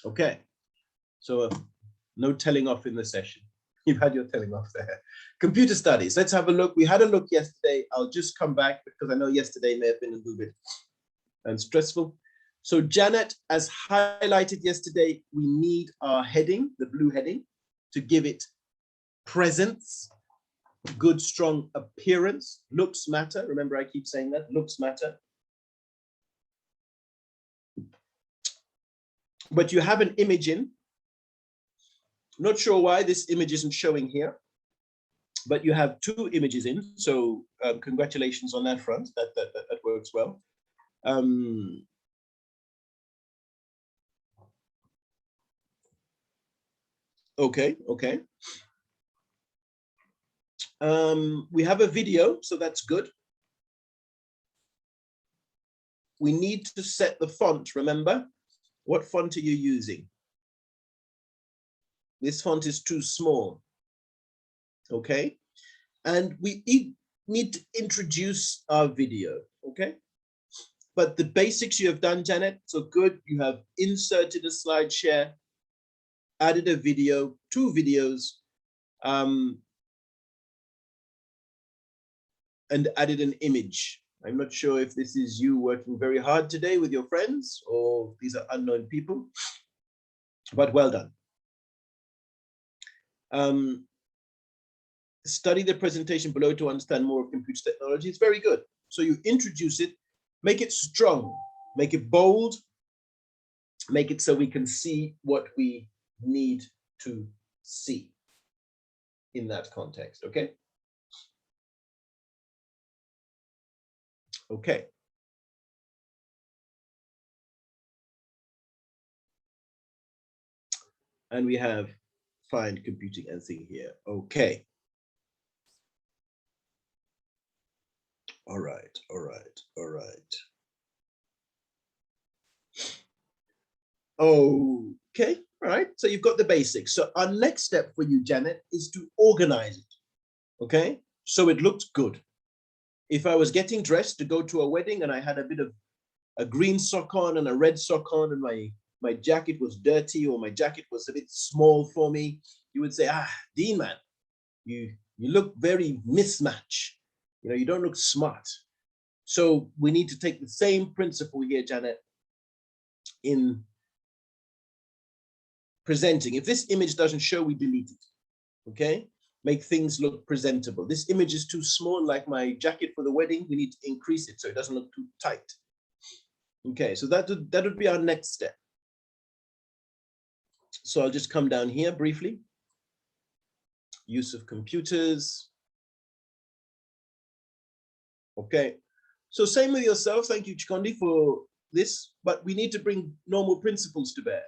Okay, so no telling off in the session. You've had your telling off there. Computer studies, let's have a look. We had a look yesterday. I'll just come back because I know yesterday may have been a little bit stressful. So Janet, as highlighted yesterday, we need our heading, the blue heading, to give it presence, good, strong appearance. Looks matter. Remember, I keep saying that, looks matter. But you have an image in. Not sure why this image isn't showing here, but you have two images in. So congratulations on that front. That works well. Okay. We have a video, so that's good. We need to set the font, remember? What font are you using? This font is too small, okay? And we need to introduce our video, okay? But the basics you have done, Janet, so good. You have inserted a slide share, added a video, two videos, and added an image. I'm not sure if this is you working very hard today with your friends or these are unknown people, but well done. Study the presentation below to understand more of computer technology. It's very good. So you introduce it, make it strong, make it bold, make it so we can see what we need to see in that context, okay? Okay. And we have find computing and thing here. Okay. All right. Okay, all right. So you've got the basics. So our next step for you, Janet, is to organize it. Okay, so it looks good. If I was getting dressed to go to a wedding and I had a bit of a green sock on and a red sock on and my jacket was dirty or my jacket was a bit small for me, you would say, Dean, man, you look very mismatch. You know, you don't look smart. So we need to take the same principle here, Janet, in presenting. If this image doesn't show, we delete it, okay? Make things look presentable. This image is too small, like my jacket for the wedding. We need to increase it so it doesn't look too tight. Okay, so that would be our next step. So I'll just come down here briefly. Use of computers. Okay, so same with yourself. Thank you, Chikondi, for this, but we need to bring normal principles to bear.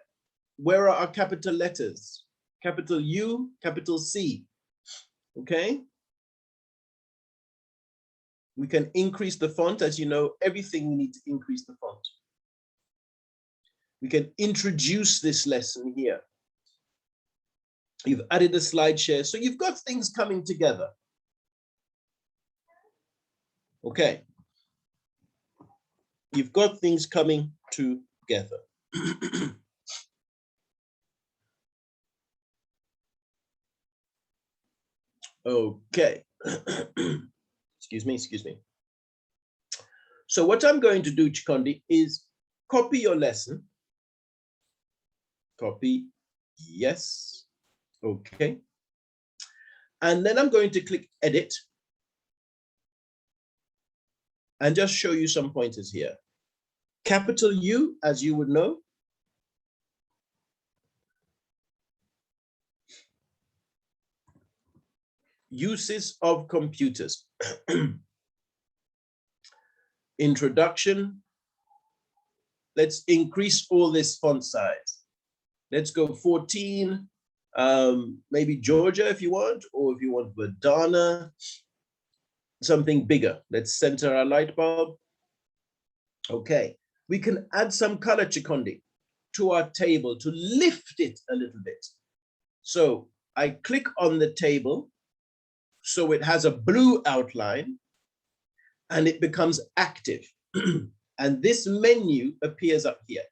Where are our capital letters? Capital U, capital C, okay? We can increase the font. As you know, everything we need to increase the font. We can introduce this lesson here. You've added a slide share, so you've got things coming together. Okay. You've got things coming together. Okay. Excuse me. So what I'm going to do, Chikondi, is copy your lesson. Copy, yes. Okay. And then I'm going to click edit and just show you some pointers here. Capital U, as you would know. Uses of computers. Introduction. Let's increase all this font size. Let's go 14, maybe Georgia if you want, or if you want Verdana, something bigger. Let's center our light bulb. Okay, we can add some color, Chikondi, to our table to lift it a little bit. So I click on the table, so it has a blue outline, and it becomes active. And this menu appears up here.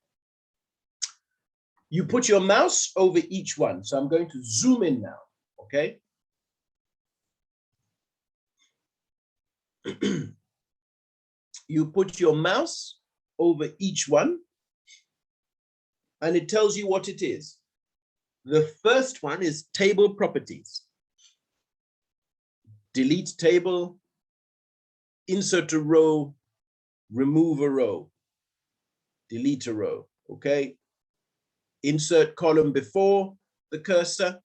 You put your mouse over each one. So I'm going to zoom in now, okay? You put your mouse over each one, and it tells you what it is. The first one is table properties. Delete table, insert a row, remove a row, delete a row, okay? Insert column before the cursor,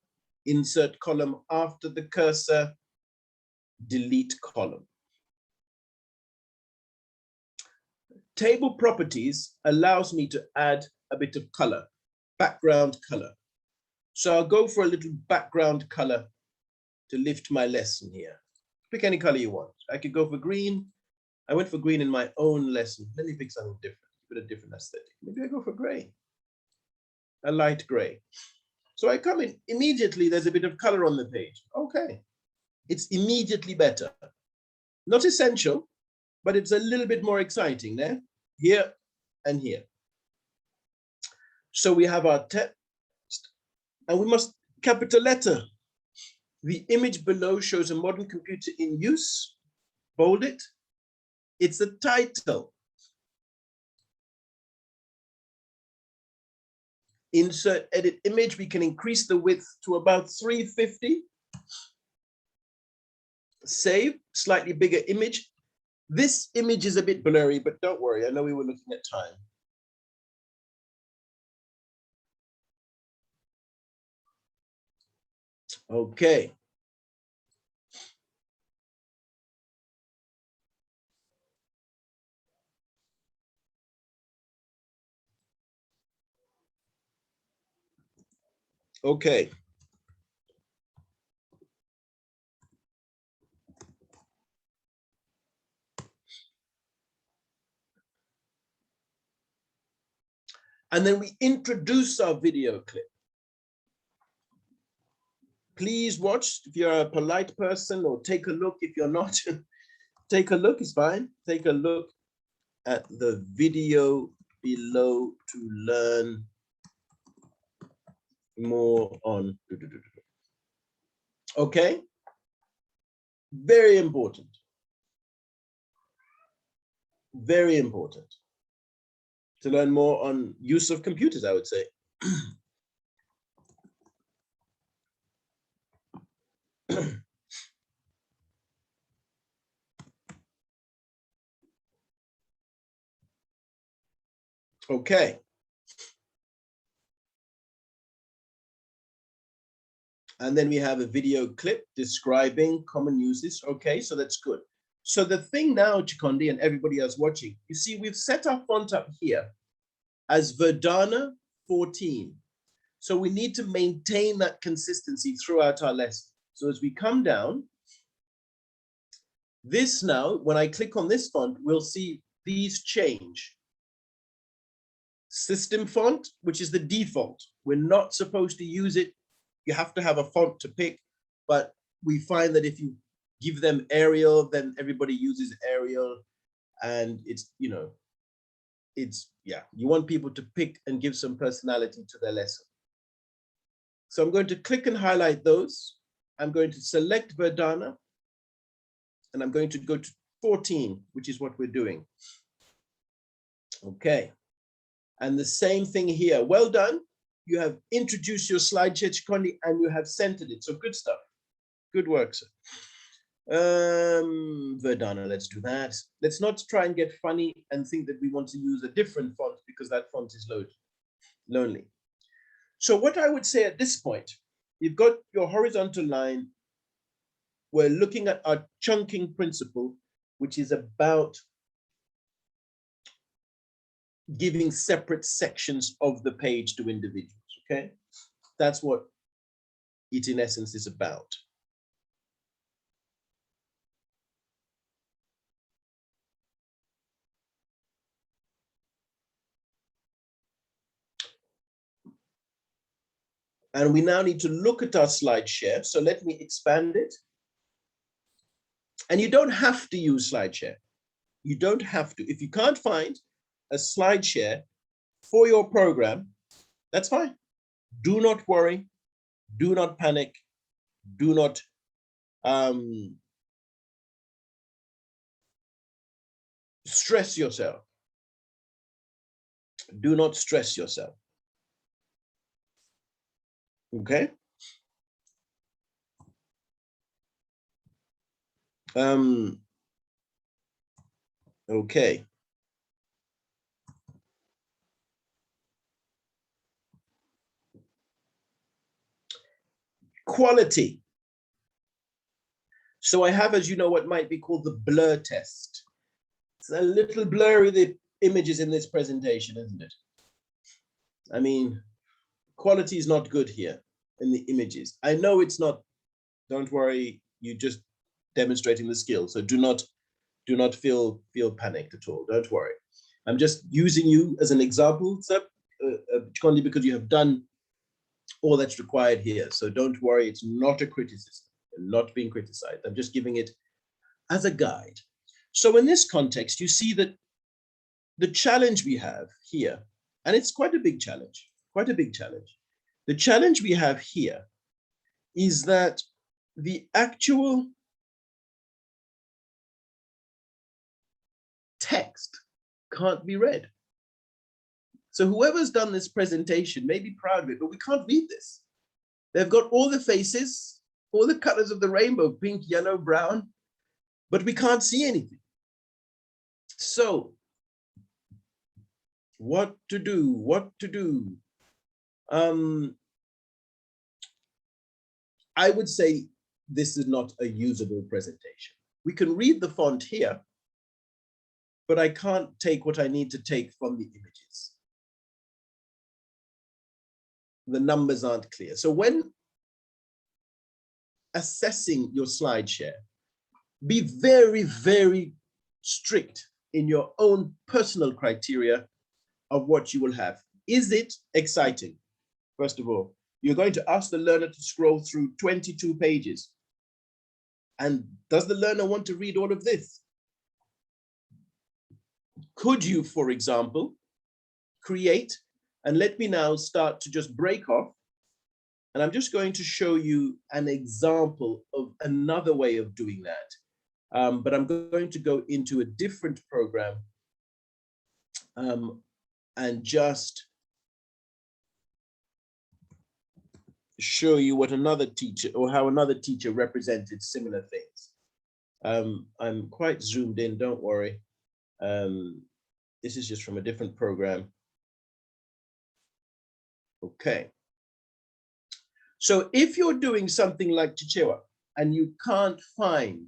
insert column after the cursor, delete column. Table properties allows me to add a bit of color, background color. So I'll go for a little background color to lift my lesson here. Pick any color you want. I could go for green. I went for green in my own lesson. Let me pick something different, with a different aesthetic. Maybe I go for gray, a light gray. So I come in, immediately there's a bit of color on the page. Okay, it's immediately better. Not essential, but it's a little bit more exciting there, here and here. So we have our text, and we must capital letter. The image below shows a modern computer in use. Bold it. It's a title. Insert edit image. We can increase the width to about 350. Save, slightly bigger image. This image is a bit blurry, but don't worry. I know we were looking at time. Okay. Okay. And then we introduce our video clip. Please watch if you're a polite person, or take a look if you're not. Take a look, it's fine. Take a look at the video below to learn more on. Okay? Very important. Very important to learn more on use of computers, I would say. Okay. And then we have a video clip describing common uses. Okay, so that's good. So the thing now, Chikondi, and everybody else watching, you see, we've set our font up here as Verdana 14. So we need to maintain that consistency throughout our lesson. So as we come down, this now, when I click on this font, we'll see these change. System font, which is the default. We're not supposed to use it. You have to have a font to pick, but we find that if you give them Arial, then everybody uses Arial, and it's, you know, it's, yeah, you want people to pick and give some personality to their lesson. So I'm going to click and highlight those. I'm going to select Verdana, and I'm going to go to 14, which is what we're doing. Okay, and the same thing here. Well done. You have introduced your slide, Chikondi, and you have centered it. So good stuff. Good work, sir. Verdana, let's do that. Let's not try and get funny and think that we want to use a different font because that font is lonely. So what I would say at this point, you've got your horizontal line. We're looking at our chunking principle, which is about giving separate sections of the page to individuals, okay? That's what it in essence is about. And we now need to look at our slide share. So let me expand it. And you don't have to use slide share. You don't have to. If you can't find a slide share for your program, That's fine. Do not worry. Do not panic. Do not stress yourself. Do not stress yourself. Okay? Okay. Quality. So I have, as you know, what might be called the blur test. It's a little blurry, the images in this presentation, isn't it? I mean, quality is not good here in the images. I know it's not, don't worry, you're just demonstrating the skill. So do not feel panicked at all. Don't worry. I'm just using you as an example, sir, only because you have done all that's required here. So don't worry, it's not a criticism. I'm not being criticized. I'm just giving it as a guide. So in this context, you see that the challenge we have here, and it's quite a big challenge, quite a big challenge. The challenge we have here is that the actual text can't be read. So whoever's done this presentation may be proud of it, but we can't read this. They've got all the faces, all the colors of the rainbow, pink, yellow, brown, but we can't see anything. So what to do? What to do? I would say this is not a usable presentation. We can read the font here, but I can't take what I need to take from the images. The numbers aren't clear. So when assessing your slide share, be very, very strict in your own personal criteria of what you will have. Is it exciting? First of all, you're going to ask the learner to scroll through 22 pages. And does the learner want to read all of this? Could you, for example, create, and let me now start to just break off, and I'm just going to show you an example of another way of doing that. But I'm going to go into a different program and just show you what another teacher, or how another teacher represented similar things. I'm quite zoomed in, don't worry. This is just from a different program. Okay. So if you're doing something like Chichewa and you can't find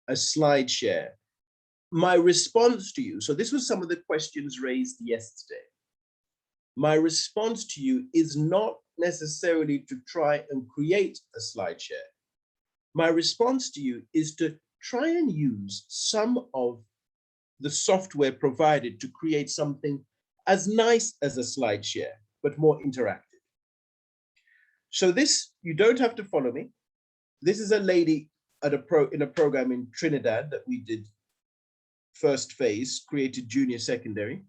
a slide share, my response to you, so this was some of the questions raised yesterday. My response to you is not necessarily to try and create a slide share. My response to you is to try and use some of the software provided to create something as nice as a slide share, but more interactive. So this, you don't have to follow me. This is a lady at in a program in Trinidad that we did first phase, created junior secondary.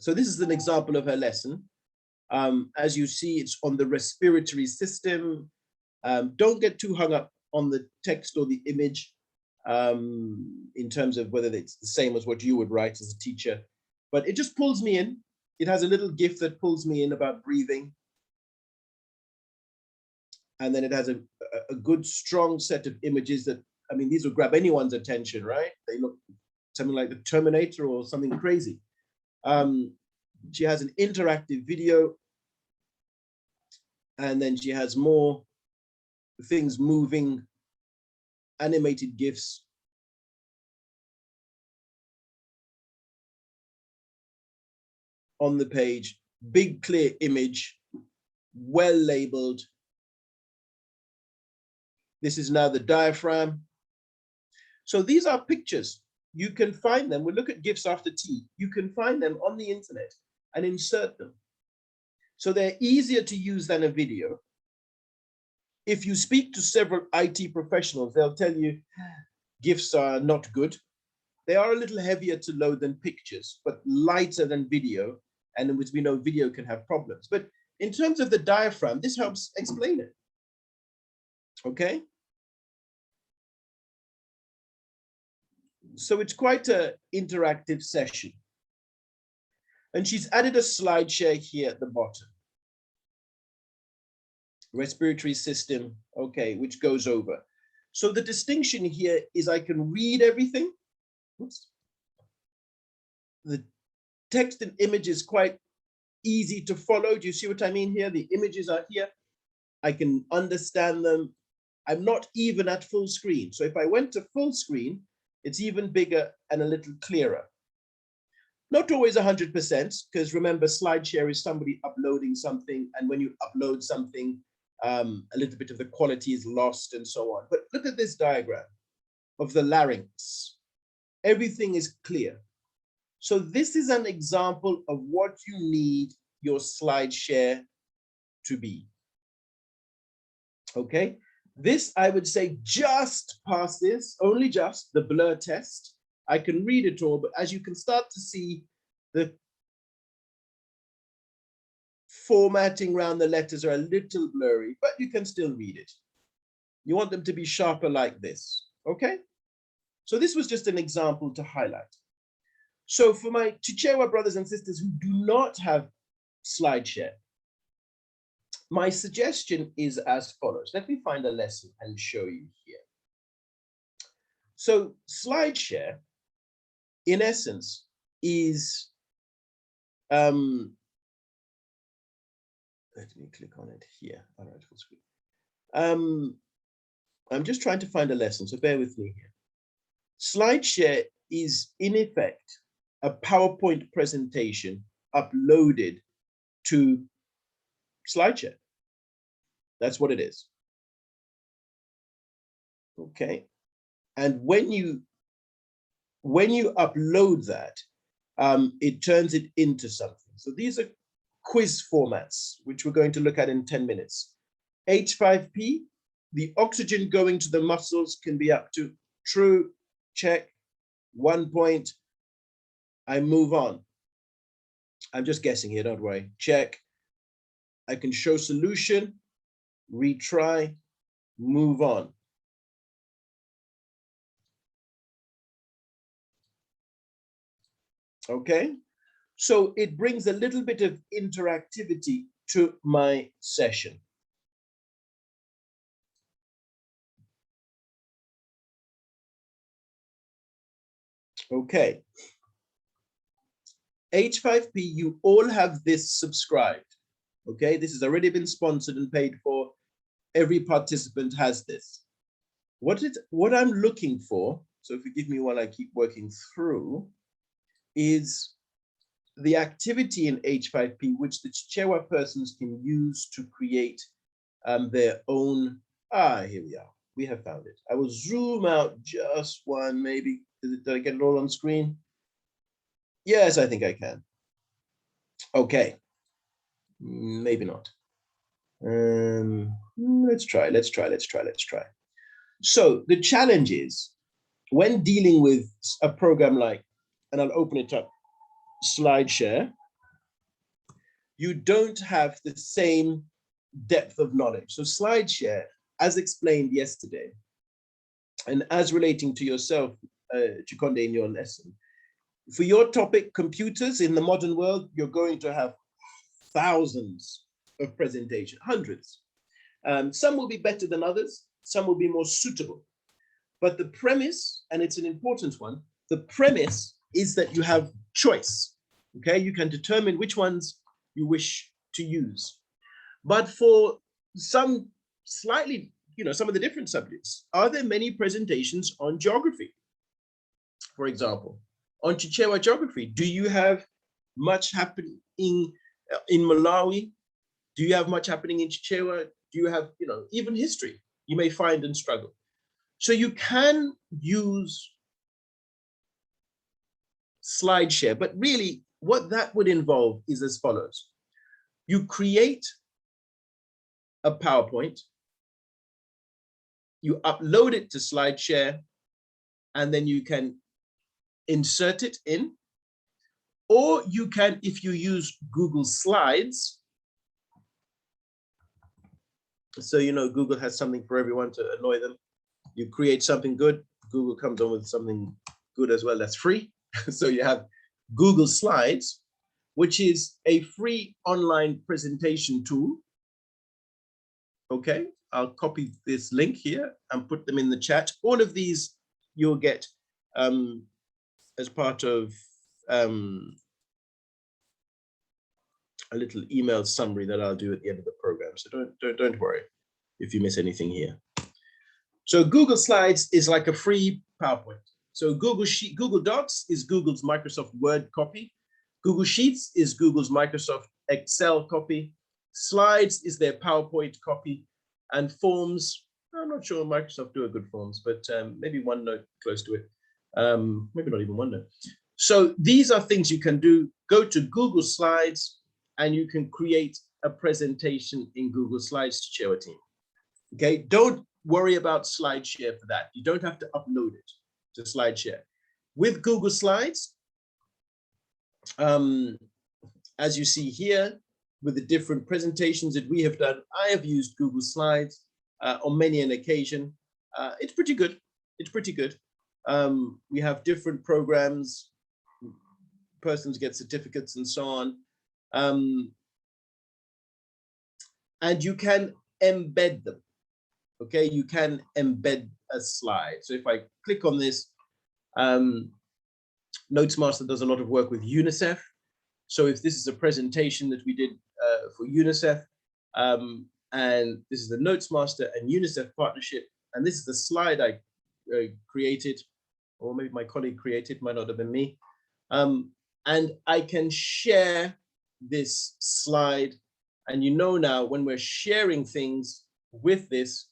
So this is an example of her lesson. As you see, it's on the respiratory system. Don't get too hung up on the text or the image in terms of whether it's the same as what you would write as a teacher, but it just pulls me in. It has a little GIF that pulls me in about breathing. And then it has a good, strong set of images that, I mean, these will grab anyone's attention, right? They look something like the Terminator or something crazy. She has an interactive video, and then she has more things moving, animated GIFs. On the page, big clear image, well labeled. This is now the diaphragm. So these are pictures. You can find them. We'll look at GIFs after tea. You can find them on the internet and insert them. So they're easier to use than a video. If you speak to several IT professionals, they'll tell you GIFs are not good. They are a little heavier to load than pictures, but lighter than video And as we know, video can have problems. But in terms of the diaphragm, this helps explain it. Okay. So it's quite an interactive session. And she's added a slide share here at the bottom. Respiratory system, okay, which goes over. So the distinction here is I can read everything. Oops. The text and image is quite easy to follow. Do you see what I mean here? The images are here. I can understand them. I'm not even at full screen. So if I went to full screen, it's even bigger and a little clearer. Not always 100%, because remember, SlideShare is somebody uploading something, and when you upload something, a little bit of the quality is lost and so on. But look at this diagram of the larynx. Everything is clear. So this is an example of what you need your SlideShare to be. Okay, this I would say just pass this, only just the blur test. I can read it all, but as you can start to see, the formatting around the letters are a little blurry, but you can still read it. You want them to be sharper like this, okay? So this was just an example to highlight. So for my Chichewa brothers and sisters who do not have SlideShare, my suggestion is as follows. Let me find a lesson and show you here. So SlideShare, in essence, is, let me click on it here. All right, full screen. I'm just trying to find a lesson, so bear with me here. SlideShare is, in effect, a PowerPoint presentation uploaded to SlideShare. That's what it is. Okay. And when you upload that, it turns it into something. So these are quiz formats, which we're going to look at in 10 minutes. H5P, the oxygen going to the muscles can be up to true, check, 1 point, I move on. I'm just guessing here, don't worry, check. I can show solution, retry, move on. Okay, so it brings a little bit of interactivity to my session. Okay, H5P, you all have this subscribed. Okay, this has already been sponsored and paid for. Every participant has this. What I'm looking for, so forgive me while I keep working through, is the activity in H5P which the Chichewa persons can use to create their own. Here we are. We have found it. I will zoom out just one, maybe. Did I get it all on screen? Yes, I think I can. Okay. Maybe not. Let's try. So the challenge is, when dealing with a program like, and I'll open it up, SlideShare, you don't have the same depth of knowledge. So SlideShare, as explained yesterday, and as relating to yourself, Chikonde, in your lesson, for your topic, computers in the modern world, you're going to have thousands of presentations, hundreds. Some will be better than others, some will be more suitable. But the premise, and it's an important one, the premise is that you have choice, okay? You can determine which ones you wish to use. But for some slightly, some of the different subjects, are there many presentations on geography? For example, on Chichewa geography, do you have much happening in Malawi? Do you have much happening in Chichewa? Do you have, even history you may find and struggle? So you can use SlideShare, but really what that would involve is as follows. You create a PowerPoint, you upload it to SlideShare, and then you can insert it in. Or you can, if you use Google Slides, so you know Google has something for everyone to annoy them. You create something good, Google comes on with something good as well that's free. So you have Google Slides, which is a free online presentation tool. Okay, I'll copy this link here and put them in the chat. All of these you'll get as part of a little email summary that I'll do at the end of the program. So don't worry if you miss anything here. So Google Slides is like a free PowerPoint. So Google Docs is Google's Microsoft Word copy. Google Sheets is Google's Microsoft Excel copy. Slides is their PowerPoint copy. And Forms, I'm not sure Microsoft do a good Forms, but maybe OneNote close to it. Maybe not even OneNote. So these are things you can do. Go to Google Slides and you can create a presentation in Google Slides to share with team. Okay, don't worry about SlideShare for that. You don't have to upload it to SlideShare. With Google Slides, as you see here, with the different presentations that we have done, I have used Google Slides on many an occasion. It's pretty good. It's pretty good. We have different programs, persons get certificates and so on. And you can embed them. Okay, you can embed a slide. So if I click on this, NotesMaster does a lot of work with UNICEF. So if this is a presentation that we did for UNICEF, and this is the NotesMaster and UNICEF partnership, and this is the slide I created, or maybe my colleague created, might not have been me. And I can share this slide. And you know now, when we're sharing things with this,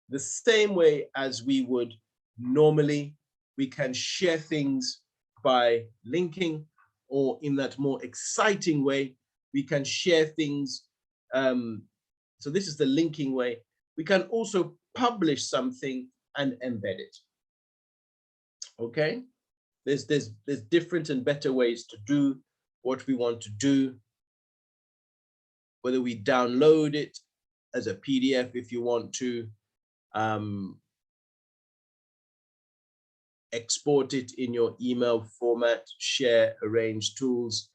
the same way as we would normally, we can share things by linking, or in that more exciting way, we can share things. So this is the linking way. We can also publish something and embed it. Okay, there's different and better ways to do what we want to do. Whether we download it as a PDF if you want to, export it in your email format, share, arrange tools.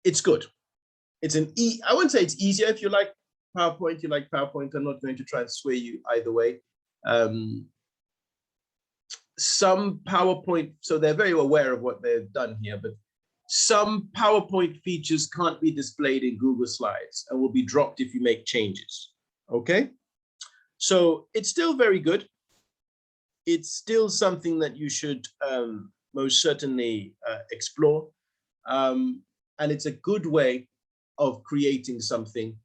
It's good. It's I wouldn't say it's easier. If you like PowerPoint, you like PowerPoint. I'm not going to try and sway you either way. Some PowerPoint, so they're very aware of what they've done here, but some PowerPoint features can't be displayed in Google Slides and will be dropped if you make changes. Okay, so it's still very good. It's still something that you should most certainly explore. And it's a good way of creating something.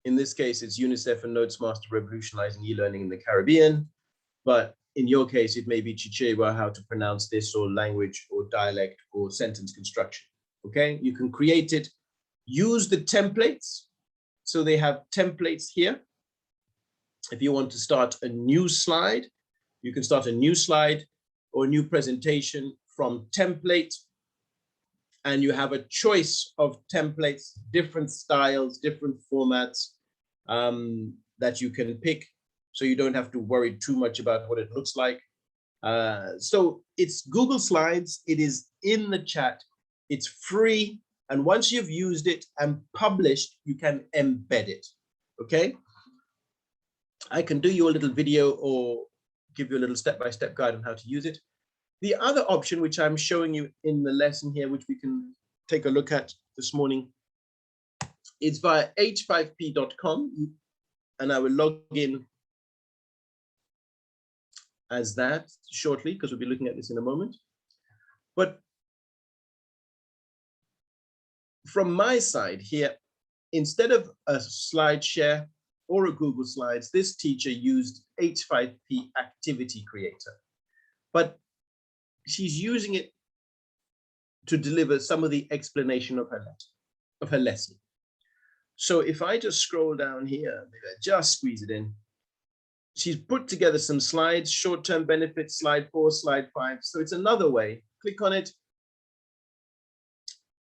In this case, it's UNICEF and NotesMaster revolutionizing e-learning in the Caribbean. But in your case, it may be Chichewa, how to pronounce this, or language, or dialect, or sentence construction. Okay, you can create it. Use the templates. So they have templates here. If you want to start a new slide, you can start a new slide or a new presentation from template. And you have a choice of templates, different styles, different formats that you can pick. So you don't have to worry too much about what it looks like. So it's Google Slides. It is in the chat. It's free. And once you've used it and published, you can embed it. Okay. I can do you a little video or give you a little step-by-step guide on how to use it. The other option, which I'm showing you in the lesson here, which we can take a look at this morning, is via h5p.com. And I will log in as that shortly, because we'll be looking at this in a moment. But from my side here, instead of a slide share or a Google Slides, this teacher used H5P Activity Creator. But she's using it to deliver some of the explanation of her lesson. So if I just scroll down here, maybe I just squeeze it in. She's put together some slides, short-term benefits, slide 4, slide 5. So it's another way. click on it.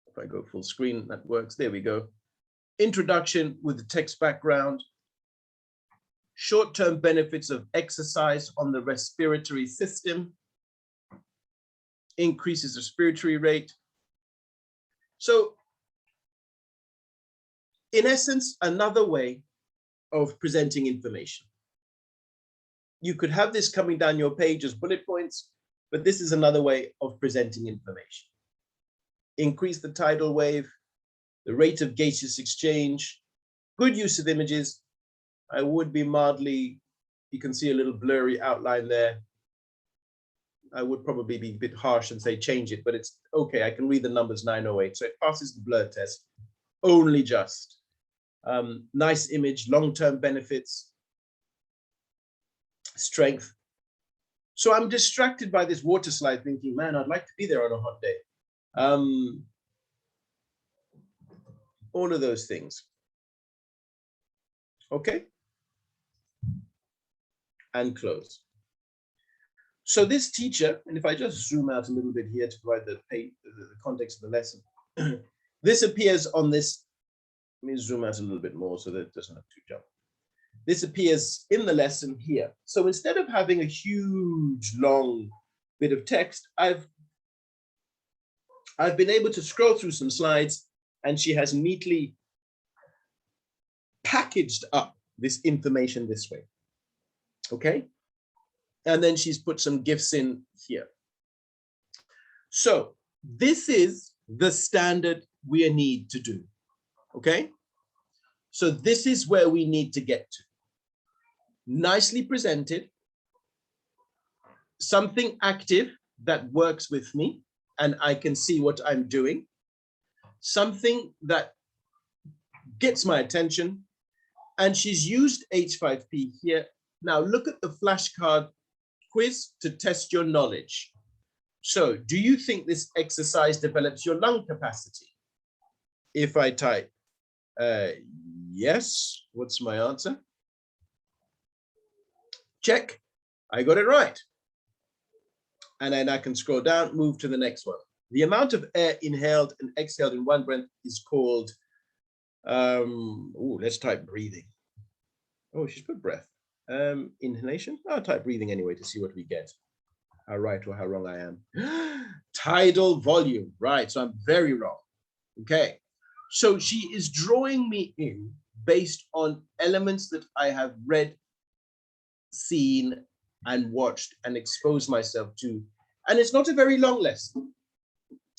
If I go full screen, that works. There we go. Introduction with the text background. Short-term benefits of exercise on the respiratory system. Increases the respiratory rate. So, in essence, another way of presenting information. You could have this coming down your page as bullet points, but this is another way of presenting information. Increase the tidal wave, the rate of gaseous exchange, good use of images. I would be mildly, you can see a little blurry outline there. I would probably be a bit harsh and say change it, but it's okay. I can read the numbers 908, so it passes the blur test, only just. Nice image, long-term benefits, strength. So I'm distracted by this water slide thinking, man, I'd like to be there on a hot day. All of those things. Okay. And close. So this teacher, and if I just zoom out a little bit here to provide the context of the lesson, this appears on this. Let me zoom out a little bit more so that it doesn't have to jump. This appears in the lesson here. So instead of having a huge, long bit of text, I've been able to scroll through some slides, and she has neatly packaged up this information this way. Okay? And then she's put some GIFs in here. So this is the standard we need to do. Okay? So this is where we need to get to. Nicely presented, something active that works with me and I can see what I'm doing, something that gets my attention, and she's used H5P here. Now look at the flashcard quiz to test your knowledge. So do you think this exercise develops your lung capacity? If I type yes, what's my answer? Check, I got it right. And then I can scroll down, move to the next one. The amount of air inhaled and exhaled in one breath is called, let's type breathing. Oh, she's put breath. Inhalation, I'll type breathing anyway to see what we get. How right or how wrong I am. Tidal volume, right, so I'm very wrong. Okay, so she is drawing me in based on elements that I have read, seen, and watched and exposed myself to. And it's not a very long lesson.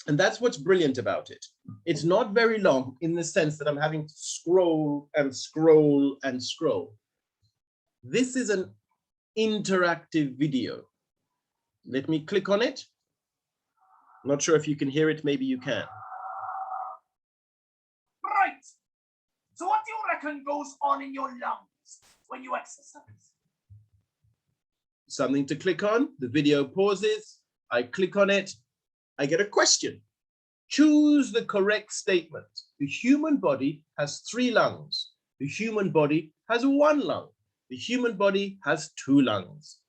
And that's what's brilliant about it. It's not very long in the sense that I'm having to scroll and scroll and scroll. This is an interactive video. Let me click on it. Not sure if you can hear it, maybe you can. Right. So what do you reckon goes on in your lungs when you exercise? Something to click on. The video pauses. I click on it. I get a question. Choose the correct statement. The human body has 3 lungs. The human body has 1 lung. The human body has 2 lungs.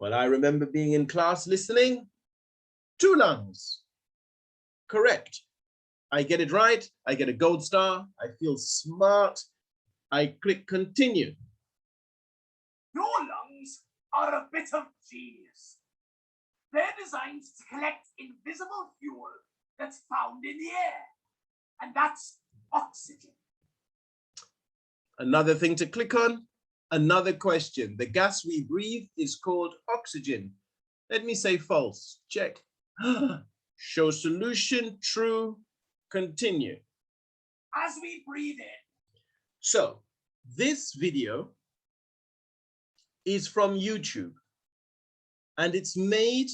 Well, I remember being in class listening. 2 lungs. Correct. I get it right. I get a gold star. I feel smart. I click continue. Your lungs are a bit of genius. They're designed to collect invisible fuel that's found in the air, and that's oxygen. Another thing to click on, another question. The gas we breathe is called oxygen. Let me say false, check. Show solution, true, continue. As we breathe in. So this video is from YouTube, and it's made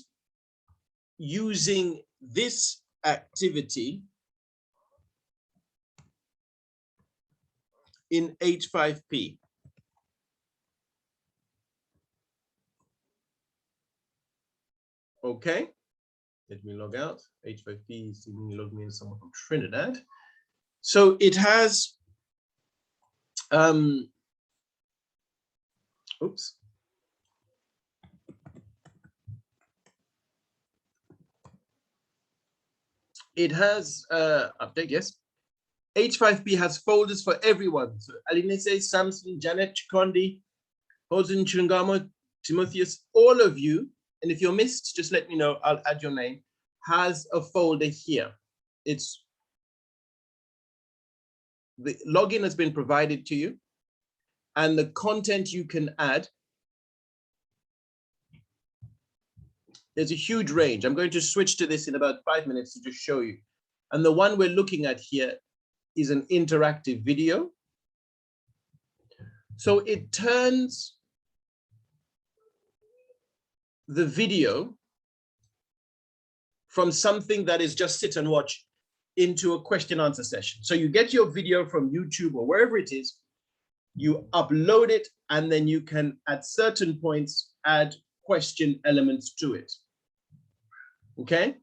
using this activity in H5P. Okay, let me log out. H5P seemingly logged me in someone from Trinidad. So it has, oops. It has update, yes. H5P has folders for everyone. So Alinese, Samson, Janet, Chikondi, Hosen, Chungamo, Timotheus, all of you. And if you're missed, just let me know, I'll add your name, has a folder here. It's the login has been provided to you and the content you can add. There's a huge range. I'm going to switch to this in about 5 minutes to just show you. And the one we're looking at here is an interactive video. So it turns the video from something that is just sit and watch into a question answer session. So you get your video from YouTube or wherever it is, you upload it, and then you can at certain points add question elements to it. Okay?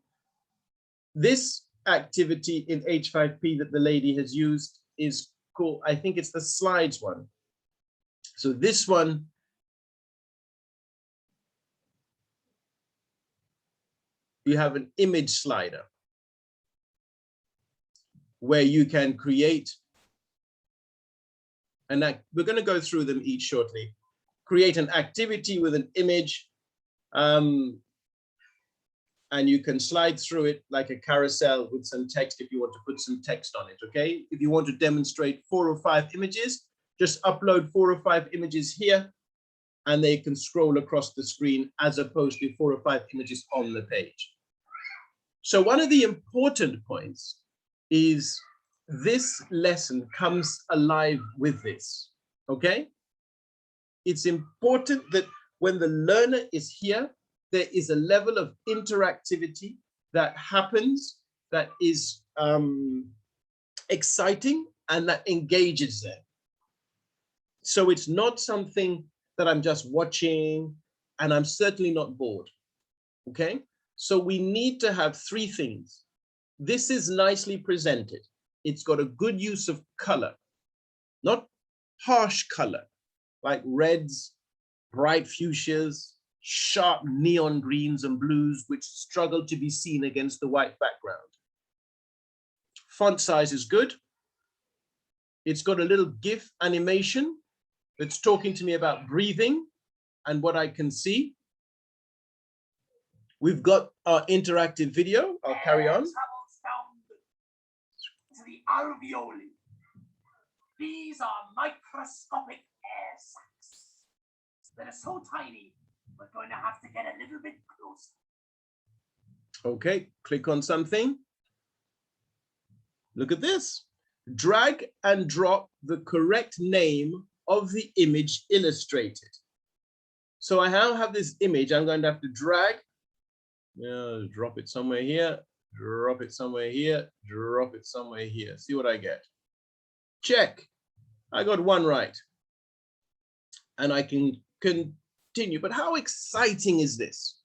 This activity in H5P that the lady has used is called, I think it's the slides one. So this one, you have an image slider where you can create, and we're going to go through them each shortly, create an activity with an image, and you can slide through it like a carousel with some text if you want to put some text on it, okay? If you want to demonstrate 4 or 5 images, just upload 4 or 5 images here, and they can scroll across the screen as opposed to 4 or 5 images on the page. So one of the important points is this lesson comes alive with this, okay? It's important that when the learner is here, there is a level of interactivity that happens that is exciting and that engages them. So it's not something that I'm just watching, and I'm certainly not bored, okay? So we need to have 3 things. This is nicely presented. It's got a good use of color, not harsh color, like reds, bright fuchsias, sharp neon greens and blues, which struggle to be seen against the white background. Font size is good. It's got a little GIF animation that's talking to me about breathing and what I can see. We've got our interactive video. I'll carry on. To the alveoli. These are microscopic air sacs that are so tiny, we're going to have to get a little bit closer. Okay, click on something. Look at this. Drag and drop the correct name of the image illustrated. So I now have this image. I'm going to have to drag, drop it somewhere here, drop it somewhere here, drop it somewhere here. See what I get. Check. I got one right. And I can continue. But how exciting is this?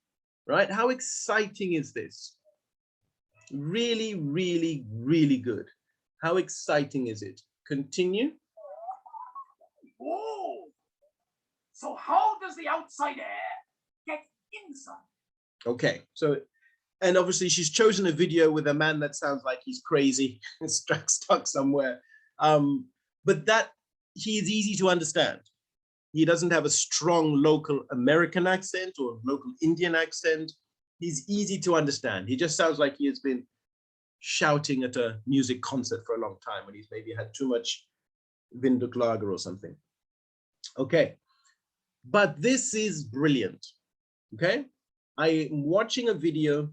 Right? How exciting is this? Really, really, really good. How exciting is it? Continue. Oh, so how does the outside air get inside? Okay, so, and obviously she's chosen a video with a man that sounds like he's crazy, stuck somewhere. But that he is easy to understand. He doesn't have a strong local American accent or local Indian accent. He's easy to understand. He just sounds like he has been shouting at a music concert for a long time when he's maybe had too much Vinduk Lager or something. Okay, but this is brilliant, okay? I am watching a video,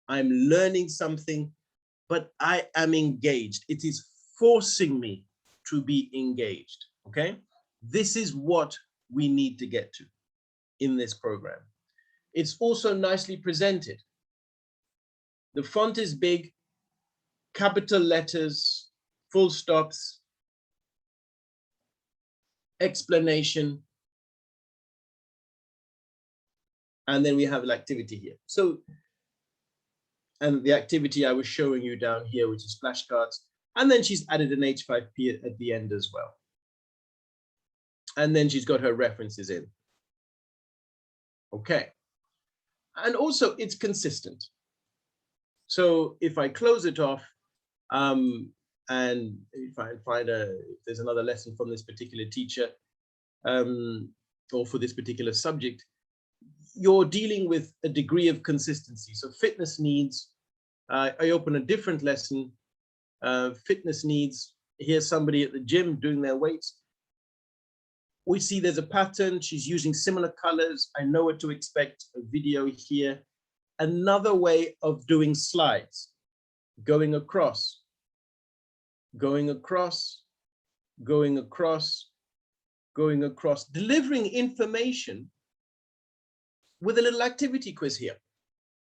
I'm learning something, but I am engaged. It is forcing me to be engaged, okay? This is what we need to get to in this program. It's also nicely presented. The font is big, capital letters, full stops, explanation, and then we have an activity here. So, and the activity I was showing you down here, which is flashcards, and then she's added an H5P at the end as well. And then she's got her references in. Okay. And also it's consistent. So if I close it off, and if I find if there's another lesson from this particular teacher, or for this particular subject, you're dealing with a degree of consistency. So fitness needs, I open a different lesson, fitness needs, here's somebody at the gym doing their weights. We see there's a pattern, she's using similar colors, I know what to expect, a video here. Another way of doing slides, going across, going across, going across, going across, delivering information with a little activity quiz here.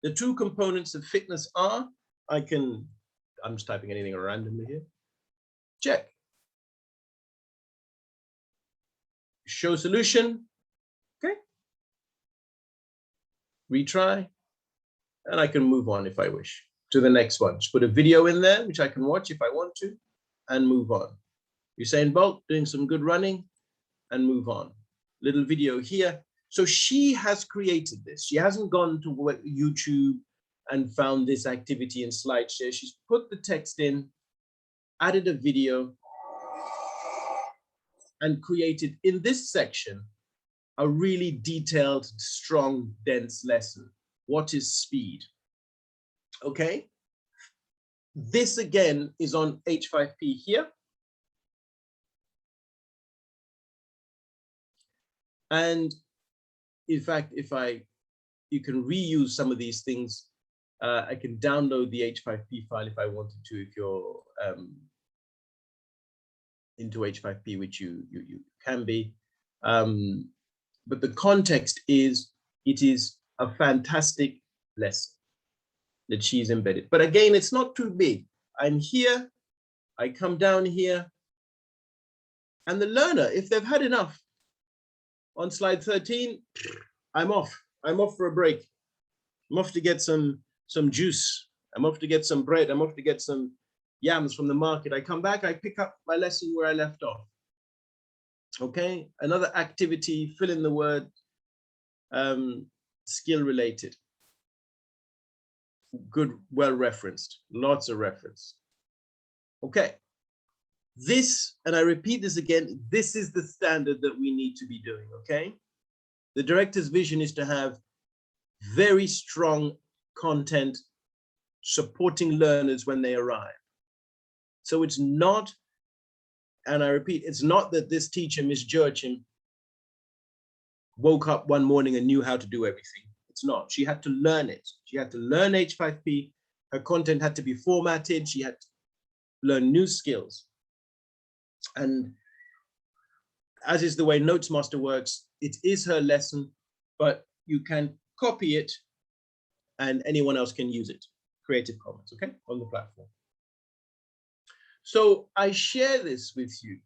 The two components of fitness are, I'm just typing anything randomly here. Check. Show solution. Okay. Retry. And I can move on if I wish to the next one. Just put a video in there, which I can watch if I want to, and move on. Usain Bolt doing some good running, and move on. Little video here. So she has created this. She hasn't gone to YouTube and found this activity in SlideShare. She's put the text in, added a video, and created in this section a really detailed, strong, dense lesson. What is speed? Okay. This again is on H5P here. And in fact, you can reuse some of these things. I can download the H5P file if I wanted to, if you're into H5P, which you can be. But the context is, it is a fantastic lesson that she's embedded. But again, it's not too big. I'm here, I come down here, and the learner, if they've had enough, on slide 13, I'm off. I'm off for a break. I'm off to get some juice. I'm off to get some bread. I'm off to get some yams from the market. I come back, I pick up my lesson where I left off. Okay, another activity, fill in the word, skill related. Good, well referenced, lots of reference. Okay, this, and I repeat this again, this is the standard that we need to be doing, okay? The director's vision is to have very strong content supporting learners when they arrive. So it's not, and I repeat, it's not that this teacher, Miss Joachim, woke up one morning and knew how to do everything. It's not. She had to learn it. She had to learn H5P. Her content had to be formatted. She had to learn new skills. And as is the way NotesMaster works, it is her lesson, but you can copy it and anyone else can use it. Creative Commons, okay, on the platform. So I share this with you,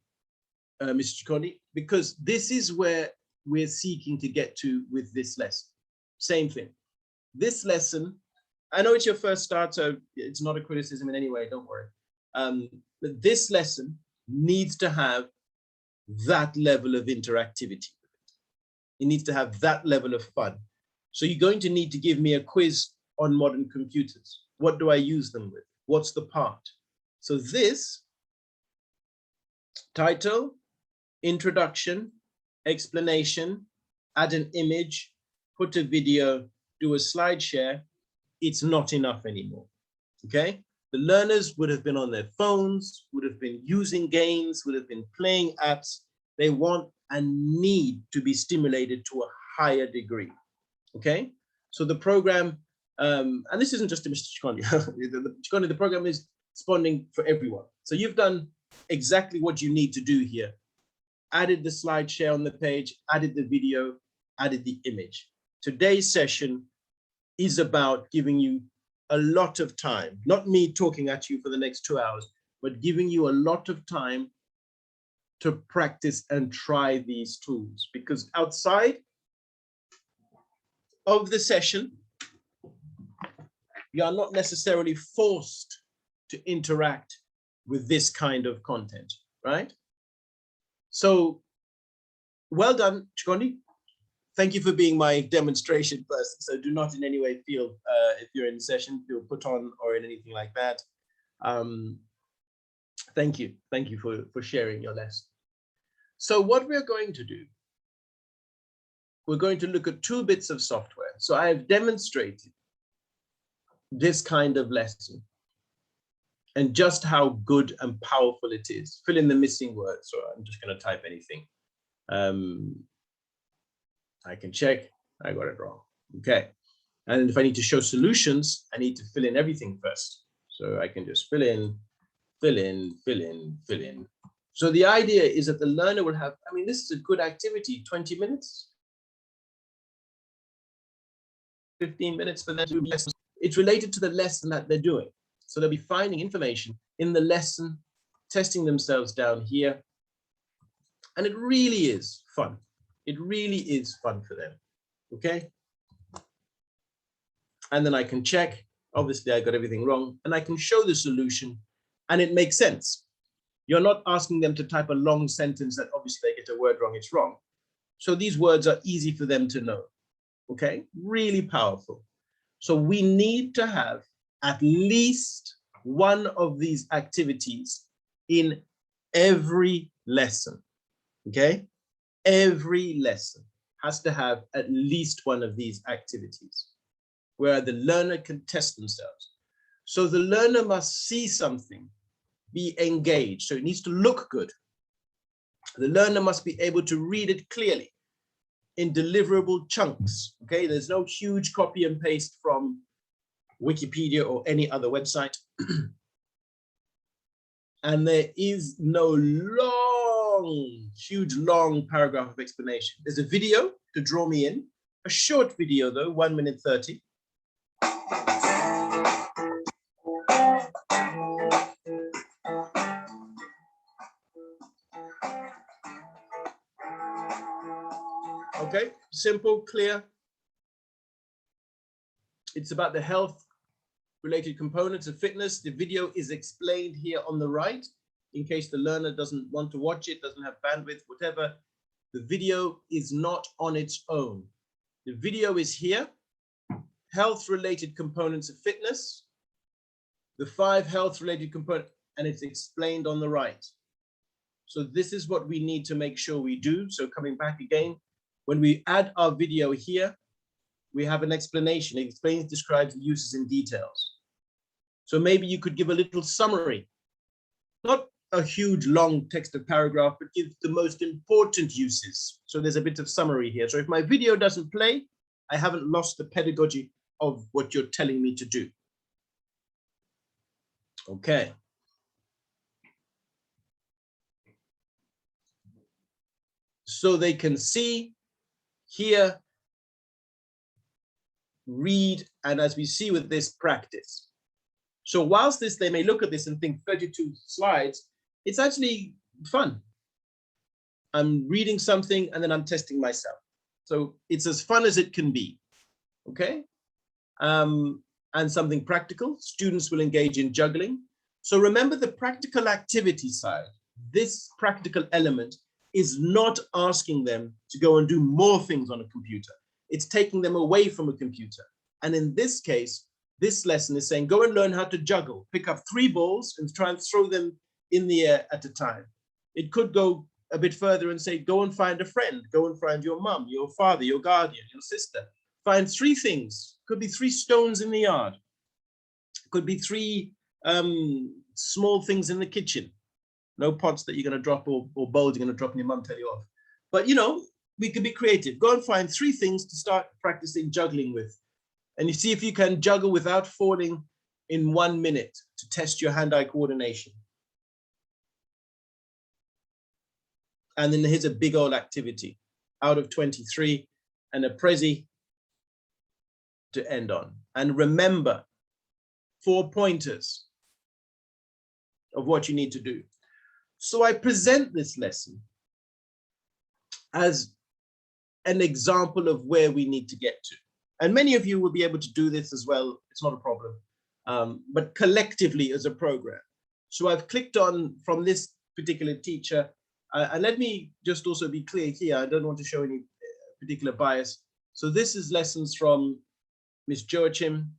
Mr. Chikondi, because this is where we're seeking to get to with this lesson. Same thing. This lesson, I know it's your first start, so it's not a criticism in any way, don't worry. But this lesson needs to have that level of interactivity. It needs to have that level of fun. So you're going to need to give me a quiz on modern computers. What do I use them with? What's the part? So this title, introduction, explanation, add an image, put a video, do a slide share, it's not enough anymore, okay? The learners would have been on their phones, would have been using games, would have been playing apps. They want and need to be stimulated to a higher degree, okay? So the program, and this isn't just to Mr. Chikondi, Chikondi, the program is responding for everyone. So you've done exactly what you need to do here. Added the slide share on the page, added the video, added the image. Today's session is about giving you a lot of time, not me talking at you for the next 2 hours, but giving you a lot of time to practice and try these tools, because outside of the session, you are not necessarily forced to interact with this kind of content, right? So well done, Chikondi. thank you for being my demonstration person. So do not in any way feel, if you're in session, feel put on or in anything like that. Thank you for sharing your lesson. So what we're going to do, we're going to look at 2 bits of software. So I have demonstrated this kind of lesson and just how good and powerful it is. Fill in the missing words. So I'm just going to type anything. I can check. I got it wrong. Okay. And if I need to show solutions, I need to fill in everything first. So I can just fill in, fill in, fill in, fill in. So the idea is that the learner will have, I mean, this is a good activity, 20 minutes, 15 minutes for them to do lessons. It's related to the lesson that they're doing. So they'll be finding information in the lesson, testing themselves down here. And it really is fun. It really is fun for them. Okay. And then I can check, obviously I got everything wrong, and I can show the solution and it makes sense. You're not asking them to type a long sentence that obviously they get a word wrong, it's wrong. So these words are easy for them to know. Okay, really powerful. So we need to have at least one of these activities in every lesson. Okay, every lesson has to have at least one of these activities where the learner can test themselves. So the learner must see something, be engaged. So it needs to look good. The learner must be able to read it clearly in deliverable chunks. Okay, there's no huge copy and paste from Wikipedia or any other website. And there is no huge long paragraph of explanation. There's a video to draw me in, a short video though, 1 minute 30. Okay, simple, clear. It's about the health-related components of fitness. The video is explained here on the right, in case the learner doesn't want to watch it, doesn't have bandwidth, whatever. The video is not on its own. The video is here, health-related components of fitness, the 5 health-related components, and it's explained on the right. So this is what we need to make sure we do. So coming back again, when we add our video here, we have an explanation. It explains, describes the uses in details. So maybe you could give a little summary, not a huge long text of paragraph, but give the most important uses. So there's a bit of summary here. So if my video doesn't play, I haven't lost the pedagogy of what you're telling me to do. Okay. So they can see, hear, read, and as we see with this, practice. So whilst they may look at this and think 32 slides, it's actually fun. I'm reading something and then I'm testing myself. So it's as fun as it can be, okay? And something practical, students will engage in juggling. So remember the practical activity side. This practical element is not asking them to go and do more things on a computer. It's taking them away from a computer. And in this case, this lesson is saying, go and learn how to juggle, pick up 3 balls and try and throw them in the air at a time. It could go a bit further and say, go and find a friend, go and find your mum, your father, your guardian, your sister. Find 3 things. Could be 3 stones in the yard. Could be 3 small things in the kitchen. No pots that you're going to drop or bowls you're going to drop and your mum tell you off. But, you know, we can be creative. Go and find 3 things to start practicing juggling with. And you see if you can juggle without falling in 1 minute to test your hand-eye coordination. And then here's a big old activity out of 23 and a Prezi to end on. And remember, 4 pointers of what you need to do. So I present this lesson as an example of where we need to get to. And many of you will be able to do this as well. It's not a problem, but collectively as a program. So I've clicked on from this particular teacher, and let me just also be clear here. I don't want to show any particular bias. So this is lessons from Miss Joachim.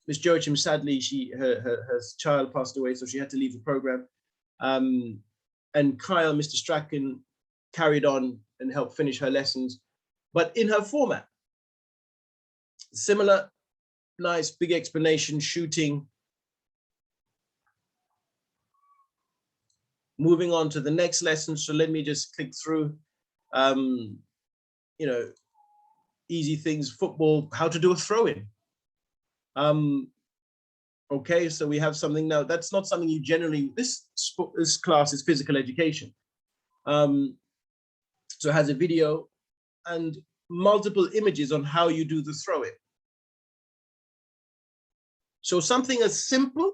Miss Joachim, sadly, her child passed away, so she had to leave the program. And Kyle, Mr. Strachan, carried on and helped finish her lessons, but in her format. Similar, nice, big explanation, shooting. Moving on to the next lesson. So let me just click through, you know, easy things, football, how to do a throw-in. Okay, so we have something now. That's not something you generally, this class is physical education. So it has a video and multiple images on how you do the throw-in. So something as simple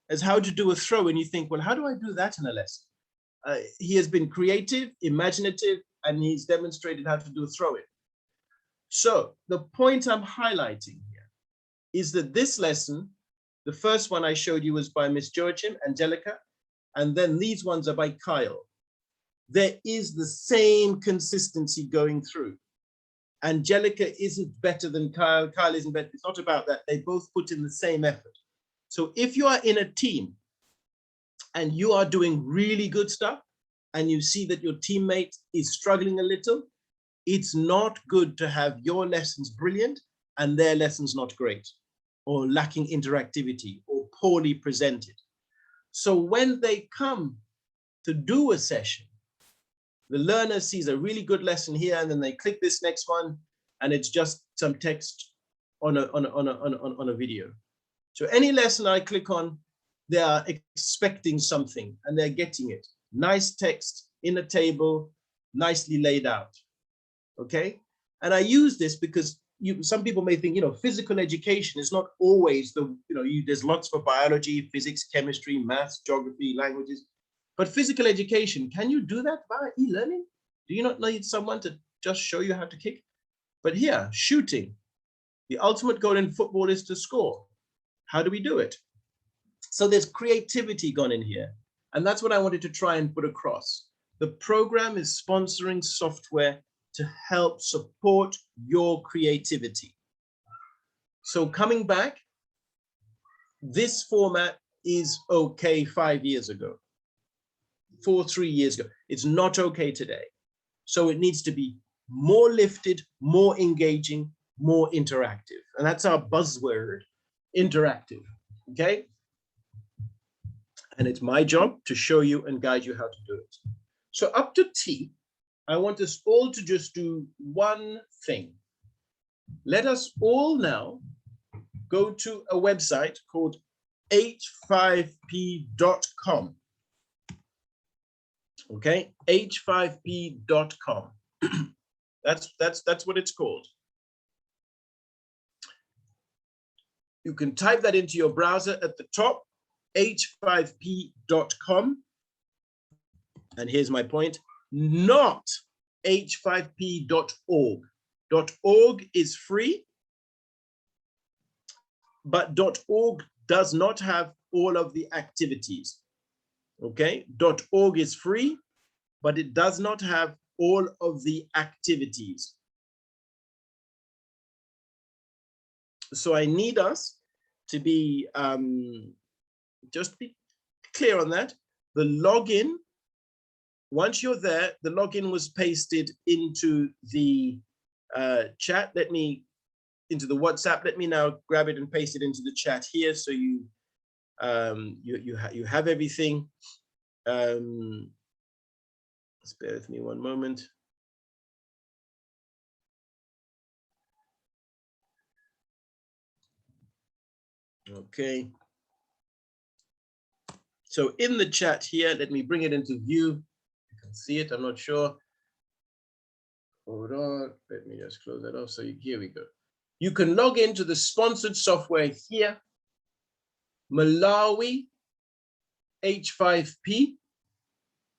as how to do a throw-in, you think, well, how do I do that in a lesson? He has been creative, imaginative, and he's demonstrated how to do a throw-in. So the point I'm highlighting here is that this lesson, the first one I showed you was by Miss Joachim, Angelica, and then these ones are by Kyle. There is the same consistency going through. Angelica isn't better than Kyle, Kyle isn't better. It's not about that. They both put in the same effort. So if you are in a team and you are doing really good stuff and you see that your teammate is struggling a little, it's not good to have your lessons brilliant and their lessons not great or lacking interactivity or poorly presented. So when they come to do a session, the learner sees a really good lesson here, and then they click this next one, and it's just some text on a video. So any lesson I click on, they are expecting something, and they're getting it. Nice text in a table, nicely laid out. Okay, and I use this because some people may think, you know, physical education is not always the, you know, there's lots for biology, physics, chemistry, maths, geography, languages. But physical education, can you do that via e-learning? Do you not need someone to just show you how to kick? But here, shooting. The ultimate goal in football is to score. How do we do it? So there's creativity gone in here. And that's what I wanted to try and put across. The program is sponsoring software to help support your creativity. So coming back, this format is okay 5 years ago. 3 years ago. It's not okay today. So it needs to be more lifted, more engaging, more interactive. And that's our buzzword, interactive, okay? And it's my job to show you and guide you how to do it. So up to T, I want us all to just do one thing. Let us all now go to a website called H5P.com. Okay, H5P.com. That's what it's called. You can type that into your browser at the top, H5P.com. And here's my point, not H5P.org. .org is free, but .org does not have all of the activities. Okay, .org is free, but it does not have all of the activities. So I need us to be, just be clear on that. The login, once you're there, the login was pasted into the chat. Into the WhatsApp. Let me now grab it and paste it into the chat here, so you have everything. Just bear with me one moment. Okay. So in the chat here, let me bring it into view. You can see it, I'm not sure. Hold on, let me just close that off. So here we go. You can log into the sponsored software here, Malawi H5P.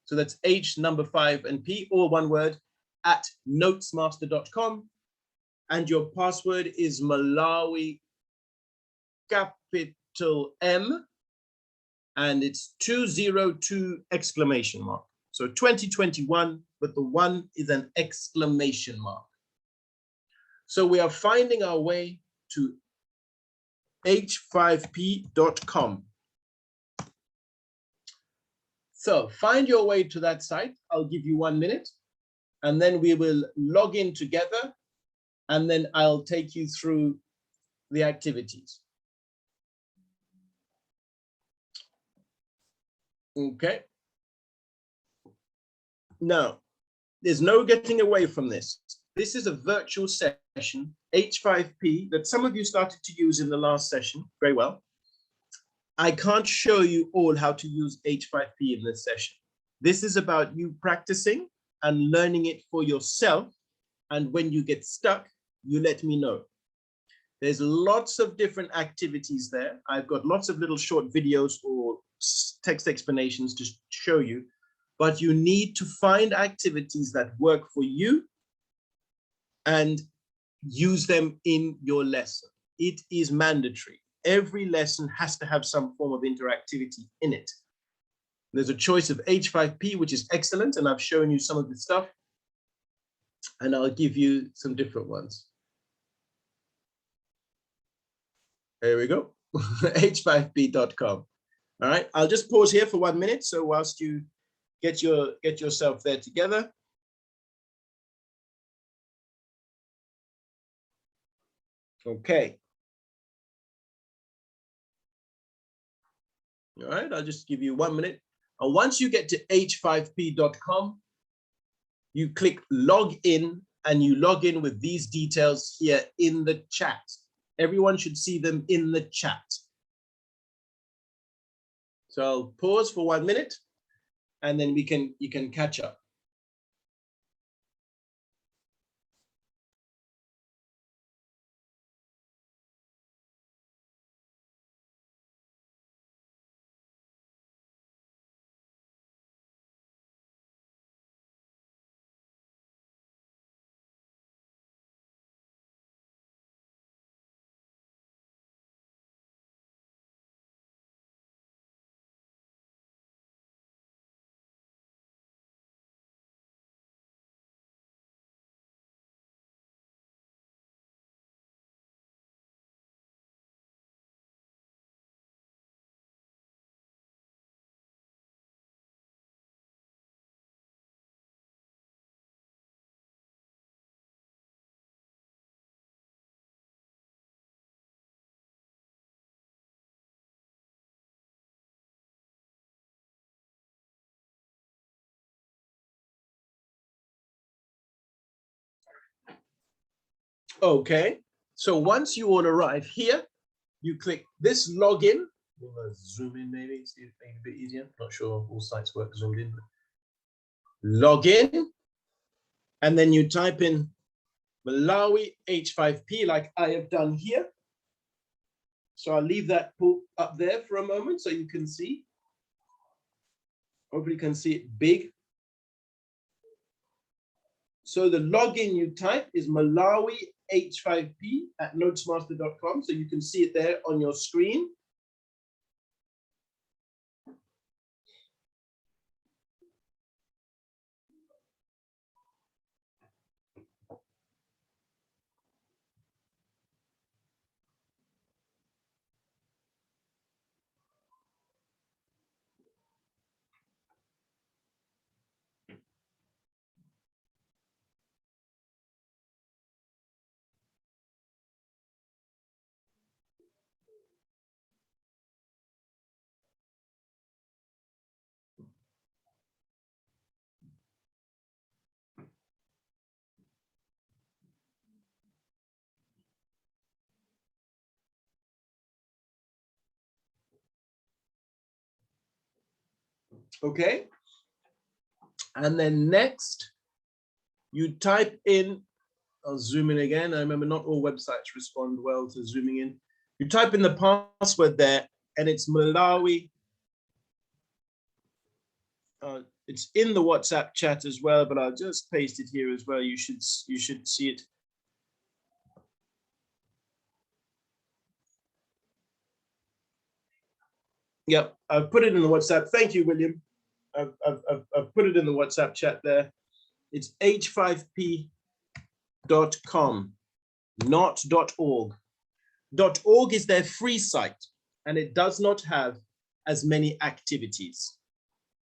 So that's H number 5 and P, all one word, at NotesMaster.com. And your password is Malawi capital M, and it's 202 exclamation mark. So 2021, but the 1 is an exclamation mark. So we are finding our way to h5p.com. So find your way to that site. I'll give you 1 minute, and then we will log in together, and then I'll take you through the activities. Okay. Now, there's no getting away from this. This is a virtual session, H5P, that some of you started to use in the last session very well. I can't show you all how to use H5P in this session. This is about you practicing and learning it for yourself. And when you get stuck, you let me know. There's lots of different activities there. I've got lots of little short videos or text explanations to show you, but you need to find activities that work for you and use them in your lesson. It is mandatory. Every lesson has to have some form of interactivity in it. There's a choice of H5P, which is excellent, and I've shown you some of the stuff, and I'll give you some different ones. There we go, h5p.com. All right, I'll just pause here for 1 minute, so whilst you get yourself there together. Okay. All right, I'll just give you 1 minute. And once you get to h5p.com, you click log in, and you log in with these details here in the chat. Everyone should see them in the chat. So I'll pause for 1 minute, and then you can catch up. Okay, so once you all arrive here, you click this login. We'll zoom in maybe, see if it's a bit easier. Not sure all sites work zoomed in. Login, and then you type in Malawi H5P like I have done here. So I'll leave that pull up there for a moment so you can see. Hopefully you can see it big. So the login you type is Malawi H5P at NotesMaster.com. So you can see it there on your screen. Okay. And then next, you type in, I'll zoom in again. I remember not all websites respond well to zooming in. You type in the password there, and it's Malawi. It's in the WhatsApp chat as well, but I'll just paste it here as well. You should see it. Yep, I've put it in the WhatsApp. Thank you, William. I've put it in the WhatsApp chat there. It's h5p.com, not .org. .org is their free site, and it does not have as many activities.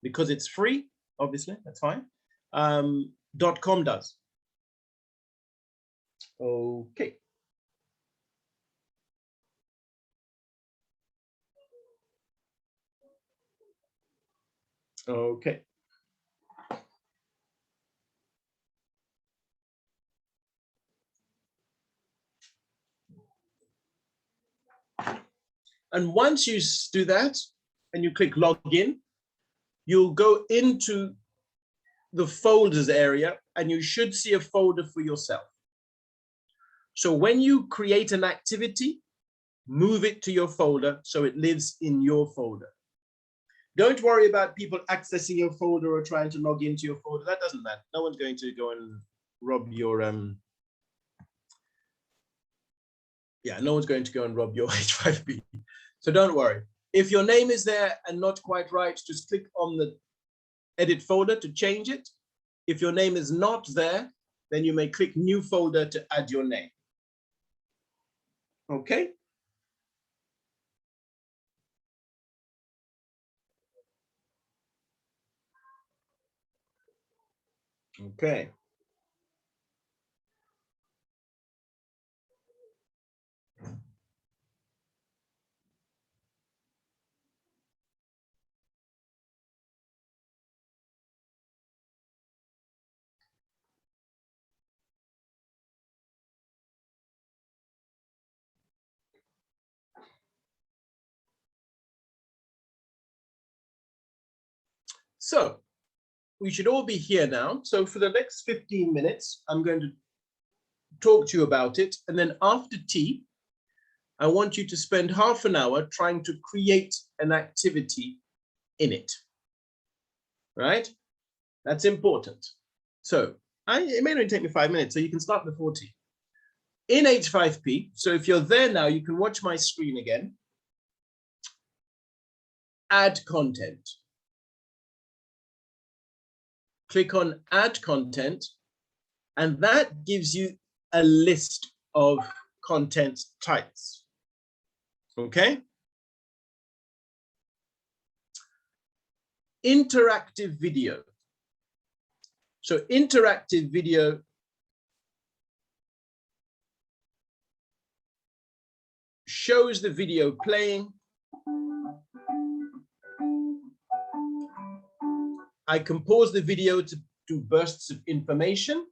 Because it's free, obviously, that's fine. .com does. Okay. Okay. And once you do that and you click login, you'll go into the folders area and you should see a folder for yourself. So when you create an activity, move it to your folder so it lives in your folder. Don't worry about people accessing your folder or trying to log into your folder. That doesn't matter. No one's going to go and rob your no one's going to go and rob your H5P. So don't worry. If your name is there and not quite right, just click on the edit folder to change it. If your name is not there, then you may click new folder to add your name. Okay. Okay. So we should all be here now. So for the next 15 minutes, I'm going to talk to you about it. And then after tea, I want you to spend half an hour trying to create an activity in it, right? That's important. So it may only take me 5 minutes, so you can start before tea. In H5P, so if you're there now, you can watch my screen again. Add content. Click on add content, and that gives you a list of content types. Okay? Interactive video. So interactive video shows the video playing. I can pause the video to do bursts of information.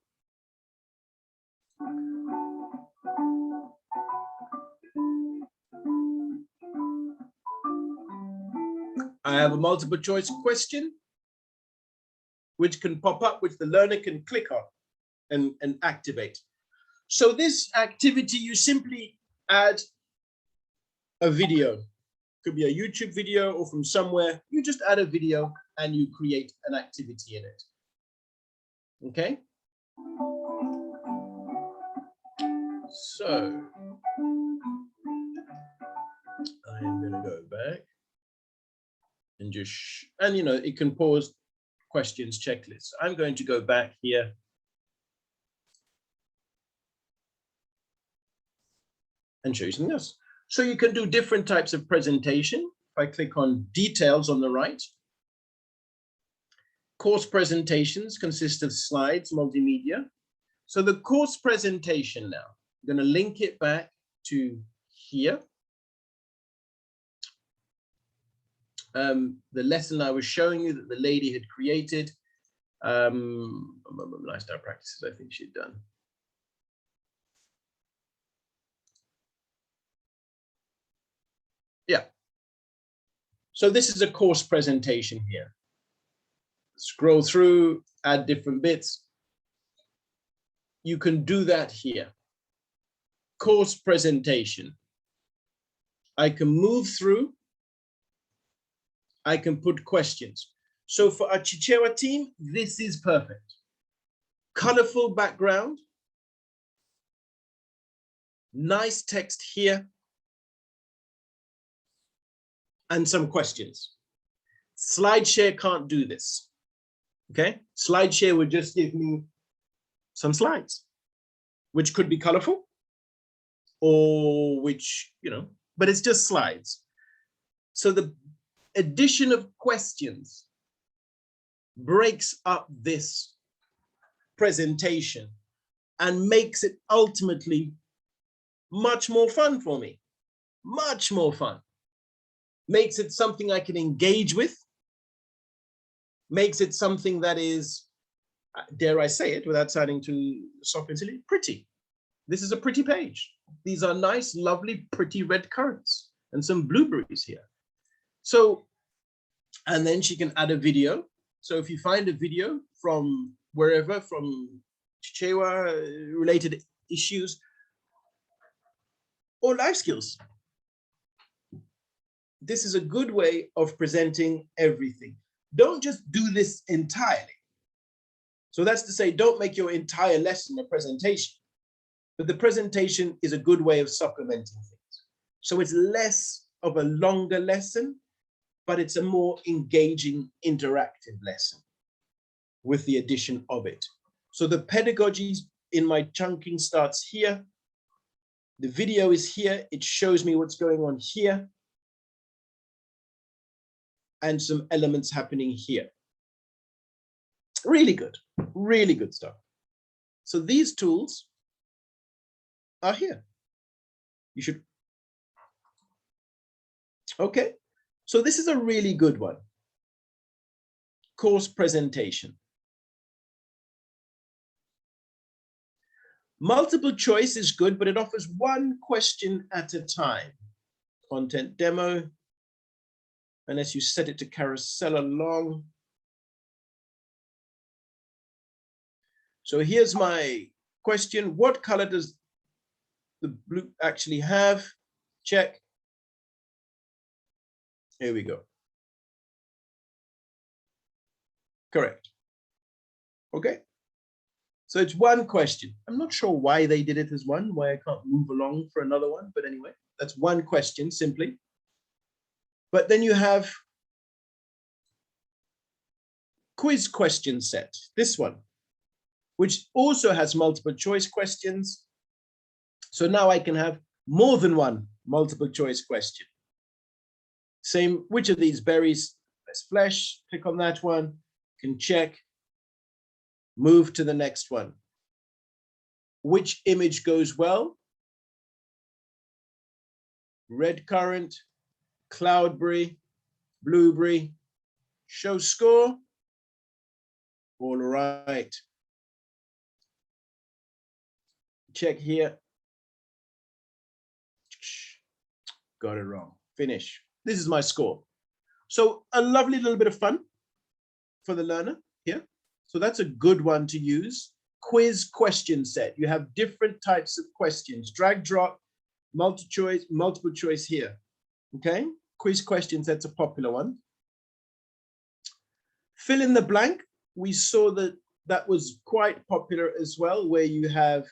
I have a multiple choice question, which can pop up, which the learner can click on and activate. So this activity, you simply add a video. Could be a YouTube video or from somewhere. You just add a video and you create an activity in it. Okay? So I am going to go back and just, and you know, it can pause questions, checklists. I'm going to go back here. And show you something else. So you can do different types of presentation. If I click on details on the right, course presentations consist of slides, multimedia. So the course presentation now, I'm going to link it back to here. The lesson I was showing you that the lady had created, lifestyle practices, I think she'd done. Yeah. So this is a course presentation here. Scroll through, add different bits. You can do that here. Course presentation. I can move through. I can put questions. So for our Chichewa team, this is perfect. Colorful background. Nice text here. And some questions. SlideShare can't do this. Okay, SlideShare would just give me some slides, which could be colorful or which, you know, but it's just slides. So the addition of questions breaks up this presentation and makes it ultimately much more fun for me, much more fun. Makes it something I can engage with, makes it something that is, dare I say it without sounding too soft and silly, pretty. This is a pretty page. These are nice, lovely, pretty red currants and some blueberries here. So, and then she can add a video. So if you find a video from wherever, from Chichewa related issues or life skills, this is a good way of presenting everything. Don't just do this entirely. So that's to say, don't make your entire lesson a presentation, but the presentation is a good way of supplementing things. So it's less of a longer lesson, but it's a more engaging, interactive lesson with the addition of it. So the pedagogy in my chunking starts here. The video is here. It shows me what's going on here and some elements happening here. Really good stuff. So these tools are here. You should, okay. So this is a really good one. Course presentation. Multiple choice is good, but it offers one question at a time. Content demo, unless you set it to carousel along. So here's my question. What color does the blue actually have? Check. Here we go. Correct. Okay. So it's one question. I'm not sure why they did it as one, why I can't move along for another one, but anyway, that's one question simply. But then you have quiz question set, this one, which also has multiple choice questions. So now I can have more than one multiple choice question. Same, which of these berries has flesh? Click on that one, can check, move to the next one. Which image goes well? Red currant, cloudberry, blueberry, show score. All right. Check here. Got it wrong. Finish. This is my score. So a lovely little bit of fun for the learner here. So that's a good one to use. Quiz question set. You have different types of questions. Drag, drop, multiple choice here. Okay. Quiz question set's a popular one. Fill in the blank. We saw that that was quite popular as well, where you have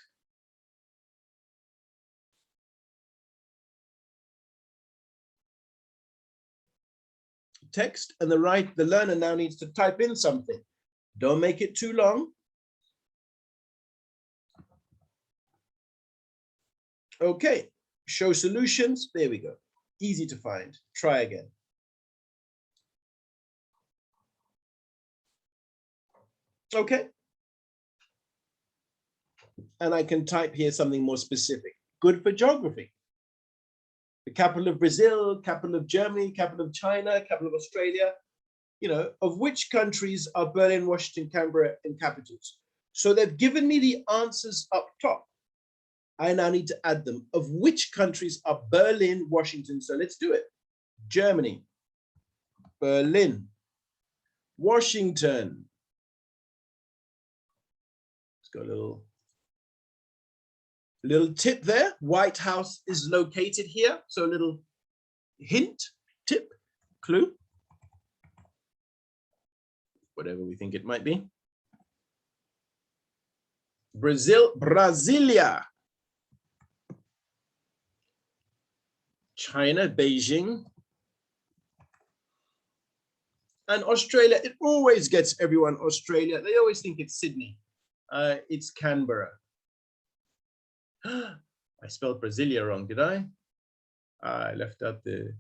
text and the learner now needs to type in something. Don't make it too long. Okay, show solutions. There we go. Easy to find. Try again. Okay. And I can type here something more specific. Good for geography. The capital of Brazil, capital of Germany, capital of China, capital of Australia. You know, of which countries are Berlin, Washington, Canberra, and capitals? So they've given me the answers up top. I now need to add them. Of which countries are Berlin, Washington? So let's do it. Germany, Berlin, Washington. Let's go a little tip there. White House is located here. So a little hint, tip, clue. Whatever we think it might be. Brasilia. China, Beijing. And Australia, it always gets everyone Australia. They always think it's Sydney. It's Canberra. I spelled Brasilia wrong, did I? I left out the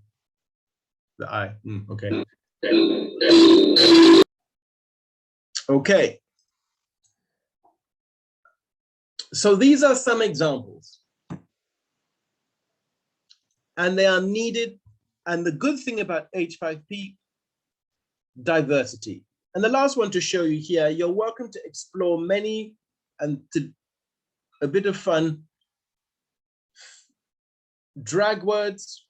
I. Okay. Okay. So these are some examples. And they are needed. And the good thing about H5P, diversity. And the last one to show you here, you're welcome to explore many and to a bit of fun. Drag words.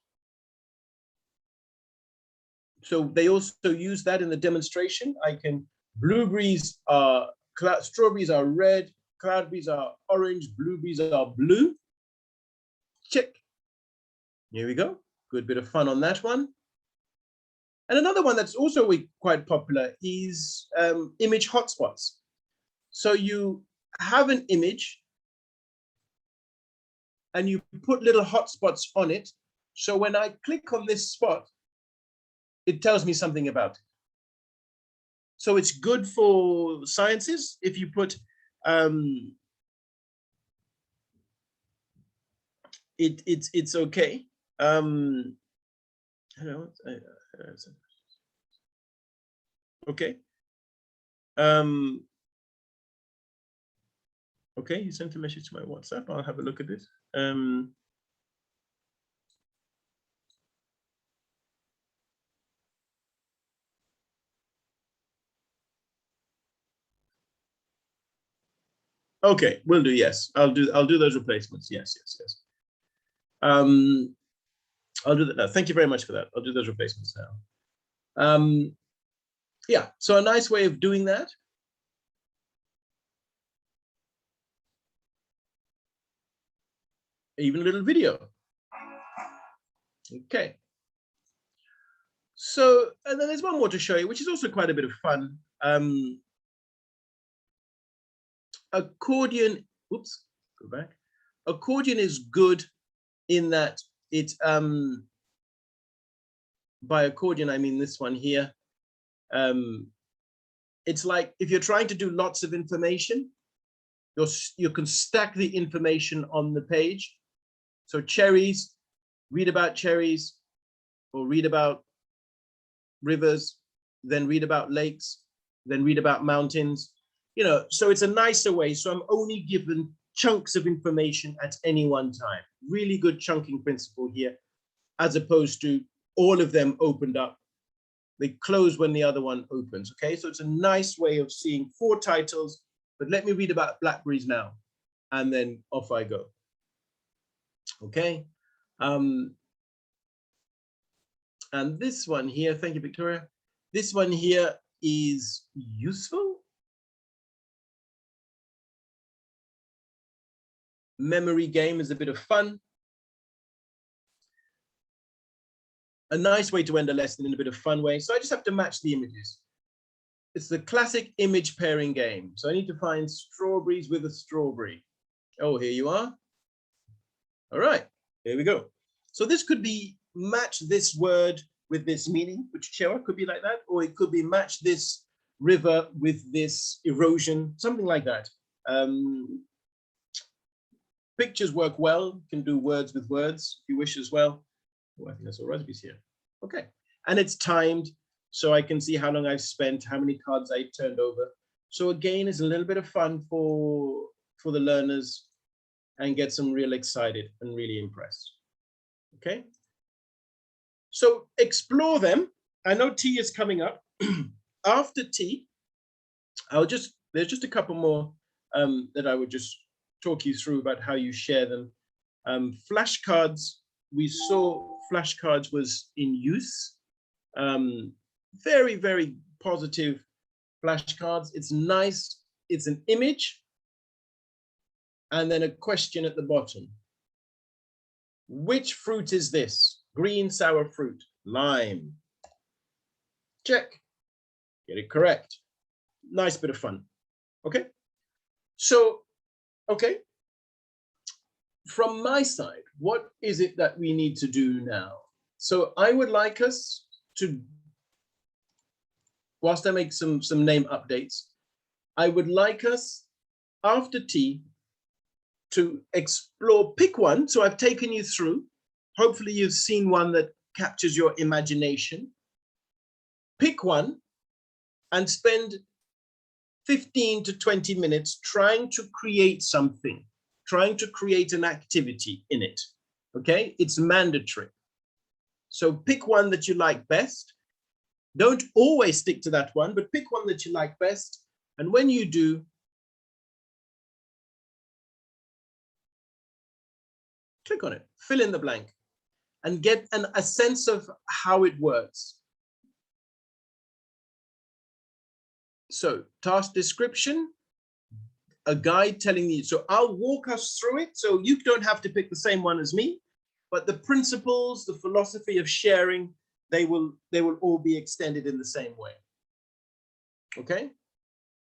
So they also use that in the demonstration. Blueberries are, strawberries are red, cloudberries are orange, blueberries are blue. Check. Here we go. Good bit of fun on that one. And another one that's also quite popular is image hotspots. So you have an image and you put little hotspots on it. So when I click on this spot, it tells me something about it. So it's good for sciences if you put it's okay. Okay. Okay, you sent a message to my WhatsApp. I'll have a look at this. Okay, will do. Yes, I'll do those replacements. Yes. I'll do that now. Thank you very much for that. I'll do those replacements now. Yeah, so a nice way of doing that. Even a little video. Okay. So, and then there's one more to show you, which is also quite a bit of fun. Accordion, oops, go back. Accordion is good in that it, by accordion, I mean this one here. It's like if you're trying to do lots of information, you can stack the information on the page. So cherries, read about cherries, or read about rivers, then read about lakes, then read about mountains. You know, so it's a nicer way. So I'm only given chunks of information at any one time. Really good chunking principle here, as opposed to all of them opened up. They close when the other one opens, okay? So it's a nice way of seeing 4 titles, but let me read about blackberries now, and then off I go, okay? And this one here, thank you, Victoria. This one here is useful. Memory game is a bit of fun. A nice way to end a lesson in a bit of fun way. So I just have to match the images. It's the classic image pairing game. So I need to find strawberries with a strawberry. Oh, here you are. All right, here we go. So this could be match this word with this meaning, which could be like that, or it could be match this river with this erosion, something like that. Pictures work well. You can do words with words if you wish as well. Oh, I think that's all recipes here. Okay, and it's timed, so I can see how long I've spent, how many cards I turned over. So again, it's a little bit of fun for the learners and get them real excited and really impressed. Okay, so explore them. I know tea is coming up. After tea, there's just a couple more that I would just talk you through about how you share them. Flashcards, we saw flashcards was in use. Very, very positive flashcards. It's nice. It's an image and then a question at the bottom. Which fruit is this? Green, sour fruit, lime. Check. Get it correct. Nice bit of fun. Okay. So, okay. From my side, what is it that we need to do now? So I would like us to whilst I make some name updates, I would like us after tea to explore, pick one. So I've taken you through. Hopefully you've seen one that captures your imagination. Pick one and spend 15 to 20 minutes trying to create something, trying to create an activity in it, okay? It's mandatory. So pick one that you like best. Don't always stick to that one, but pick one that you like best. And when you do, click on it, fill in the blank, and get a sense of how it works. So task description, a guide telling you, so I'll walk us through it. So you don't have to pick the same one as me, but the principles, the philosophy of sharing, they will all be extended in the same way. Okay.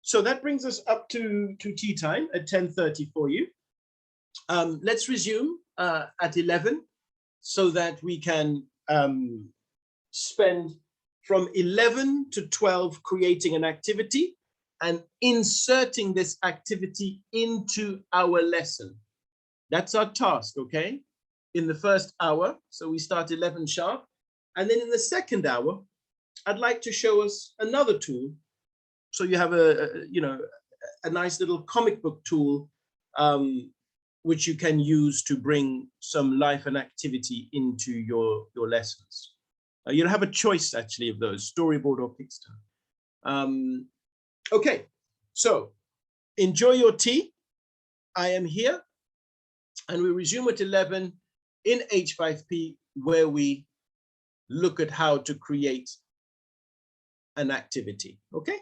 So that brings us up to tea time at 10:30 for you. Let's resume at 11 so that we can spend from 11 to 12 creating an activity and inserting this activity into our lesson. That's our task, okay? In the first hour, so we start 11 sharp. And then in the second hour, I'd like to show us another tool. So you have a nice little comic book tool, which you can use to bring some life and activity into your lessons. You have a choice actually of those, storyboard or Pixton. Okay, so enjoy your tea. I am here and we resume at 11 in H5P, where we look at how to create an activity, okay?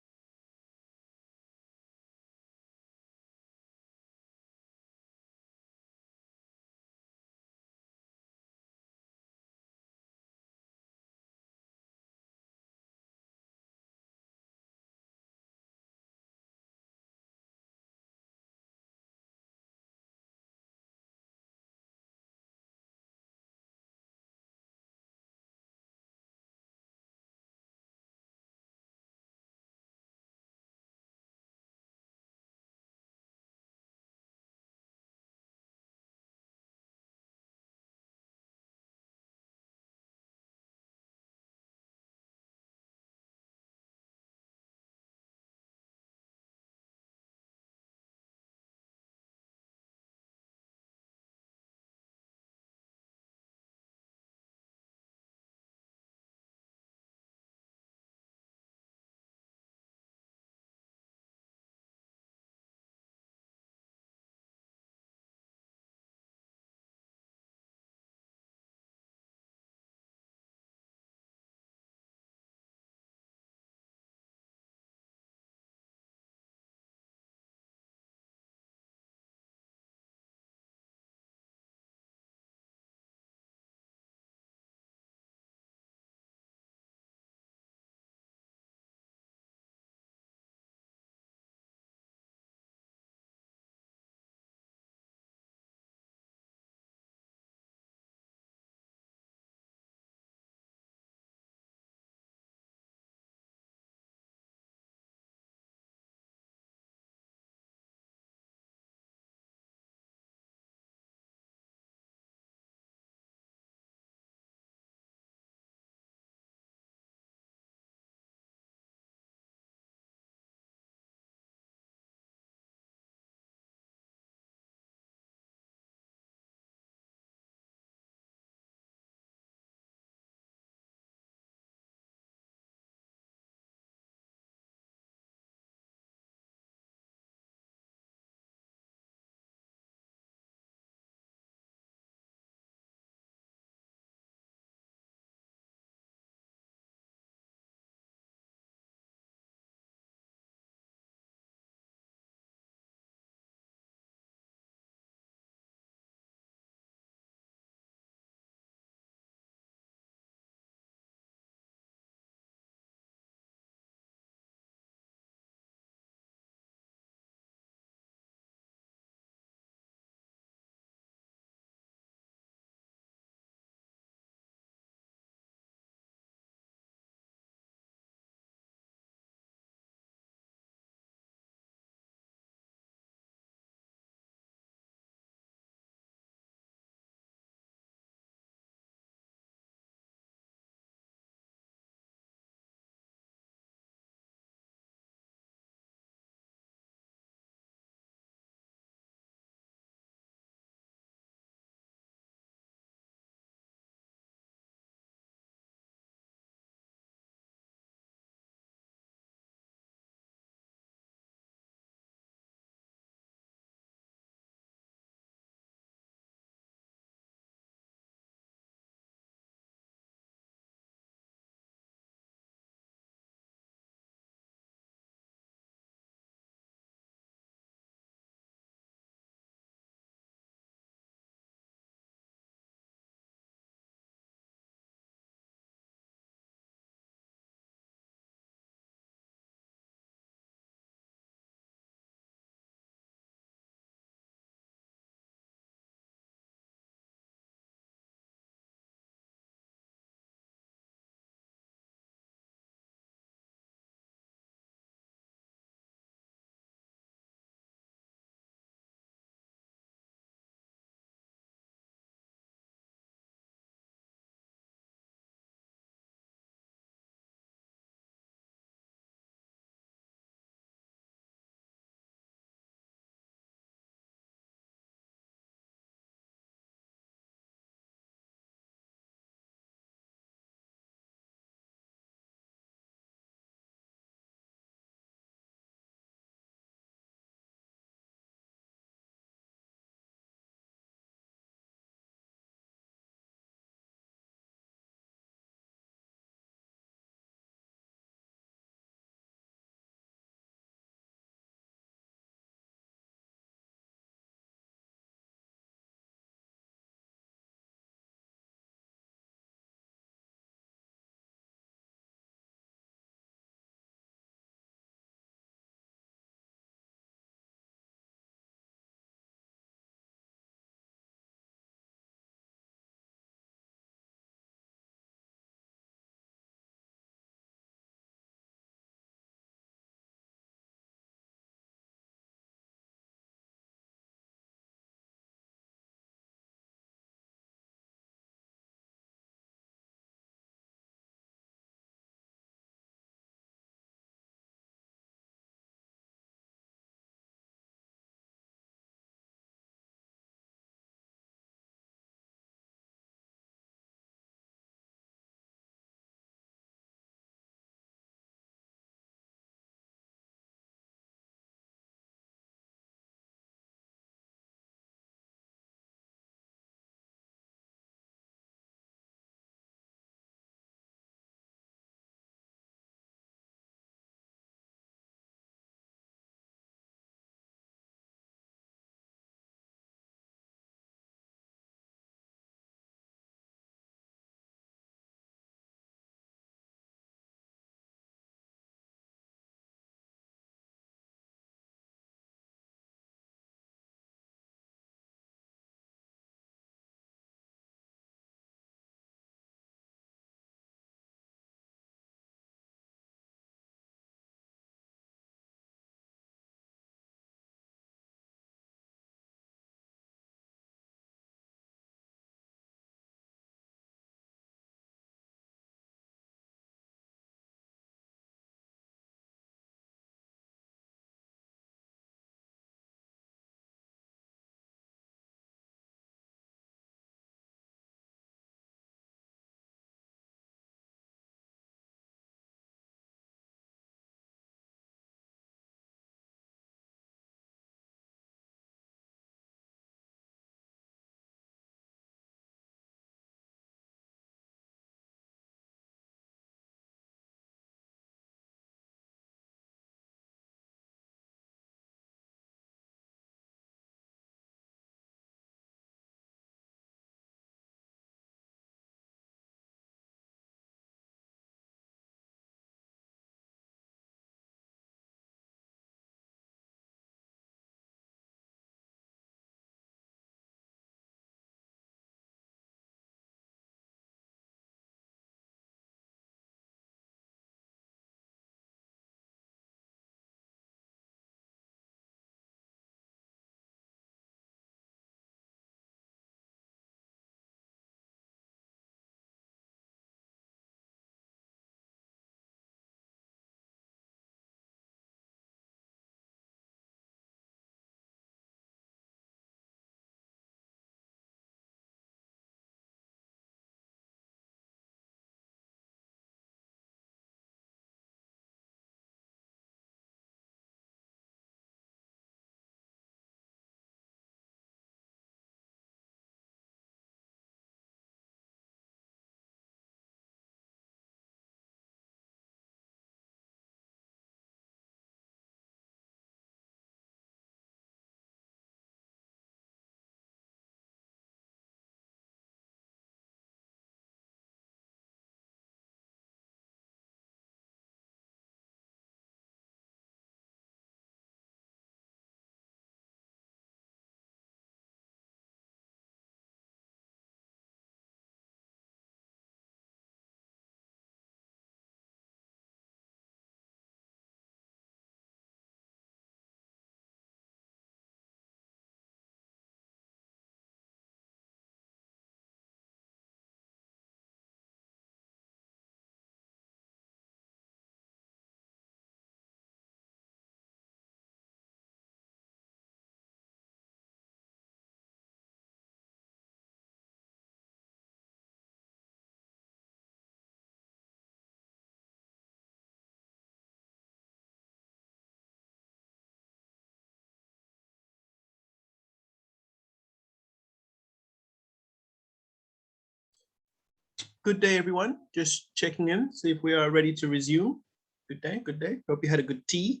Good day, everyone. Just checking in, see if we are ready to resume. Good day, good day. Hope you had a good tea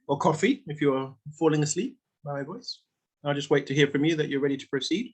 or coffee if you're falling asleep by my voice. I'll just wait to hear from you that you're ready to proceed.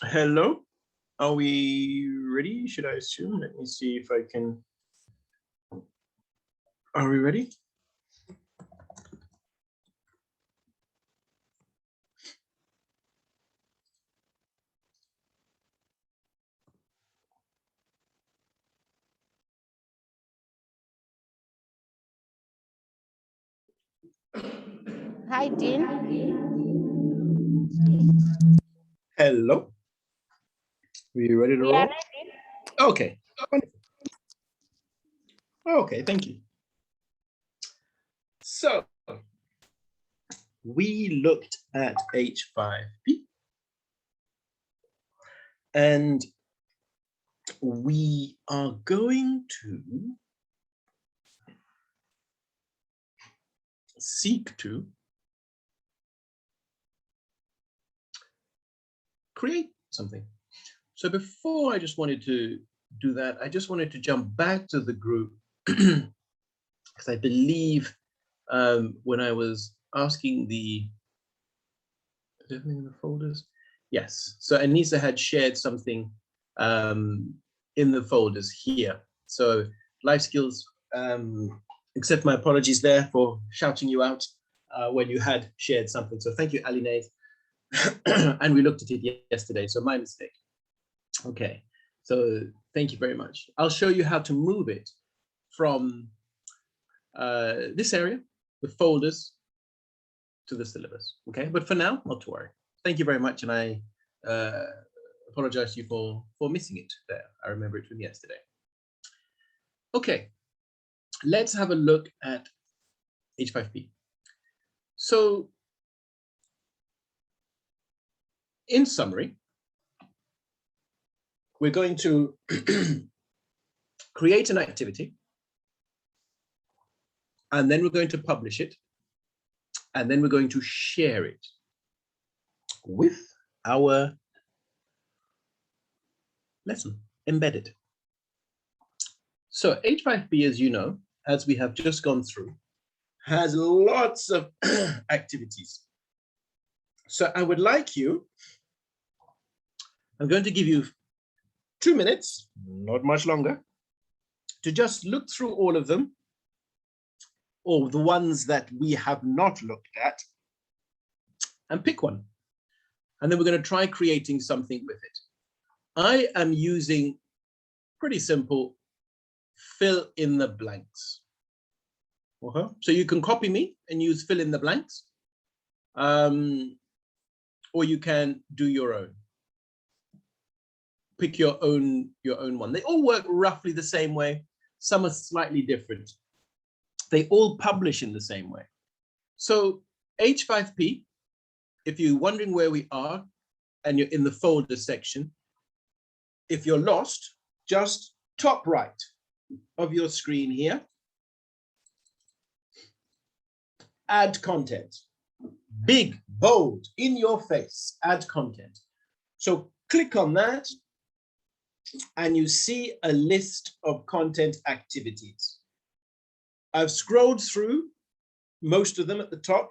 Hello, are we ready? Should I assume? Let me see if I can. Are we ready? Hi, Dean. Hello. Are you ready to We roll? are ready. Okay. Okay, thank you. So we looked at H5P and we are going to seek to create something. So before I just wanted to do that, I just wanted to jump back to the group because I believe when I was asking is there anything in the folders? Yes. So Anissa had shared something in the folders here. So life skills, accept my apologies there for shouting you out when you had shared something. So thank you, Aline. And we looked at it yesterday, so my mistake. Okay, so thank you very much. I'll show you how to move it from this area, the folders, to the syllabus. Okay, but for now, not to worry. Thank you very much, and I apologize to you for missing it there. I remember it from yesterday. Okay, let's have a look at H5P. So, in summary, we're going to create an activity, and then we're going to publish it, and then we're going to share it with our lesson, embedded. So H5P, as you know, as we have just gone through, has lots of activities. So I would like you, I'm going to give you 2 minutes, not much longer, to just look through all of them, or the ones that we have not looked at, and pick one. And then we're going to try creating something with it. I am using pretty simple fill in the blanks. So you can copy me and use fill in the blanks, or you can do your own. Pick your own one. They all work roughly the same way. Some are slightly different. They all publish in the same way. So H5P, if you're wondering where we are and you're in the folder section, if you're lost, just top right of your screen here, add content. Big, bold, in your face, add content. So click on that and you see a list of content activities. I've scrolled through most of them at the top,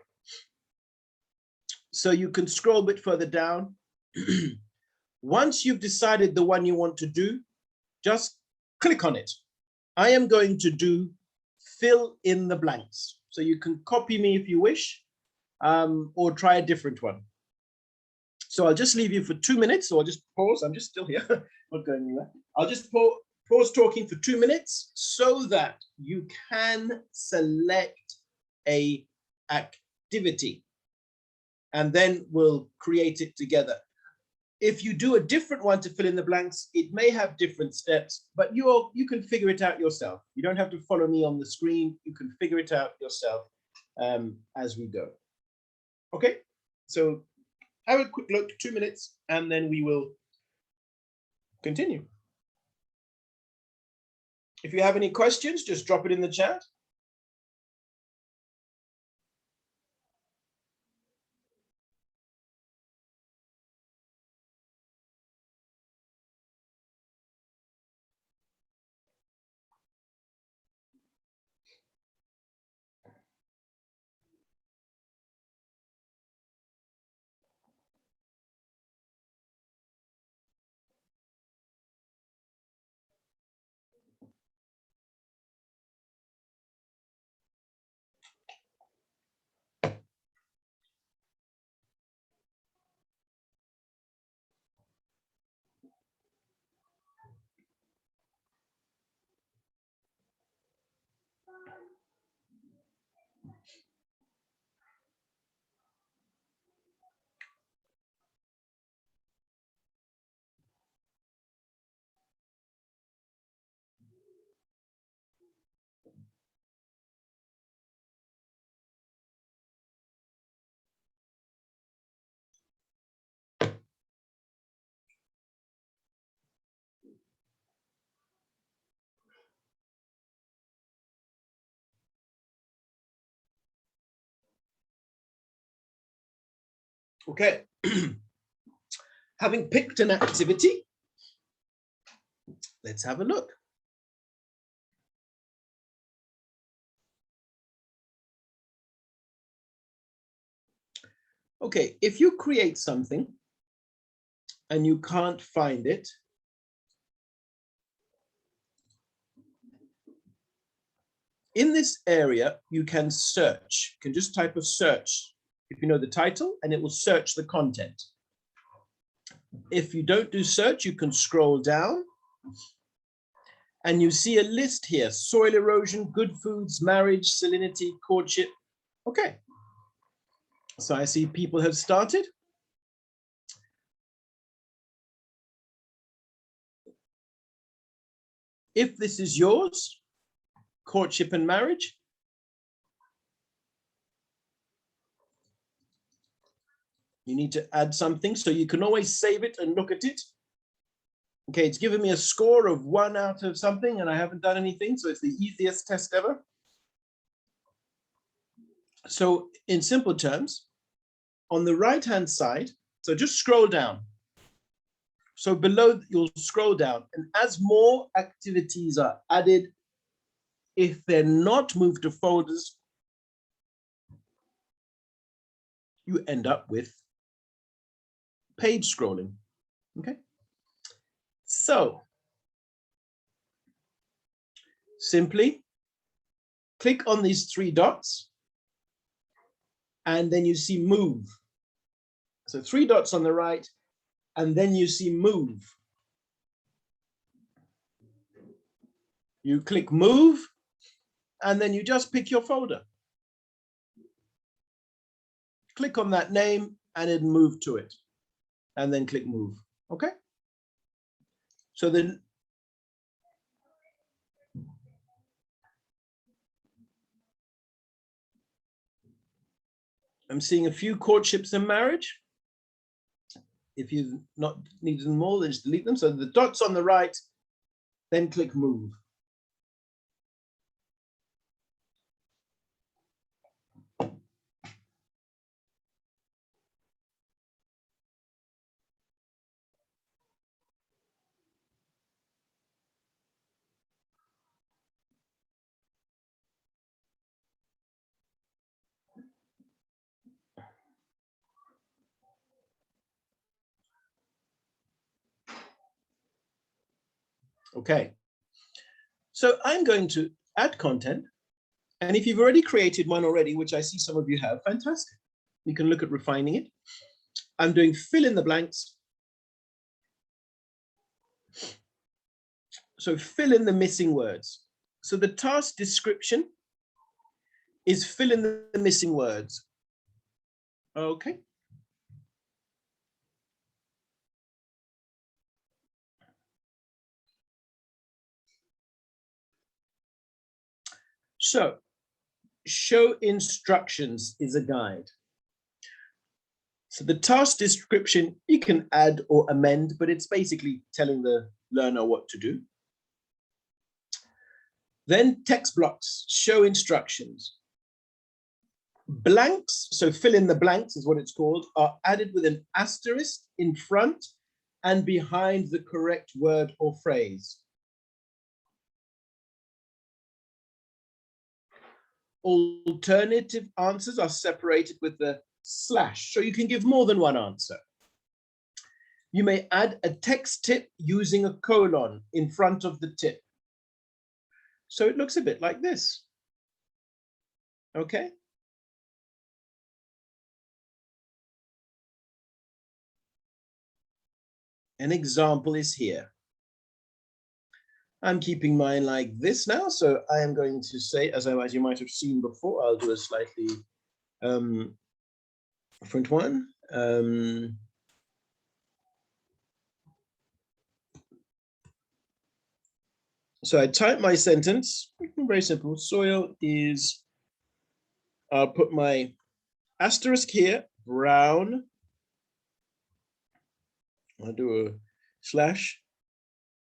so you can scroll a bit further down. Once you've decided the one you want to do, just click on it. I am going to do fill in the blanks. So you can copy me if you wish, or try a different one. So I'll just leave you for 2 minutes, or I'll just pause. I'm just still here, not going anywhere. I'll just pause talking for 2 minutes so that you can select a activity, and then we'll create it together. If you do a different one to fill in the blanks, it may have different steps, but you can figure it out yourself. You don't have to follow me on the screen. You can figure it out yourself as we go. Okay, so have a quick look, 2 minutes, and then we will continue. If you have any questions, just drop it in the chat. Okay, having picked an activity, let's have a look. Okay, if you create something and you can't find it, in this area, you can search. You can just type a search if you know the title, and it will search the content. If you don't do search, you can scroll down and you see a list here: soil erosion, good foods, marriage, salinity, courtship. Okay, so I see people have started. If this is yours, courtship and marriage, you need to add something, so you can always save it and look at it. Okay, it's given me a score of 1 out of something and I haven't done anything, so it's the easiest test ever. So in simple terms, on the right-hand side, so just scroll down. So below, you'll scroll down, and as more activities are added, if they're not moved to folders, you end up with page scrolling. Okay, so simply click on these three dots, and then you see move. So three dots on the right, and then you see move. You click move, and then you just pick your folder. Click on that name and then move to it, and then click move, okay? So then, I'm seeing a few courtships and marriage. If you've not needed them all, then just delete them. So the dots on the right, then click move. Okay, so I'm going to add content. And if you've already created one already, which I see some of you have, fantastic. You can look at refining it. I'm doing fill in the blanks. So fill in the missing words. So the task description is fill in the missing words. Okay. So show instructions is a guide. So the task description, you can add or amend, but it's basically telling the learner what to do. Then text blocks, show instructions. Blanks, so fill in the blanks is what it's called, are added with an asterisk in front and behind the correct word or phrase. Alternative answers are separated with the slash, so you can give more than one answer. You may add a text tip using a colon in front of the tip. So it looks a bit like this. Okay. An example is here. I'm keeping mine like this now, so I am going to say, as you might have seen before, I'll do a slightly different one. So I type my sentence, very simple. Soil is, I'll put my asterisk here, brown. I'll do a slash.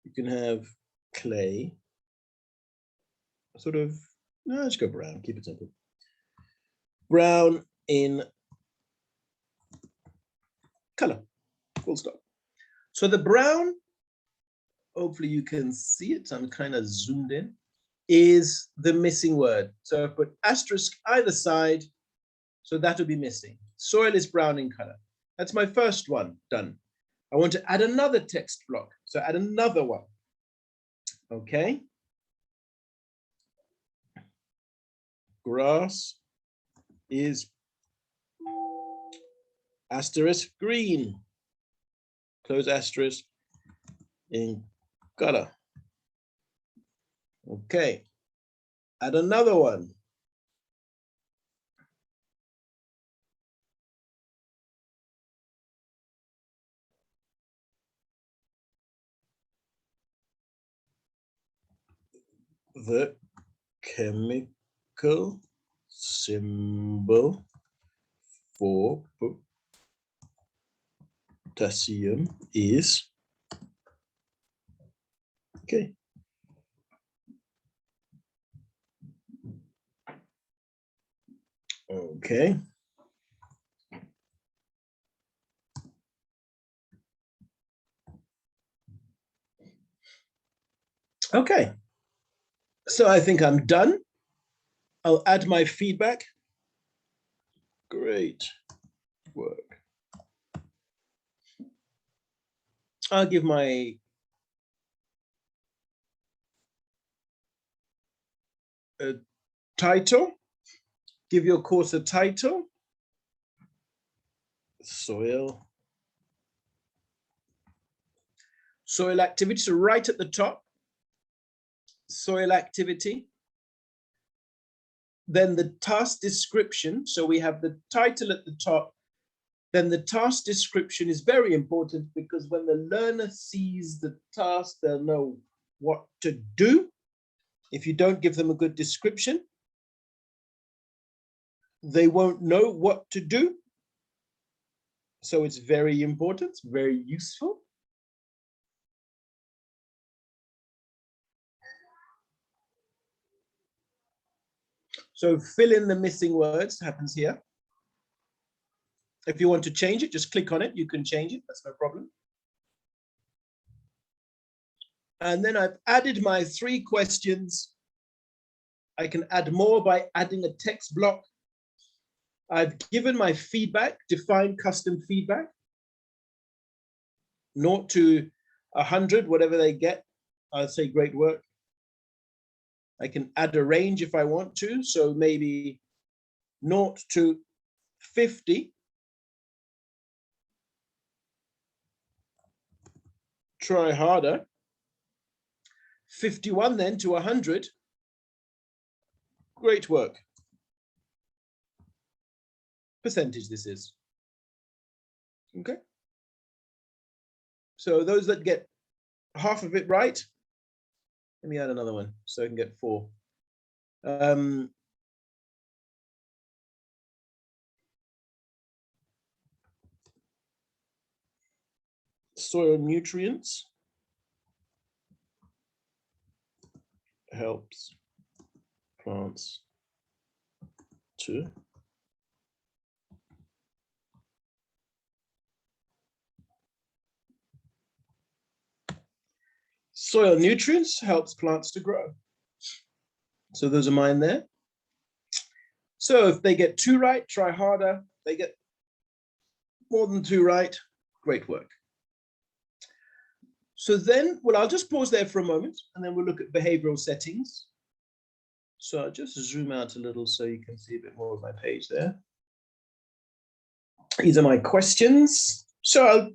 You can have clay. Sort of, no, let's go brown, keep it simple. Brown in color, full stop. So the brown, hopefully you can see it, I'm kind of zoomed in, is the missing word. So I put asterisk either side, so that will be missing. Soil is brown in color. That's my first one done. I want to add another text block, so add another one. Okay. Grass is asterisk green. Close asterisk in color. Okay. Add another one. The chemical symbol for potassium is, okay. Okay. Okay. So I think I'm done. I'll add my feedback. Great work. I'll give my a title. Give your course a title. Soil activity, so right at the top, soil activity. Then the task description, so we have the title at the top. Then the task description is very important because when the learner sees the task, they'll know what to do. If you don't give them a good description, they won't know what to do. So it's very important, very useful. So fill in the missing words, happens here. If you want to change it, just click on it. You can change it, that's no problem. And then I've added my 3 questions. I can add more by adding a text block. I've given my feedback, defined custom feedback. 0 to 100, whatever they get, I'll say great work. I can add a range if I want to. So maybe 0 to 50. Try harder. 51 then to 100. Great work. Percentage this is. Okay. So those that get half of it right, let me add another one so I can get 4. Soil nutrients helps plants to soil nutrients helps plants to grow. So those are mine there. So if they get 2 right, try harder. They get more than 2 right, great work. So then, well, I'll just pause there for a moment and then we'll look at behavioral settings. So I'll just zoom out a little so you can see a bit more of my page there. These are my questions. So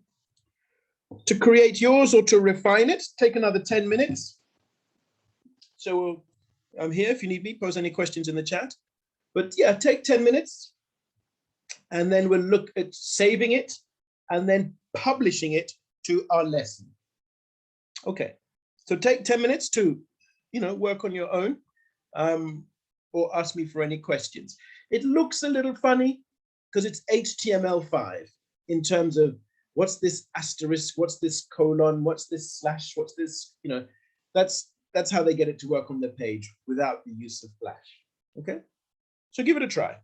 to create yours or to refine it, take another 10 minutes. So I'm here if you need me, post any questions in the chat. But yeah, take 10 minutes and then we'll look at saving it and then publishing it to our lesson. Okay, so take 10 minutes to, work on your own or ask me for any questions. It looks a little funny because it's HTML5 in terms of what's this asterisk, what's this colon, what's this slash, what's this, that's how they get it to work on the page without the use of Flash, okay? So give it a try.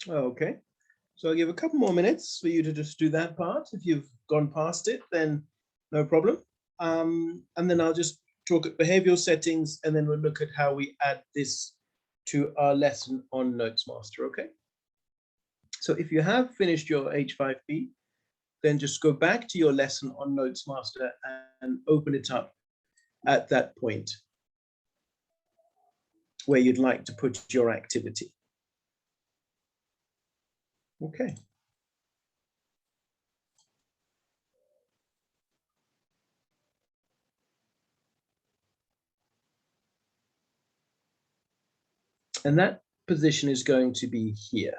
Okay, so I'll give a couple more minutes for you to just do that part. If you've gone past it, then no problem. And then I'll just talk at behavioral settings, and then we'll look at how we add this to our lesson on NotesMaster, okay? So if you have finished your H5P, then just go back to your lesson on NotesMaster and open it up at that point where you'd like to put your activity. Okay. And that position is going to be here,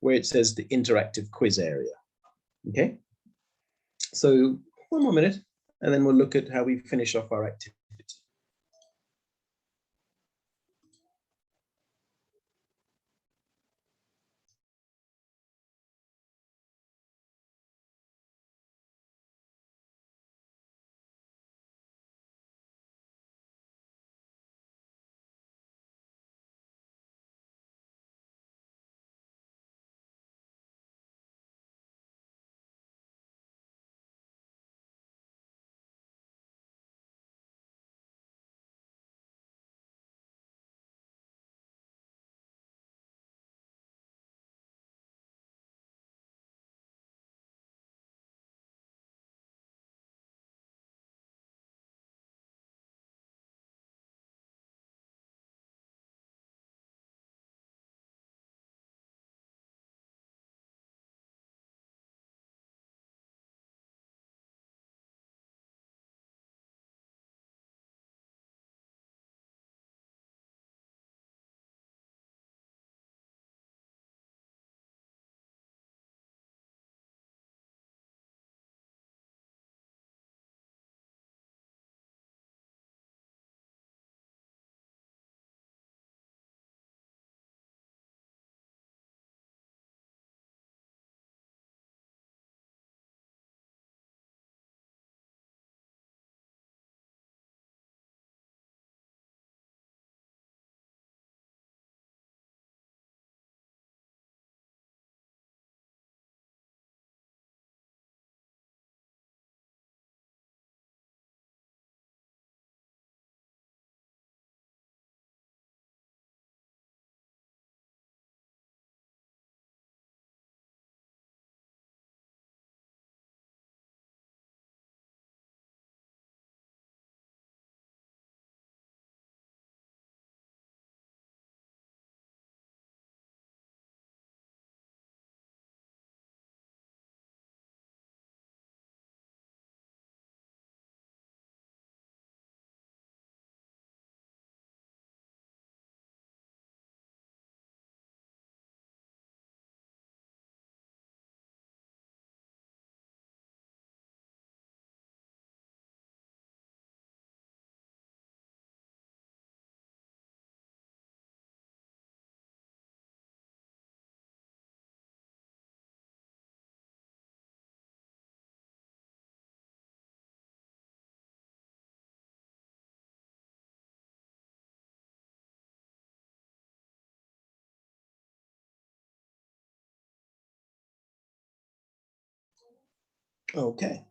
where it says the interactive quiz area. Okay. So one more minute, and then we'll look at how we finish off our activity. Okay.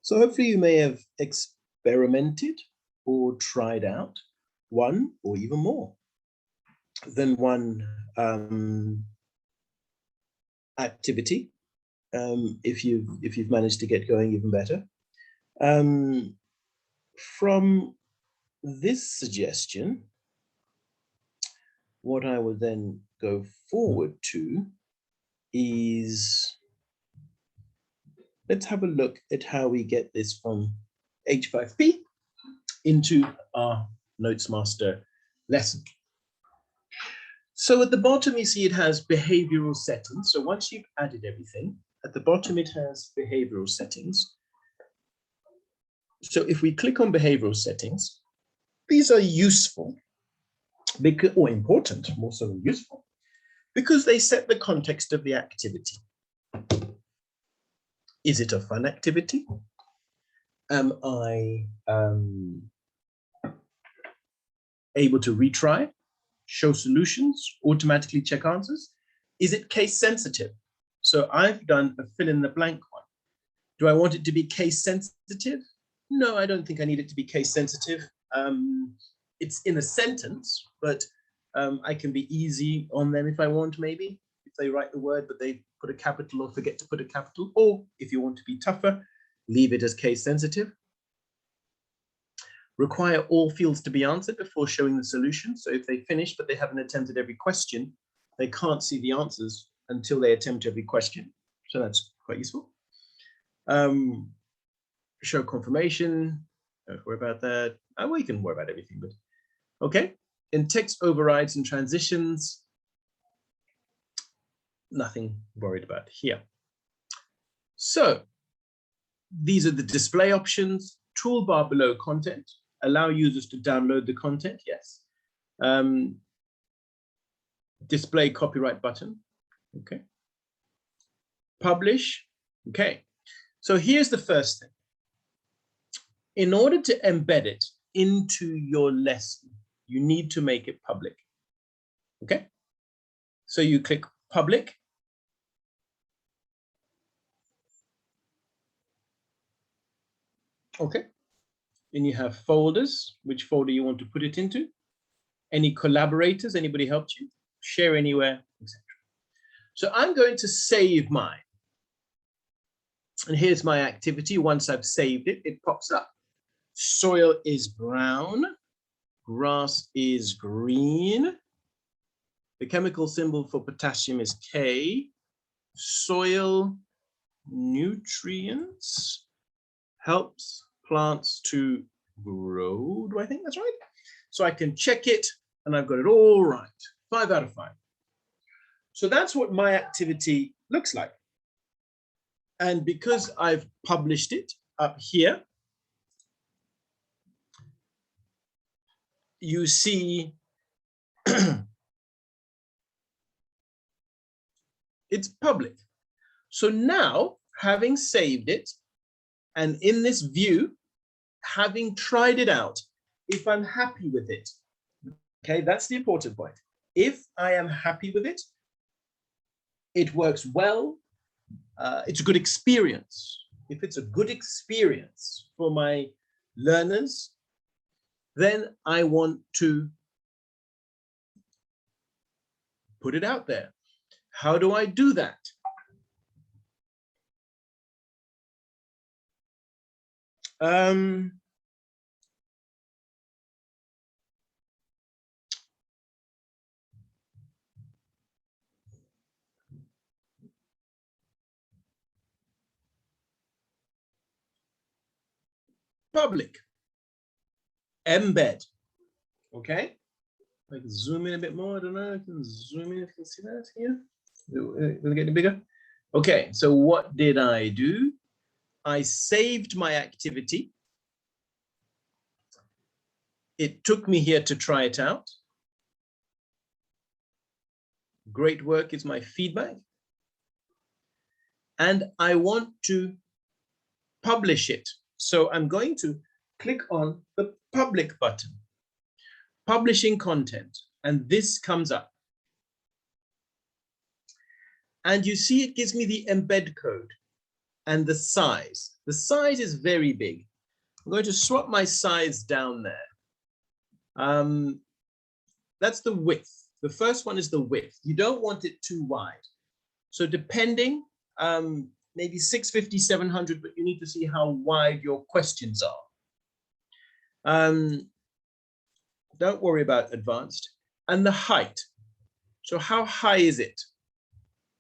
So hopefully you may have experimented or tried out one or even more than one activity. If you've managed to get going, even better. From this suggestion, what I would then go forward to is, let's have a look at how we get this from H5P into our NotesMaster lesson. So at the bottom, you see it has behavioral settings. So once you've added everything, at the bottom, it has behavioral settings. So if we click on behavioral settings, these are useful because, or important, more so than useful, because they set the context of the activity. Is it a fun activity? Am I able to retry, show solutions, automatically check answers? Is it case sensitive? So I've done a fill in the blank one. Do I want it to be case sensitive? No, I don't think I need it to be case sensitive. It's in a sentence, but I can be easy on them if I want, maybe. If they write the word, but they put a capital or forget to put a capital, or if you want to be tougher, leave it as case sensitive. Require all fields to be answered before showing the solution. So if they finish, but they haven't attempted every question, they can't see the answers until they attempt every question. So that's quite useful. Show confirmation. Don't worry about that. Well, you can worry about everything, but okay. In text overrides and transitions, nothing worried about here. So these are the display options. Toolbar below content. Allow users to download the content, yes. Display copyright button, okay. Publish, okay. So here's the first thing. In order to embed it into your lesson, you need to make it public, okay? So you click public. Okay. Then you have folders, which folder you want to put it into. Any collaborators, anybody helped you? Share anywhere, etc. So I'm going to save mine. And here's my activity. Once I've saved it, it pops up. Soil is brown. Grass is green. The chemical symbol for potassium is K. Soil nutrients helps plants to grow. Do I think that's right? So I can check it and I've got it all right. 5 out of 5. So that's what my activity looks like. And because I've published it up here, you see it's public. So now, having saved it, and in this view, having tried it out, if I'm happy with it, okay, that's the important point. If I am happy with it, it works well, it's a good experience. If it's a good experience for my learners, then I want to put it out there. How do I do that? Public, embed, okay? I can zoom in a bit more, I don't know, I can zoom in if you can see that here. Will it get bigger? Okay, so what did I do? I saved my activity. It took me here to try it out. Great work is my feedback. And I want to publish it. So I'm going to click on the public button, publishing content, and this comes up. And you see it gives me the embed code and the size. The size is very big. I'm going to swap my size down there. That's the width. The first one is the width. You don't want it too wide. So depending, maybe 650, 700, but you need to see how wide your questions are. Don't worry about advanced. And the height. So how high is it?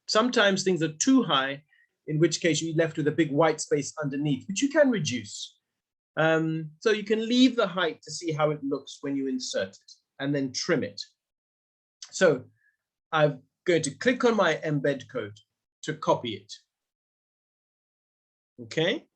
Sometimes things are too high, in which case you're left with a big white space underneath, which you can reduce. So you can leave the height to see how it looks when you insert it, and then trim it. So I'm going to click on my embed code to copy it. Okay.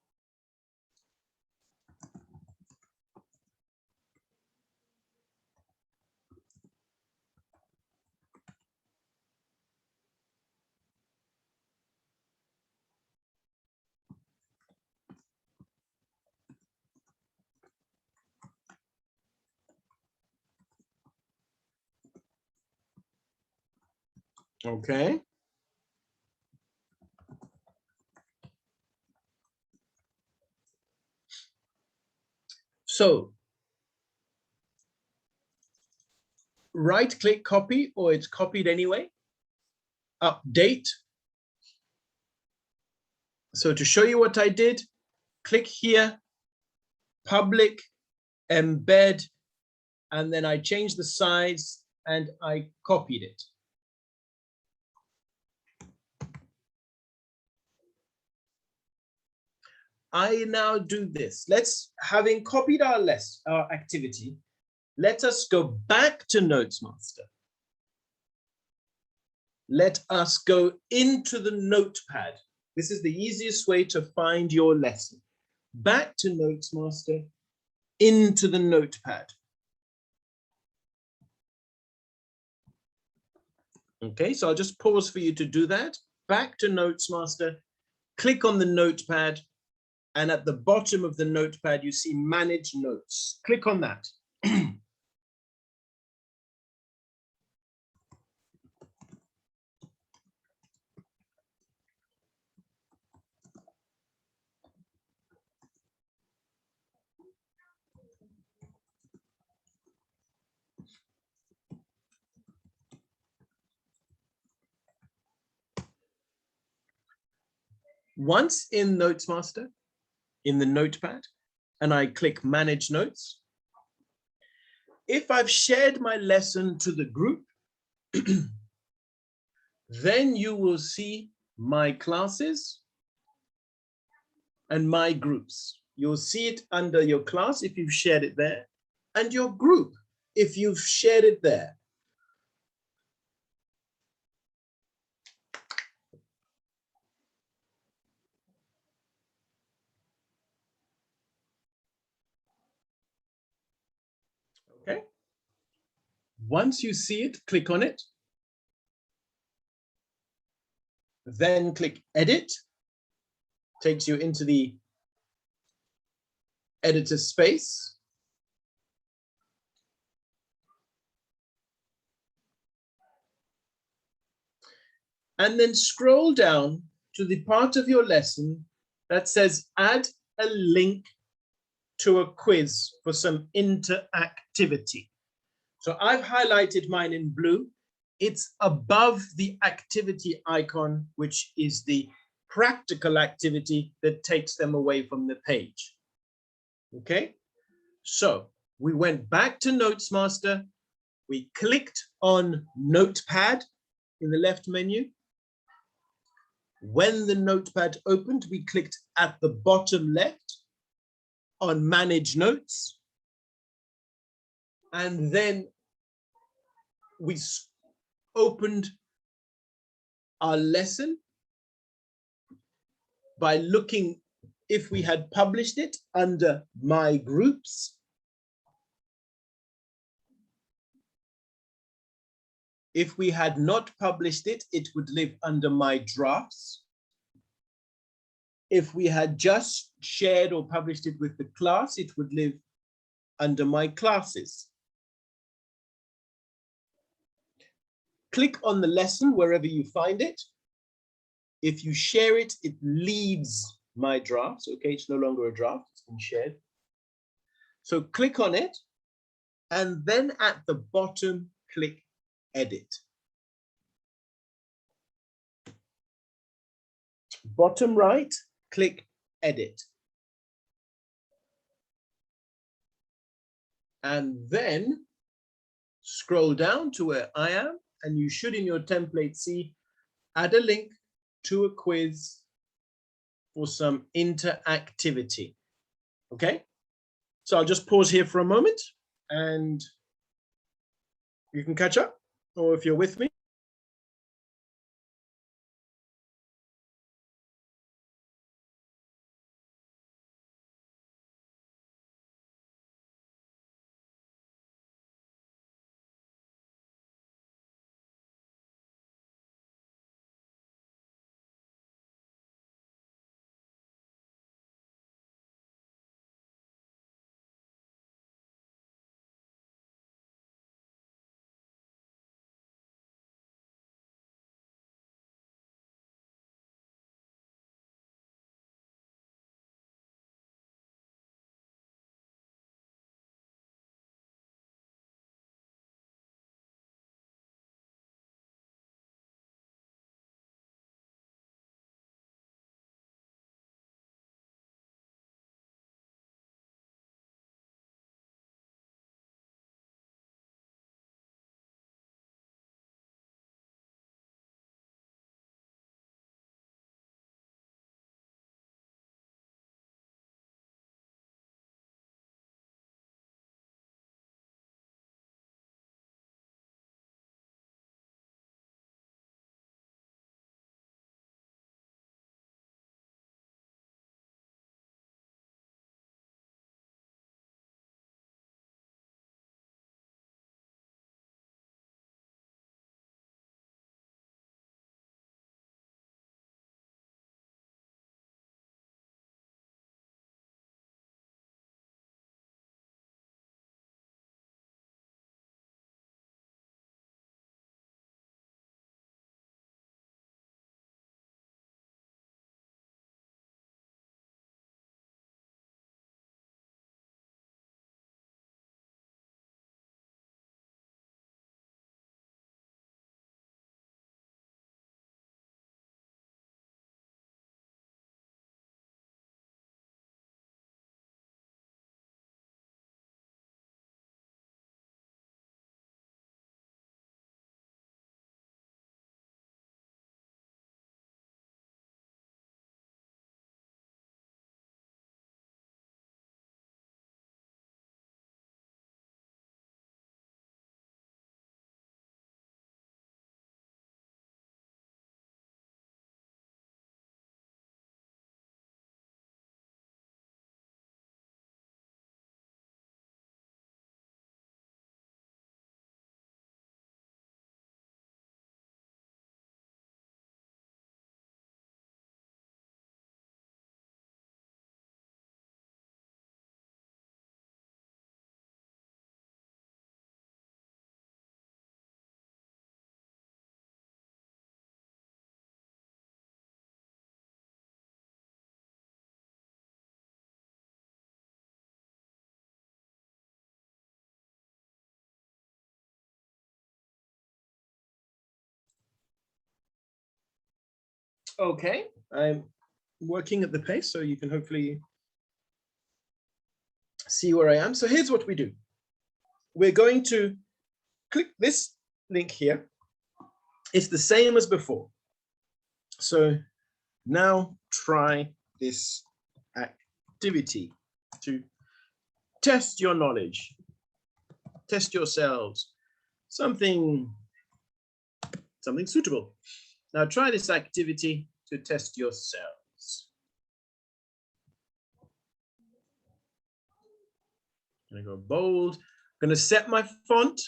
Okay. So right click copy, or it's copied anyway. Update. So to show you what I did, click here, public, embed, and then I changed the size and I copied it. I now do this. Having copied our activity, let us go back to NotesMaster. Let us go into the notepad. This is the easiest way to find your lesson. Back to NotesMaster, into the notepad. Okay, so I'll just pause for you to do that. Back to NotesMaster, click on the notepad, and at the bottom of the notepad, you see Manage Notes. Click on that. Once in NotesMaster, in the notepad, and I click Manage Notes, if I've shared my lesson to the group, then you will see my classes and my groups. You'll see it under your class if you've shared it there, and your group if you've shared it there. Okay. Once you see it, click on it. Then click Edit. Takes you into the editor space. And then scroll down to the part of your lesson that says add a link to a quiz for some interactivity. So I've highlighted mine in blue. It's above the activity icon, which is the practical activity that takes them away from the page. Okay, so we went back to NotesMaster. We clicked on Notepad in the left menu. When the notepad opened, we clicked at the bottom left on Manage Notes. And then we opened our lesson by looking if we had published it under My Groups. If we had not published it, it would live under My Drafts. If we had just shared or published it with the class, it would live under My Classes. Click on the lesson wherever you find it. If you share it, it leaves My Drafts. Okay, it's no longer a draft, it's been shared. So click on it, and then at the bottom, click Edit. Bottom right, click Edit. And then scroll down to where I am, and you should in your template see add a link to a quiz for some interactivity. Okay, so I'll just pause here for a moment and you can catch up, or if you're with me. Okay, I'm working at the pace, so you can hopefully see where I am. So here's what we do. We're going to click this link here. It's the same as before. So now try this activity to test your knowledge, test yourselves, something suitable. Now try this activity to test yourselves. I'm gonna go bold. I'm gonna set my font.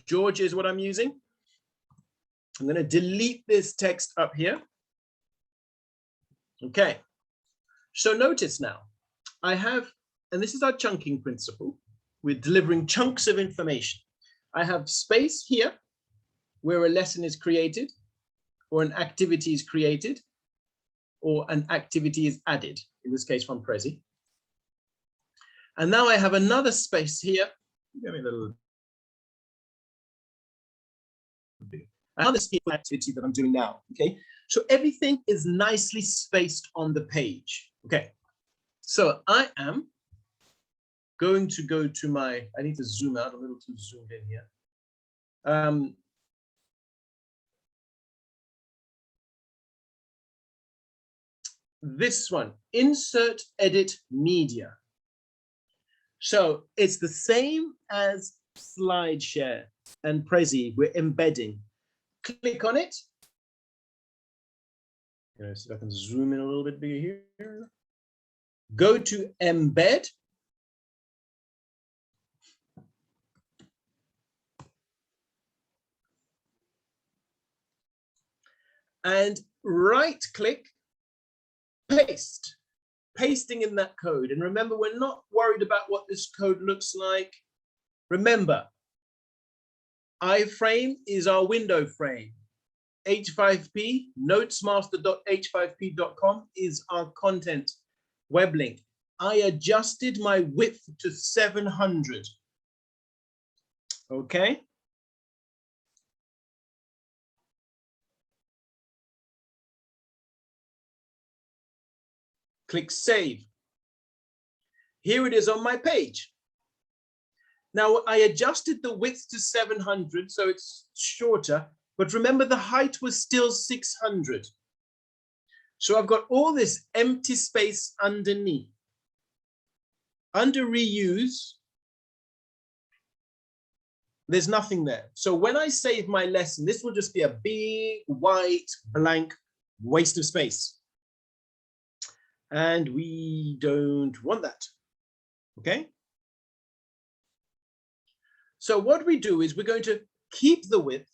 Georgia is what I'm using. I'm gonna delete this text up here. Okay, so notice now, I have, and this is our chunking principle. We're delivering chunks of information. I have space here where a lesson is created, or an activity is created, or an activity is added, in this case from Prezi. And now I have another space here. Give me a little. Another activity that I'm doing now, okay? So everything is nicely spaced on the page, okay? So I am going to go to my, I need to zoom out a little too zoomed in here. This one, insert edit media. So it's the same as SlideShare and Prezi, we're embedding. Click on it. See if I can zoom in a little bit bigger here. Go to Embed. And right click, paste. Pasting in that code. And remember, we're not worried about what this code looks like. Remember, iframe is our window frame. H5P, notesmaster.h5p.com is our content web link. I adjusted my width to 700. Okay. Click Save. Here it is on my page. Now I adjusted the width to 700, so it's shorter, but remember the height was still 600. So I've got all this empty space underneath. Under reuse, there's nothing there. So when I save my lesson, this will just be a big, white, blank waste of space. And we don't want that, okay? So what we do is we're going to keep the width,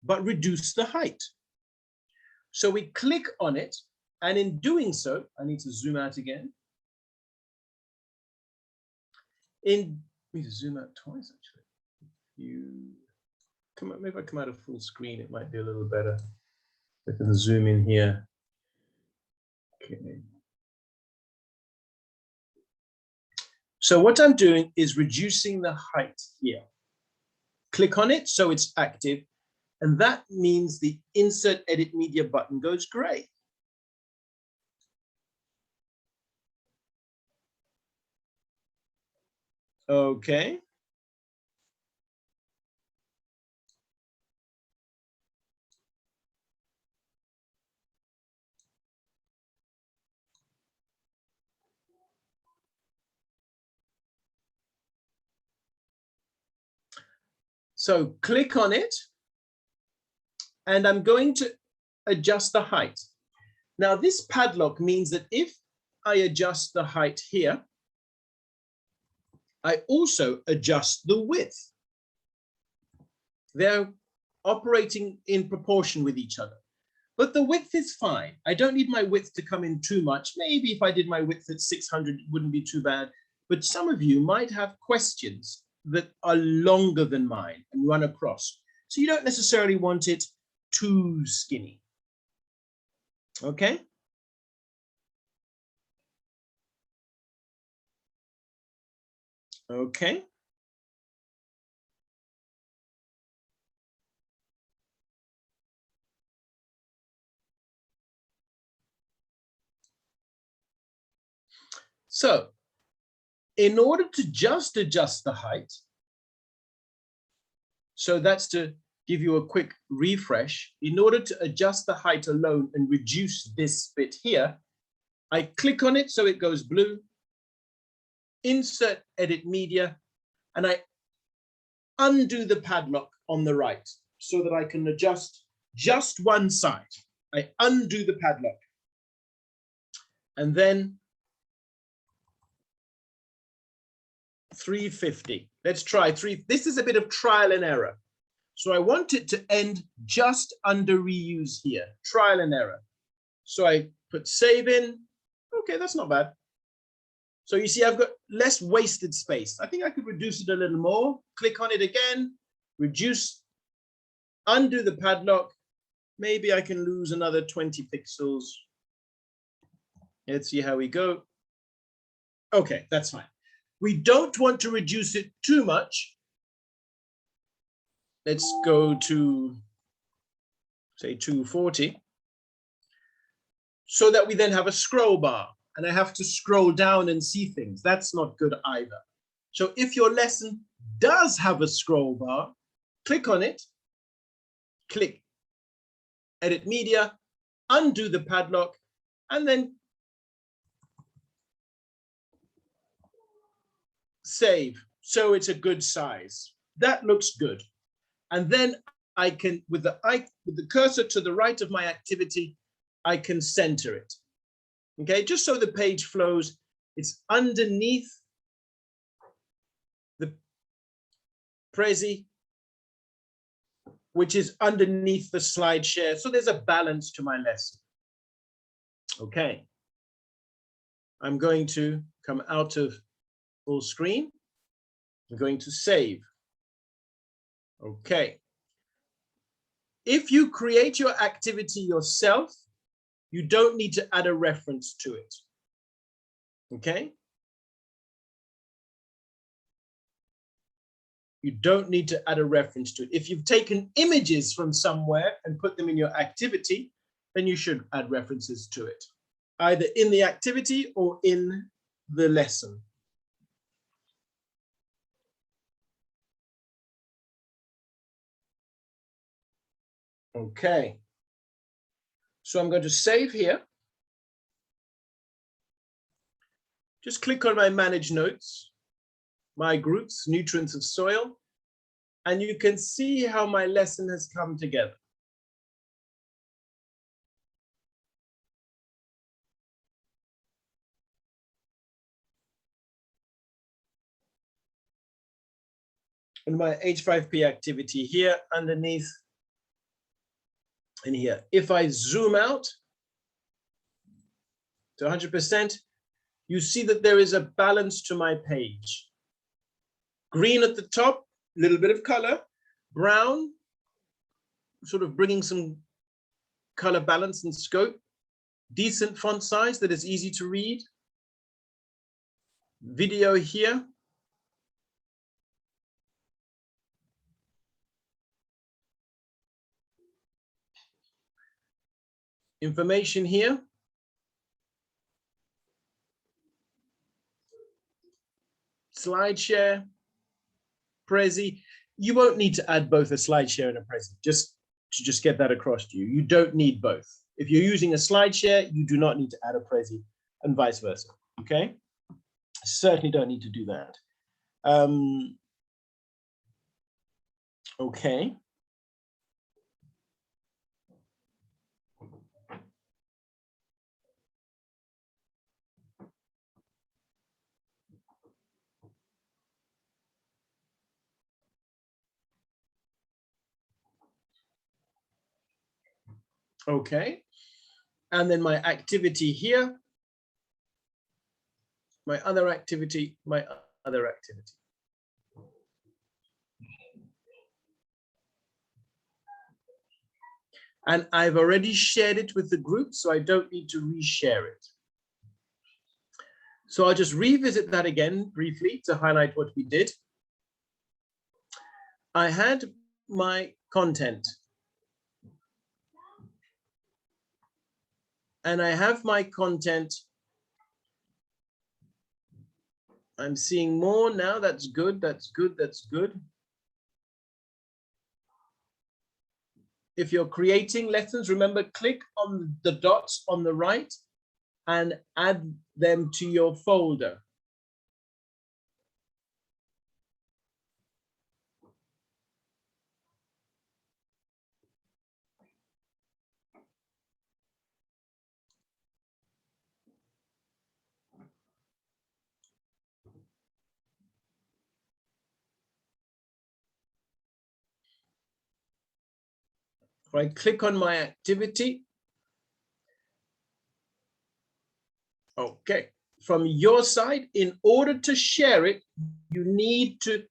but reduce the height. So we click on it, and in doing so, I need to zoom out again. I need to zoom out twice, actually. Maybe if I come out of full screen, it might be a little better. I can zoom in here. Okay. So what I'm doing is reducing the height here. Click on it so it's active, and that means the Insert Edit Media button goes gray. Okay. So click on it, and I'm going to adjust the height. Now this padlock means that if I adjust the height here, I also adjust the width. They're operating in proportion with each other, but the width is fine. I don't need my width to come in too much. Maybe if I did my width at 600, it wouldn't be too bad, but some of you might have questions that are longer than mine and run across. So you don't necessarily want it too skinny. Okay. Okay. So in order to just adjust the height, so that's to give you a quick refresh. In order to adjust the height alone and reduce this bit here, I click on it so it goes blue, insert edit media, and I undo the padlock on the right so that I can adjust just one side. I undo the padlock. And then 350. Let's try three. This is a bit of trial and error. So I want it to end just under reuse here, trial and error. So I put save in. Okay, that's not bad. So you see, I've got less wasted space. I think I could reduce it a little more. Click on it again, reduce, undo the padlock. Maybe I can lose another 20 pixels. Let's see how we go. Okay, that's fine. We don't want to reduce it too much. Let's go to, say, 240. So that we then have a scroll bar. And I have to scroll down and see things. That's not good either. So if your lesson does have a scroll bar, click on it, click edit media, undo the padlock, and then save. So it's a good size. That looks good. And then I can, with the cursor to the right of my activity, I can center it. Okay, just so the page flows, it's underneath the Prezi, which is underneath the slide share. So there's a balance to my lesson. Okay, I'm going to come out of full screen. I'm going to save. Okay. If you create your activity yourself, you don't need to add a reference to it. Okay? You don't need to add a reference to it. If you've taken images from somewhere and put them in your activity, then you should add references to it, either in the activity or in the lesson. Okay. So I'm going to save here. Just click on my manage notes, my groups, nutrients of soil, and you can see how my lesson has come together. And my H5P activity here underneath and here. If I zoom out to 100%, you see that there is a balance to my page. Green at the top, a little bit of color, brown, sort of bringing some color balance and scope, decent font size that is easy to read. Video here. Information here. Slide share, Prezi. You won't need to add both a slide share and a Prezi, just to get that across to you. You don't need both. If you're using a slide share, you do not need to add a Prezi and vice versa, okay? Certainly don't need to do that. Okay. Okay, and then my activity here, my other activity, my other activity. And I've already shared it with the group, so I don't need to reshare it. So I'll just revisit that again briefly to highlight what we did. I had my content. And I have my content I'm seeing more now. That's good. That's good. That's good. If you're creating lessons, remember, click on the dots on the right and add them to your folder. If I click on my activity, okay, from your side, in order to share it, you need to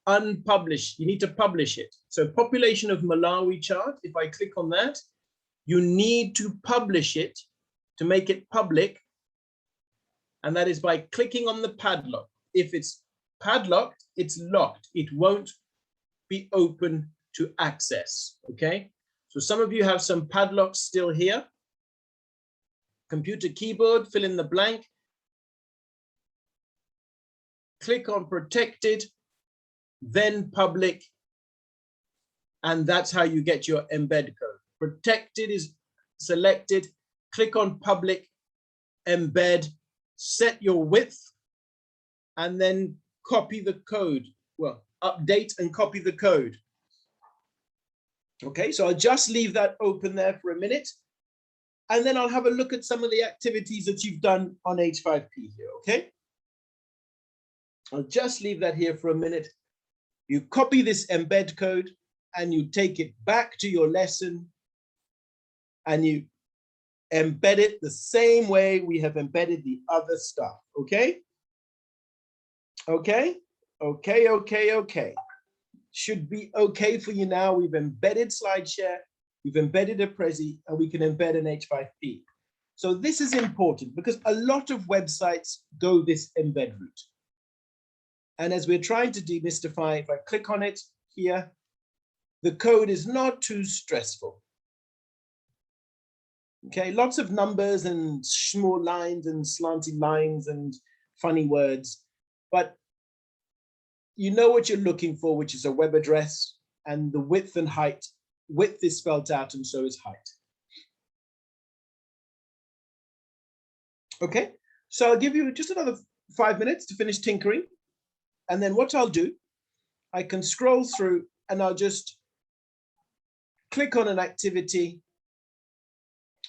unpublish, you need to publish it. So population of Malawi chart, if I click on that, you need to publish it to make it public. And that is by clicking on the padlock. If it's padlocked, it's locked. It won't be open to access, okay? So some of you have some padlocks still here. Computer keyboard, fill in the blank. Click on protected, then public, and that's how you get your embed code. Protected is selected, click on public, embed, set your width, and then copy the code. Well, update and copy the code. Okay, so I'll just leave that open there for a minute, and then I'll have a look at some of the activities that you've done on H5P here, okay? I'll just leave that here for a minute. You copy this embed code and you take it back to your lesson and you embed it the same way we have embedded the other stuff, okay? Okay, okay, okay, okay. Should be okay for you now. We've embedded SlideShare, we've embedded a Prezi, and we can embed an H5P. So this is important because a lot of websites go this embed route. And as we're trying to demystify, if I click on it here, the code is not too stressful. Okay, lots of numbers and small lines and slanty lines and funny words, but you know what you're looking for, which is a web address, and the width and height. Width is spelled out and so is height. Okay, so I'll give you just another 5 minutes to finish tinkering. And then what I'll do, I can scroll through and I'll just click on an activity.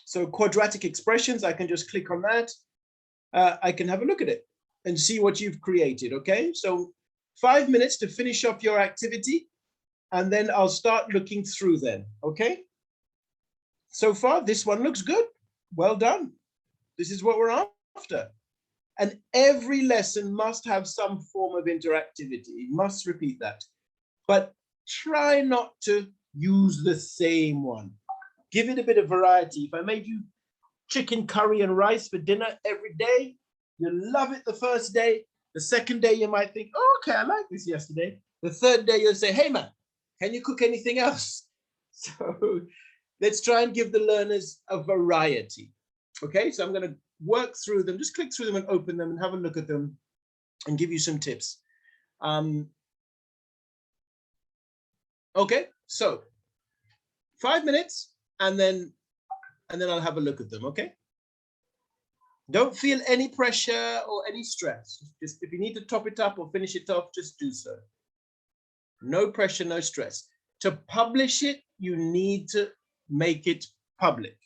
So quadratic expressions, I can just click on that. I can have a look at it and see what you've created, okay? So 5 minutes to finish off your activity, and then I'll start looking through them, okay? So far, this one looks good. Well done. This is what we're after. And every lesson must have some form of interactivity. You must repeat that. But try not to use the same one. Give it a bit of variety. If I made you chicken curry and rice for dinner every day, you'll love it the first day. The second day, you might think, oh, okay, I liked this yesterday. The third day, you'll say, hey, man, can you cook anything else? So let's try and give the learners a variety. Okay, so I'm going to work through them. Just click through them and open them and have a look at them and give you some tips. Okay, so 5 minutes and then I'll have a look at them, okay? Don't feel any pressure or any stress. Just if you need to top it up or finish it off, just do so. No pressure, no stress. To publish it, you need to make it public.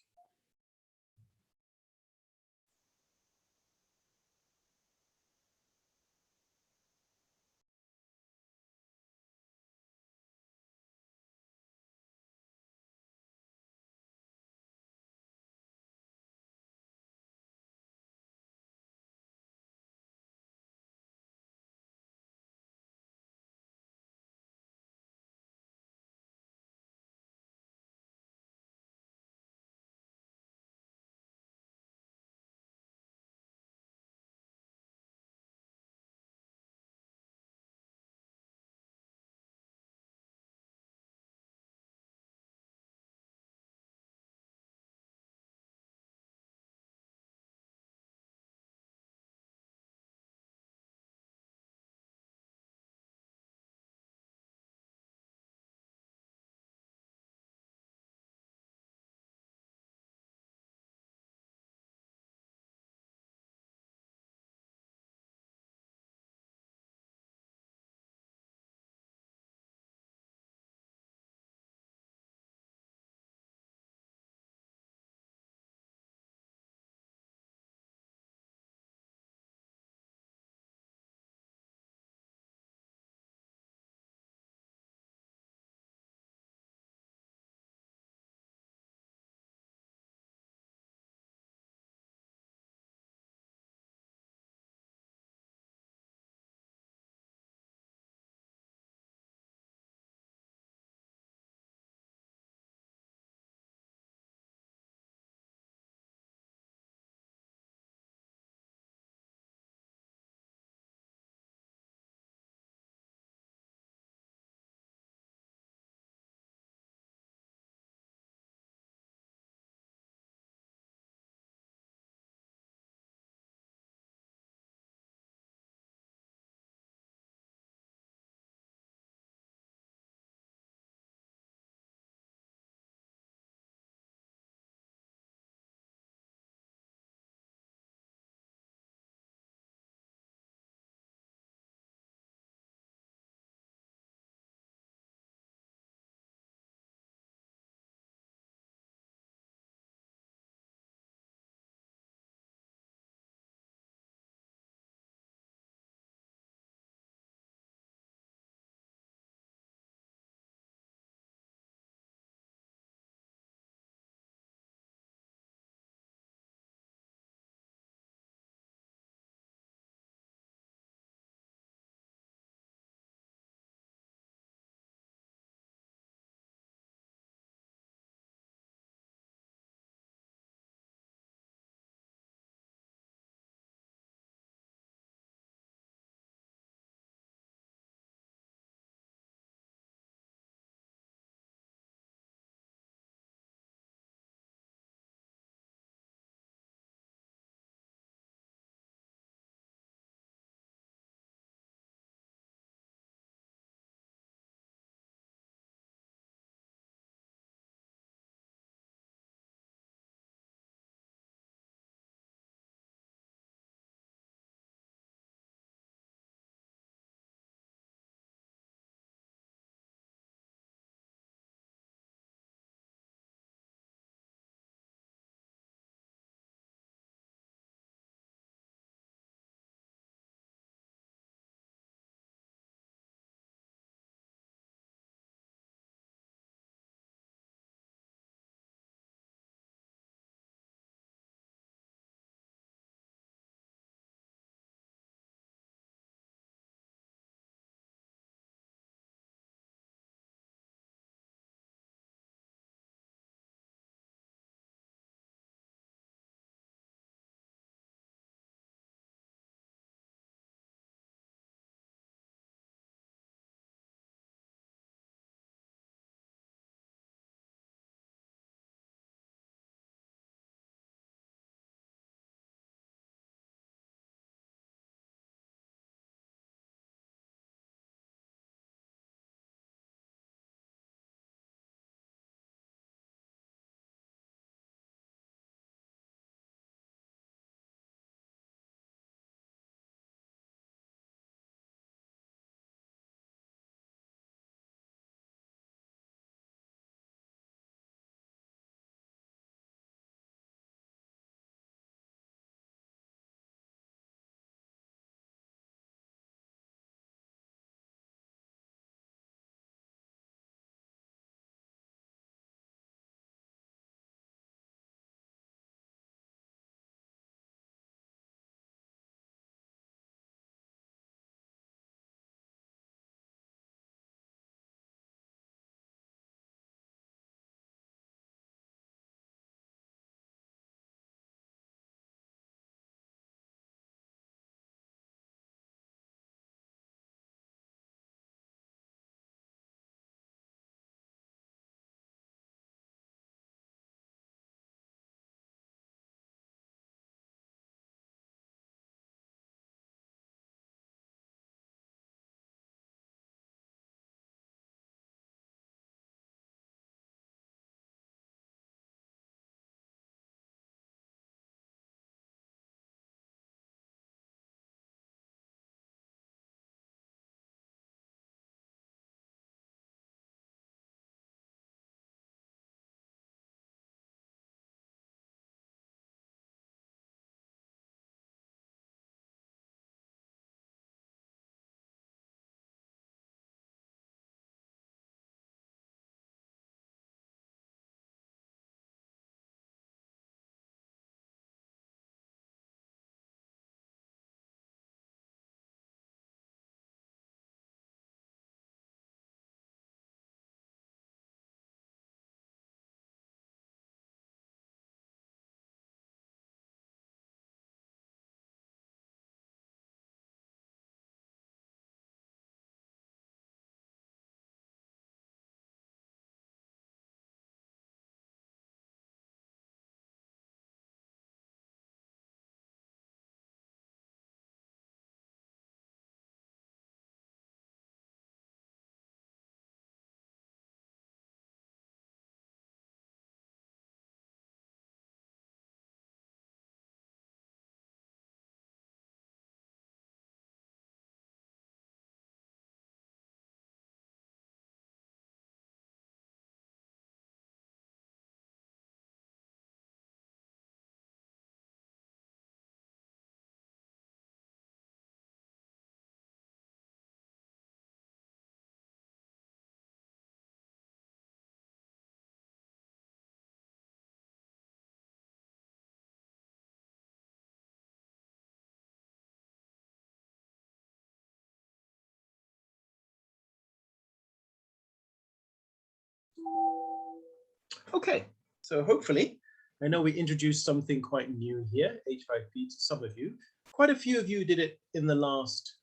Okay, so hopefully, I know we introduced something quite new here, H5P, to some of you. Quite a few of you did it in the last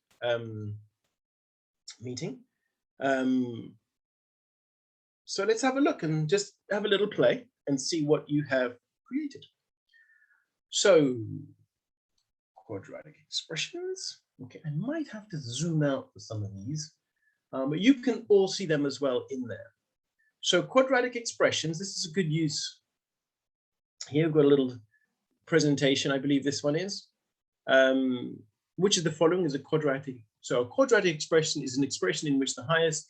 meeting. So let's have a look and just have a little play and see what you have created. So, quadratic expressions. Okay, I might have to zoom out for some of these, but you can all see them as well in there. So quadratic expressions, this is a good use. Here we've got a little presentation, I believe this one is. Which of the following is a quadratic? So a quadratic expression is an expression in which the highest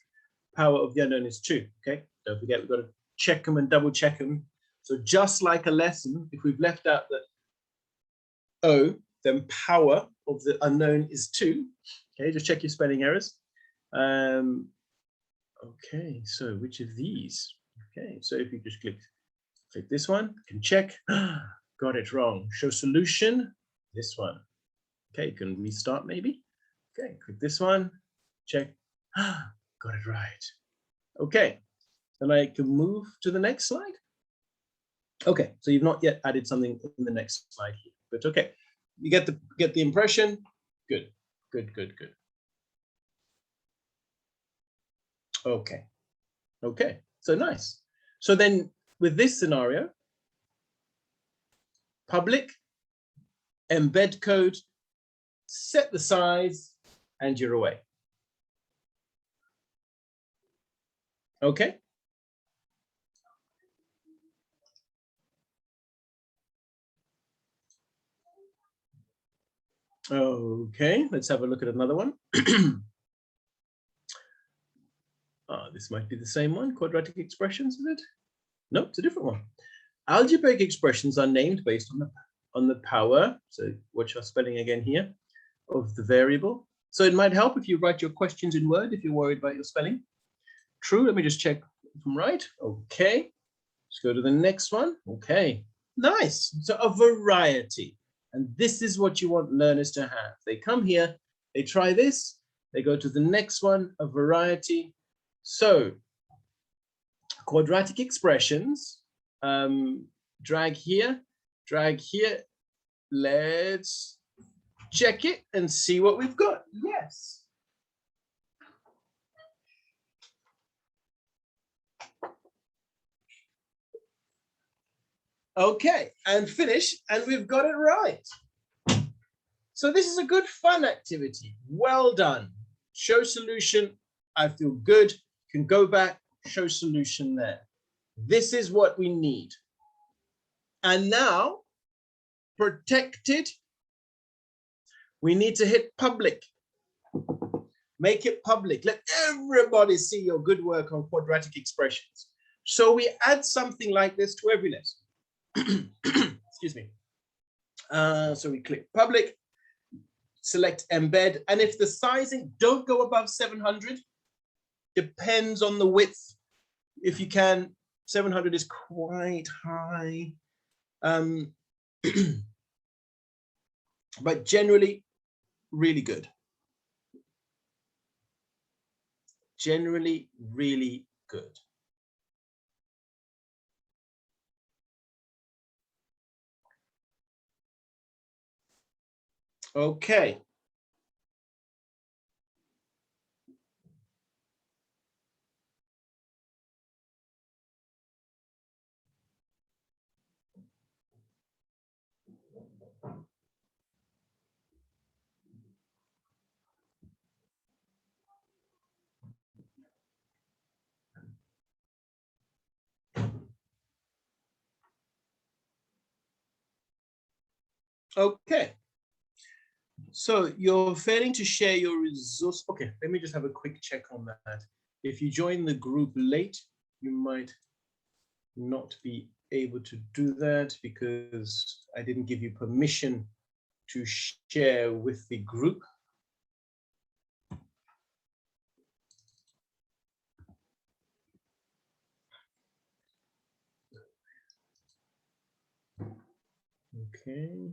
power of the unknown is 2, okay? Don't forget, we've got to check them and double check them. So just like a lesson, if we've left out the O, then power of the unknown is 2. Okay, just check your spelling errors. Okay, so which of these? Okay, so if you just click this one, you can check. Got it wrong. Show solution, this one. Okay, you can restart maybe. Okay, click this one, check. Got it right. Okay, then I can move to the next slide. Okay, so you've not yet added something in the next slide here, but okay, you get the impression. Good, good, good, good. Okay, okay, so nice. So then with this scenario, public, embed code, set the size, and you're away. Okay. Okay, let's have a look at another one. This might be the same one, quadratic expressions, is it? No, it's a different one. Algebraic expressions are named based on the power, so watch our spelling again here, of the variable. So it might help if you write your questions in Word if you're worried about your spelling. True, let me just check if I'm right. Okay, let's go to the next one. Okay, nice. So a variety. And this is what you want learners to have. They come here, they try this, they go to the next one, a variety. So quadratic expressions, drag here, let's check it and see what we've got. Yes. Okay, and finish, and we've got it right. So this is a good fun activity. Well done. Show solution, I feel good. Can go back, show solution there. This is what we need. And now, protected, we need to hit public. Make it public. Let everybody see your good work on quadratic expressions. So we add something like this to every lesson. Excuse me. So we click public, select embed, and if the sizing, don't go above 700, depends on the width. If you can, 700 is quite high. But generally, really good. Generally, really good. Okay. Okay. So you're failing to share your resource. Okay, let me just have a quick check on that. If you join the group late, you might not be able to do that because I didn't give you permission to share with the group. Okay.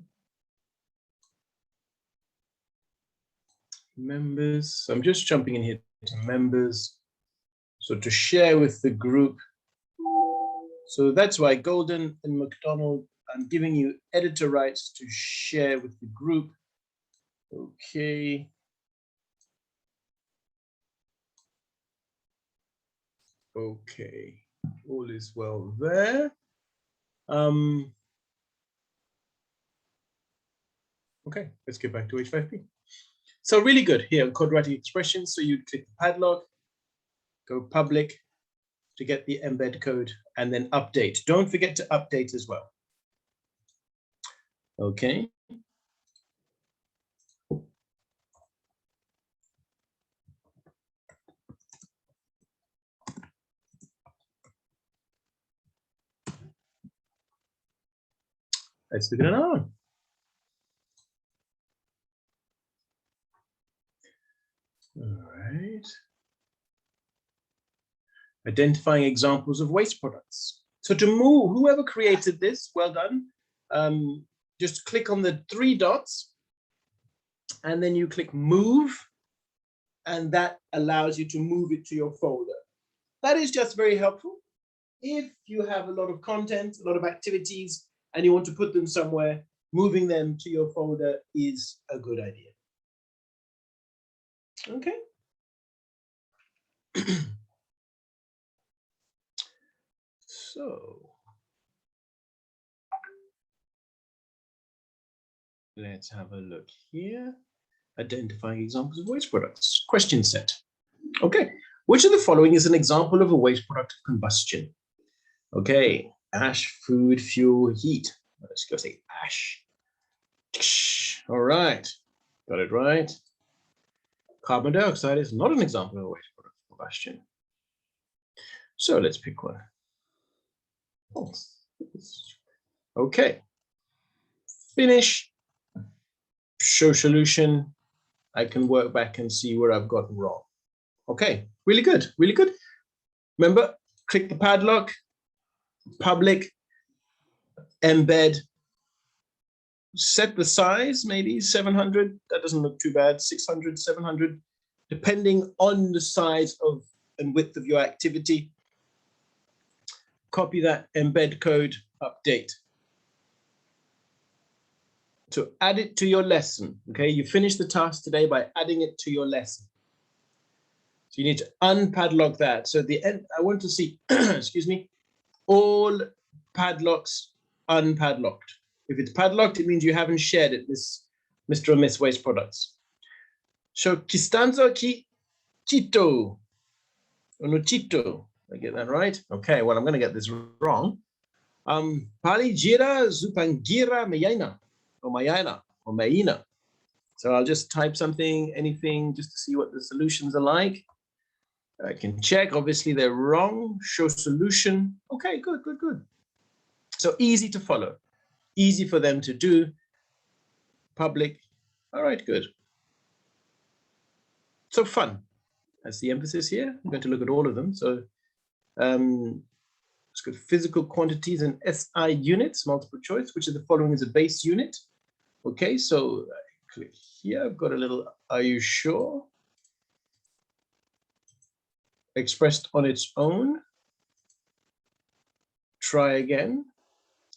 Members, so I'm just jumping in here to members. So to share with the group, So that's why Golden and McDonald, I'm giving you editor rights to share with the group. Okay. Okay, all is well there. Okay, let's get back to H5P. So really good here, quadratic expressions. So you click the padlock, go public to get the embed code, and then update. Don't forget to update as well. Okay. Let's look at another one. All right. Identifying examples of waste products. So to move, whoever created this, well done. Just click on the 3 dots and then you click move, and that allows you to move it to your folder. That is just very helpful. If you have a lot of content, a lot of activities, and you want to put them somewhere, moving them to your folder is a good idea. Okay. So let's have a look here. Identifying examples of waste products. Question set. Okay. Which of the following is an example of a waste product of combustion? Okay. Ash, food, fuel, heat. Let's go say ash. All right. Got it right. Carbon dioxide is not an example of a waste product of combustion. So let's pick one. Okay. Finish. Show solution. I can work back and see where I've gotten wrong. Okay, really good, really good. Remember, click the padlock, public, embed, set the size, maybe 700. That doesn't look too bad. 600, 700, depending on the size of and width of your activity. Copy that embed code, update. So add it to your lesson. Okay, you finish the task today by adding it to your lesson. So you need to unpadlock that. So at the end, I want to see, excuse me, all padlocks unpadlocked. If it's padlocked, it means you haven't shared it, this Mr. or Miss Waste Products. So Kistanzo ki chito, or no chito. I get that right? Okay, well, I'm going to get this wrong. Pali jira zupangira mayaina, or mayana, or mayina. So I'll just type something, anything, just to see what the solutions are like. I can check, obviously they're wrong. Show solution. Okay, good, good, good. So easy to follow, easy for them to do. Public, all right, good. So fun, that's the emphasis here. I'm going to look at all of them. So let's go physical quantities and SI units, multiple choice. Which of the following is a base unit? Okay, so I click here, I've got a little, are you sure? Expressed on its own. Try again.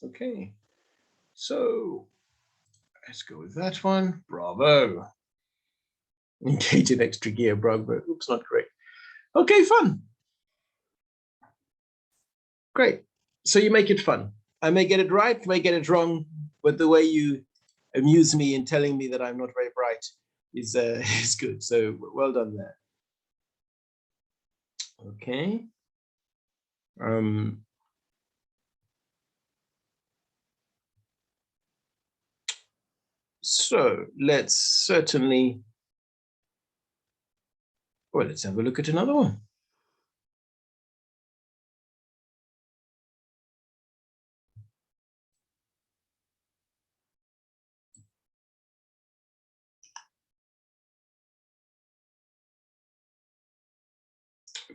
Okay, so let's go with that one. Bravo. Engage in extra gear, bravo. Oops, not correct. Okay, fun. Great. So you make it fun. I may get it right, may get it wrong, but the way you amuse me in telling me that I'm not very bright is good. So well done there. Okay. So let's certainly, well, let's have a look at another one.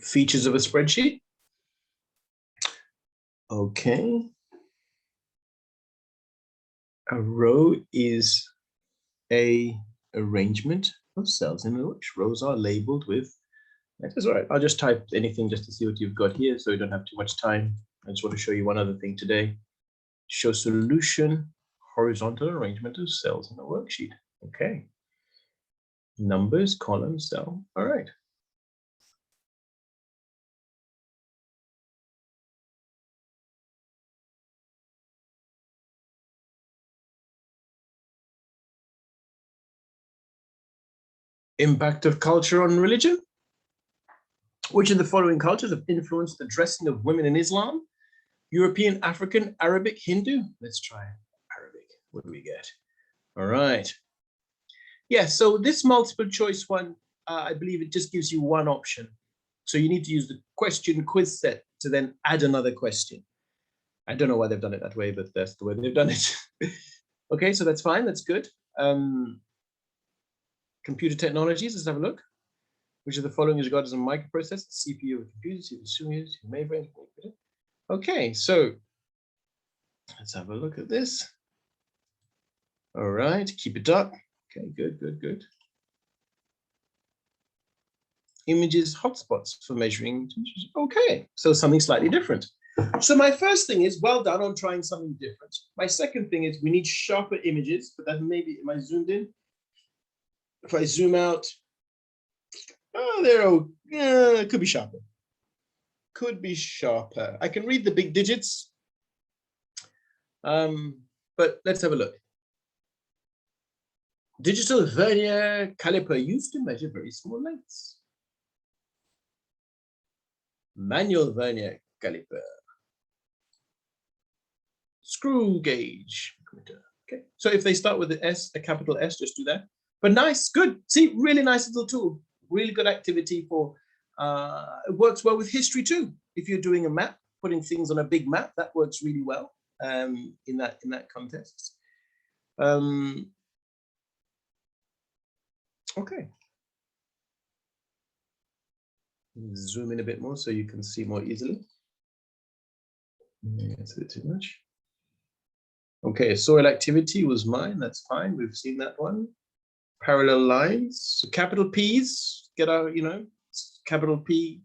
Features of a spreadsheet. Okay. A row is a arrangement of cells in which rows are labeled with, that is all right. I'll just type anything just to see what you've got here so you don't have too much time. I just want to show you one other thing today. Show solution, horizontal arrangement of cells in a worksheet. Okay. Numbers, column, cell. All right. Impact of culture on religion. Which of the following cultures have influenced the dressing of women in Islam? European, African, Arabic, Hindu? Let's try Arabic. What do we get? All right. Yeah, so this multiple choice one, I believe it just gives you one option. So you need to use the question quiz set to then add another question. I don't know why they've done it that way, but that's the way they've done it. Okay, so that's fine. That's good. Computer technologies, let's have a look. Which of the following is regarded as a microprocessor, CPU of a computer, CPU, mainframe. Okay, so let's have a look at this. All right, keep it up. Okay, good, good, good. Images, hotspots for measuring. Okay, so something slightly different. So my first thing is, well done on trying something different. My second thing is we need sharper images, but that maybe, am I zoomed in? If I zoom out, oh, there, it could be sharper. Could be sharper. I can read the big digits, but let's have a look. Digital Vernier Caliper used to measure very small lengths. Manual Vernier Caliper. Screw gauge. Okay, so if they start with the S, a capital S, just do that. But nice, good. See, really nice little tool. Really good activity for, it works well with history too. If you're doing a map, putting things on a big map, that works really well in that context. Okay. Zoom in a bit more so you can see more easily. That's a bit too much. Okay, soil activity was mine. That's fine. We've seen that one. Parallel lines, so capital P's, get our, capital P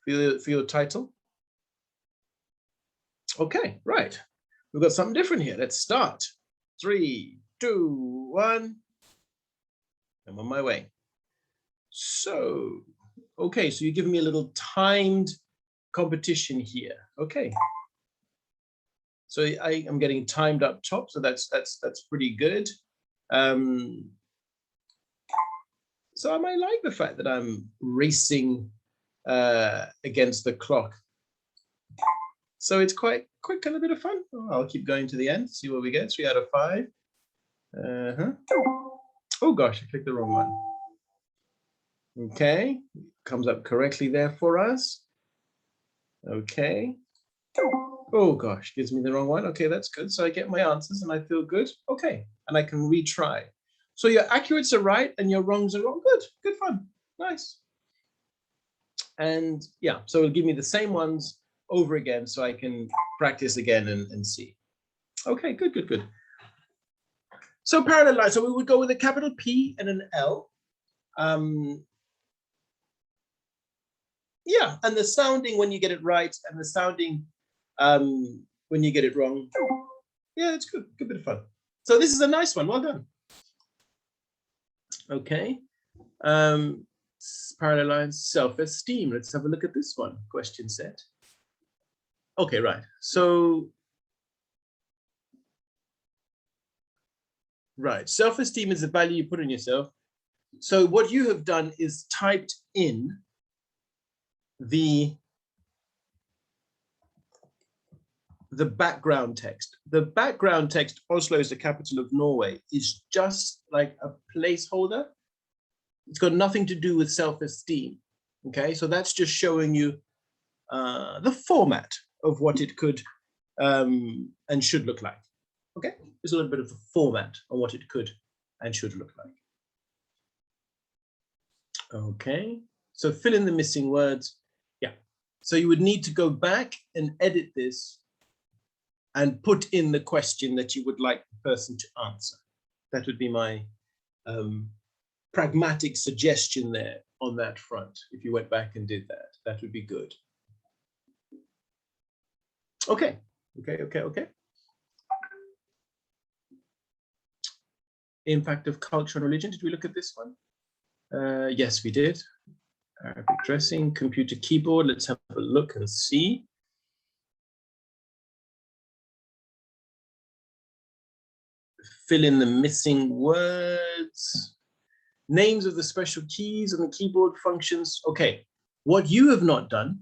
for your title. Okay, right. We've got something different here. Let's start. 3, 2, 1. I'm on my way. So, okay, so you're giving me a little timed competition here. Okay. So I am getting timed up top, so that's pretty good. So I might like the fact that I'm racing against the clock. So it's quite quick and a bit of fun. Oh, I'll keep going to the end, see what we get. 3 out of 5. Oh gosh, I clicked the wrong one. Okay, comes up correctly there for us. Okay. Oh gosh, gives me the wrong one. Okay, that's good. So I get my answers and I feel good. Okay, and I can retry. So your accurates are right and your wrongs are wrong. Good, good fun, nice. And yeah, so it'll give me the same ones over again so I can practice again and see. Okay, good, good, good. So parallel lines, so we would go with a capital P and an L. Yeah, and the sounding when you get it right and the sounding when you get it wrong. Yeah, it's good, good bit of fun. So this is a nice one, well done. Okay, parallel lines, self-esteem. Let's have a look at this one, question set. Okay, right, so, right, self-esteem is the value you put on yourself. So what you have done is typed in the background text. The background text, Oslo is the capital of Norway, is just like a placeholder. It's got nothing to do with self-esteem. Okay, so that's just showing you the format of what it could and should look like. Okay, there's a little bit of the format on what it could and should look like. Okay, so fill in the missing words. Yeah, so you would need to go back and edit this and put in the question that you would like the person to answer. That would be my pragmatic suggestion there on that front. If you went back and did that, that would be good. Okay. Impact of culture and religion. Did we look at this one? Yes, we did. Arabic dressing, computer keyboard. Let's have a look and see. Fill in the missing words. Names of the special keys on the keyboard functions. Okay, what you have not done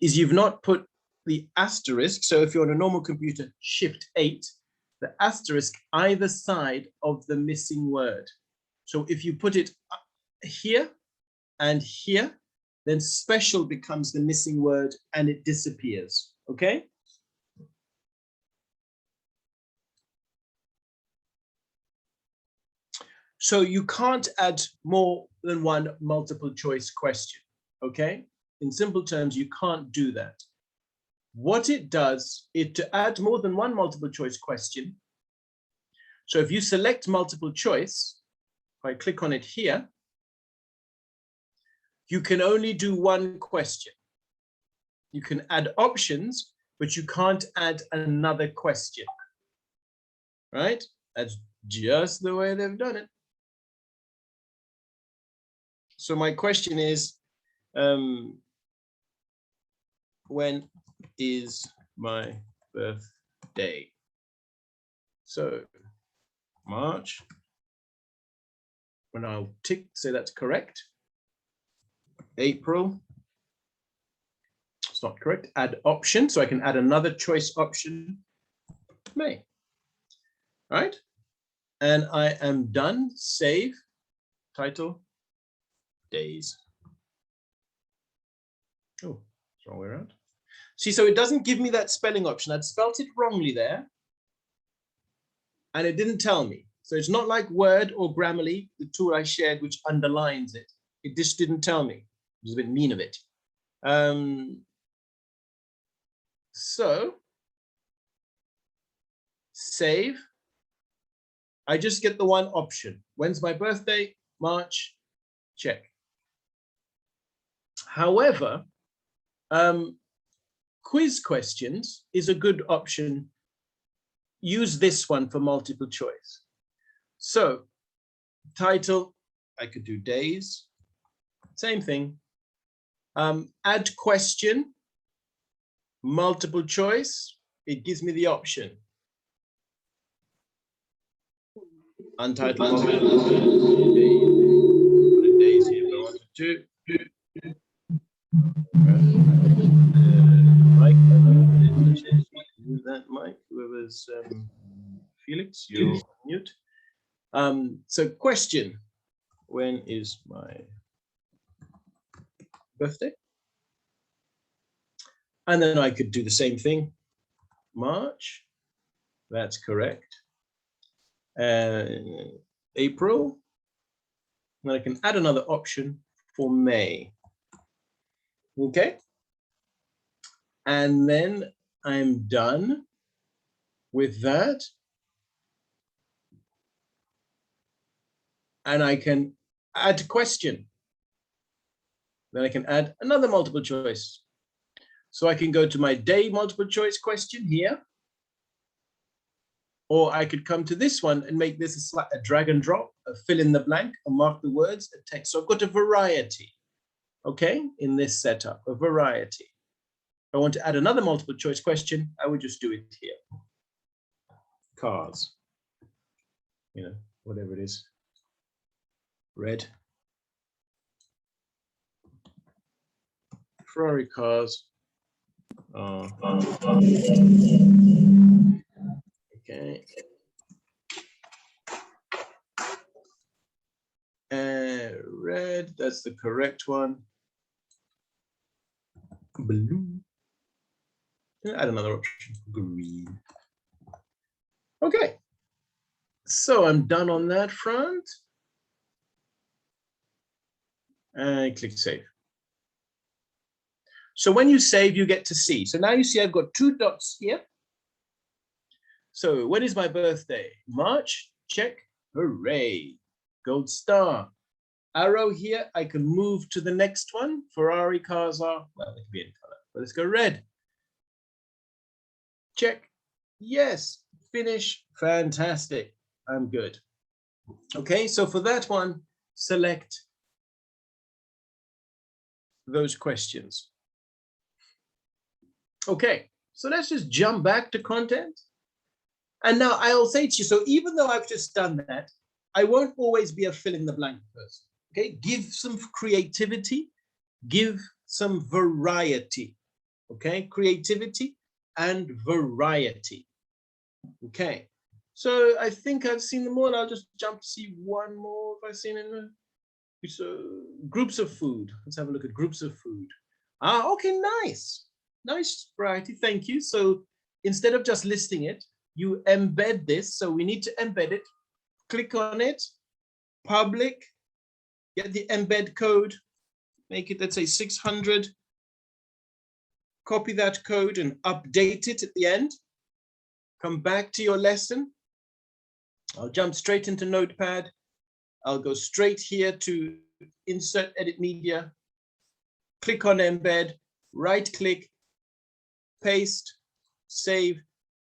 is you've not put the asterisk. So if you're on a normal computer, Shift 8, the asterisk either side of the missing word. So if you put it here and here, then special becomes the missing word and it disappears, okay? So you can't add more than one multiple choice question, okay? In simple terms, you can't do that. What it does is to add more than one multiple choice question. So if you select multiple choice, if I click on it here, you can only do one question. You can add options, but you can't add another question, right? That's just the way they've done it. So my question is, when is my birthday? So March, when I'll tick, say that's correct. April, it's not correct. Add option, so I can add another choice option. May, right? And I am done, save, title, days. Oh, it's the wrong way around. See, so it doesn't give me that spelling option. I'd spelt it wrongly there, and it didn't tell me. So it's not like Word or Grammarly, the tool I shared, which underlines it. It just didn't tell me. It was a bit mean of it. So save. I just get the one option. When's my birthday? March, check. However, quiz questions is a good option. Use this one for multiple choice. So title, I could do days, same thing. Add question, multiple choice, it gives me the option. Untitled days here, if I wanted to. Mike, use that mic, whoever's Felix, you're mute. So question, when is my birthday? And then I could do the same thing. March, that's correct. April, and I can add another option for May. Okay. And then I'm done with that. And I can add question. Then I can add another multiple choice. So I can go to my day multiple choice question here. Or I could come to this one and make this a drag and drop, a fill in the blank, and mark the words, a text. So I've got a variety, okay, in this setup, a variety. If I want to add another multiple choice question, I would just do it here. Cars, you know, whatever it is. Red. Ferrari cars. Okay. Red, that's the correct one. Blue. Add another option, green. Okay. So I'm done on that front. And click save. So when you save, you get to see. So now you see I've got 2 dots here. So when is my birthday? March, check, hooray, gold star. Arrow here, I can move to the next one. Ferrari cars are, well, they can be any color, but let's go red. Check. Yes. Finish. Fantastic. I'm good. Okay, so for that one, select those questions. Okay, so let's just jump back to content. And now I'll say to you, so even though I've just done that, I won't always be a fill in the blank person. Okay, give some creativity, give some variety. Okay, creativity and variety. Okay, so I think I've seen them all. I'll just jump to see one more if I've seen it. So groups of food. Let's have a look at groups of food. Ah, okay, nice. Nice variety, thank you. So instead of just listing it, you embed this. So we need to embed it. Click on it, public, get the embed code, make it, let's say 600. Copy that code and update it at the end. Come back to your lesson. I'll jump straight into Notepad. I'll go straight here to insert edit media. Click on embed, right click, paste, save.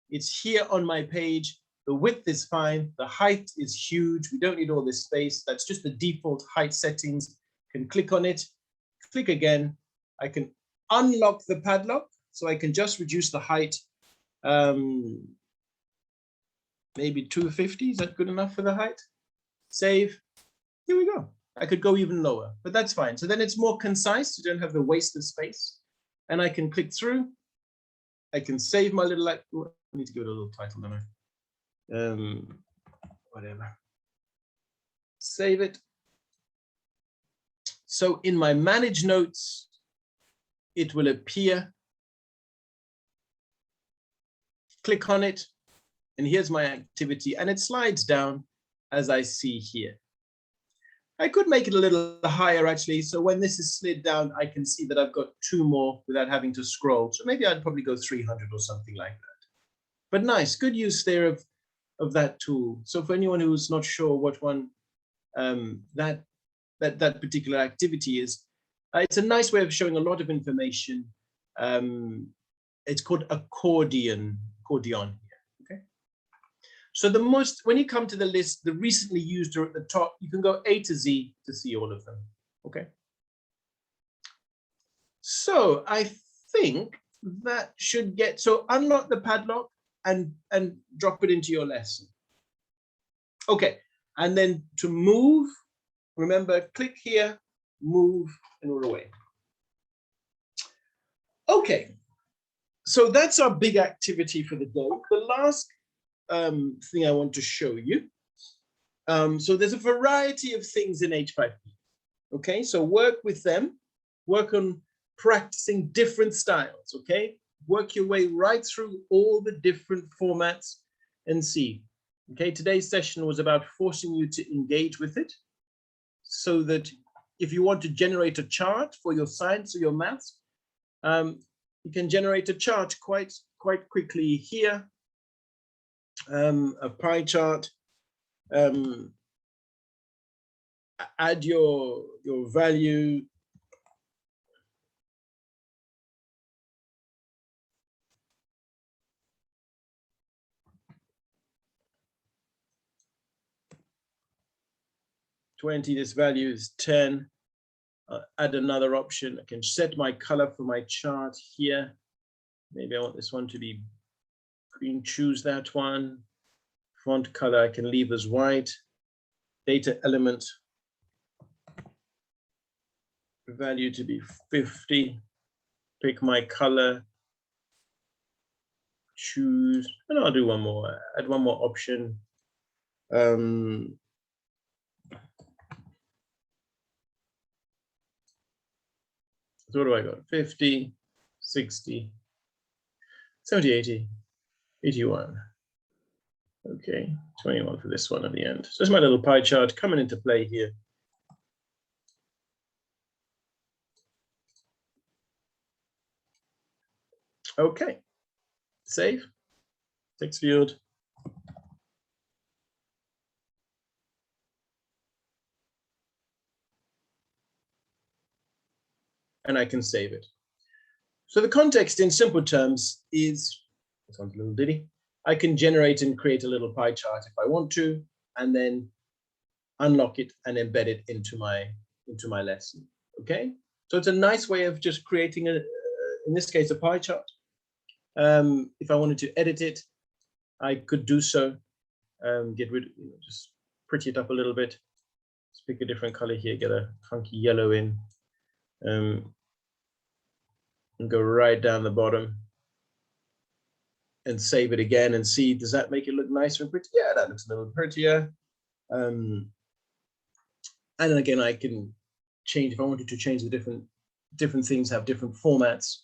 It's here on my page. The width is fine. The height is huge. We don't need all this space. That's just the default height settings. Can click on it, click again. I can unlock the padlock, so I can just reduce the height. Maybe 250, is that good enough for the height? Save, here we go. I could go even lower, but that's fine. So then it's more concise, you don't have the waste of space. And I can click through. I can save my little, I need to give it a little title, don't I? Whatever. Save it. So in my manage notes, it will appear. Click on it, and here's my activity, and it slides down as I see here. I could make it a little higher actually, so when this is slid down, I can see that I've got 2 more without having to scroll. So maybe I'd probably go 300 or something like that. But nice, good use there of that tool. So for anyone who's not sure what one that particular activity is, it's a nice way of showing a lot of information. It's called accordion here. Okay. So when you come to the list, the recently used are at the top. You can go A to Z to see all of them. Okay. So I think that should get, so unlock the padlock and drop it into your lesson. Okay, and then to move, remember, click here, move, and we're away. Okay, so that's our big activity for the day. The last thing I want to show you. So there's a variety of things in H5P. Okay, so work with them, work on practicing different styles, okay? Work your way right through all the different formats and see. Okay, today's session was about forcing you to engage with it so that if you want to generate a chart for your science or your maths, you can generate a chart quite quickly here, a pie chart, add your value, this value is 10. Add another option. I can set my color for my chart here. Maybe I want this one to be green, choose that one. Font color I can leave as white. Data element, value to be 50. Pick my color, choose, and I'll do one more, add one more option. So what do I got? 50, 60, 70, 80, 81. Okay, 21 for this one at the end. So there's my little pie chart coming into play here. Okay, save, text field. And I can save it. So the context in simple terms is This one's a little ditty. I can generate and create a little pie chart if I want to, and then unlock it and embed it into my lesson. Okay, so it's a nice way of just creating in this case, a pie chart. If I wanted to edit it, I could do so. Get rid, just pretty it up a little bit. Let's pick a different color here. Get a funky yellow in, and go right down the bottom, and save it again and see, does that make it look nicer and pretty? Yeah, that looks a little prettier. And then again, I can change if I wanted to change the different things have different formats.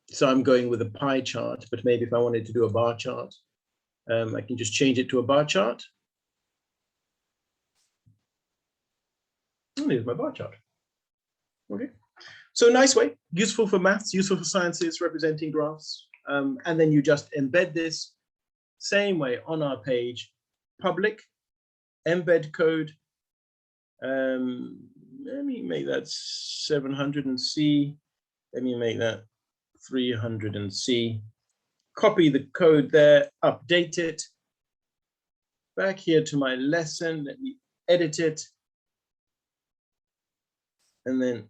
So I'm going with a pie chart, but maybe if I wanted to do a bar chart, I can just change it to a bar chart. And here's my bar chart. Okay, so nice way, useful for maths, useful for sciences, representing graphs. And then you just embed this same way on our page, public, embed code. Let me make that 700 and C. Let me make that 300 and C. Copy the code there, update it. Back here to my lesson, let me edit it. And then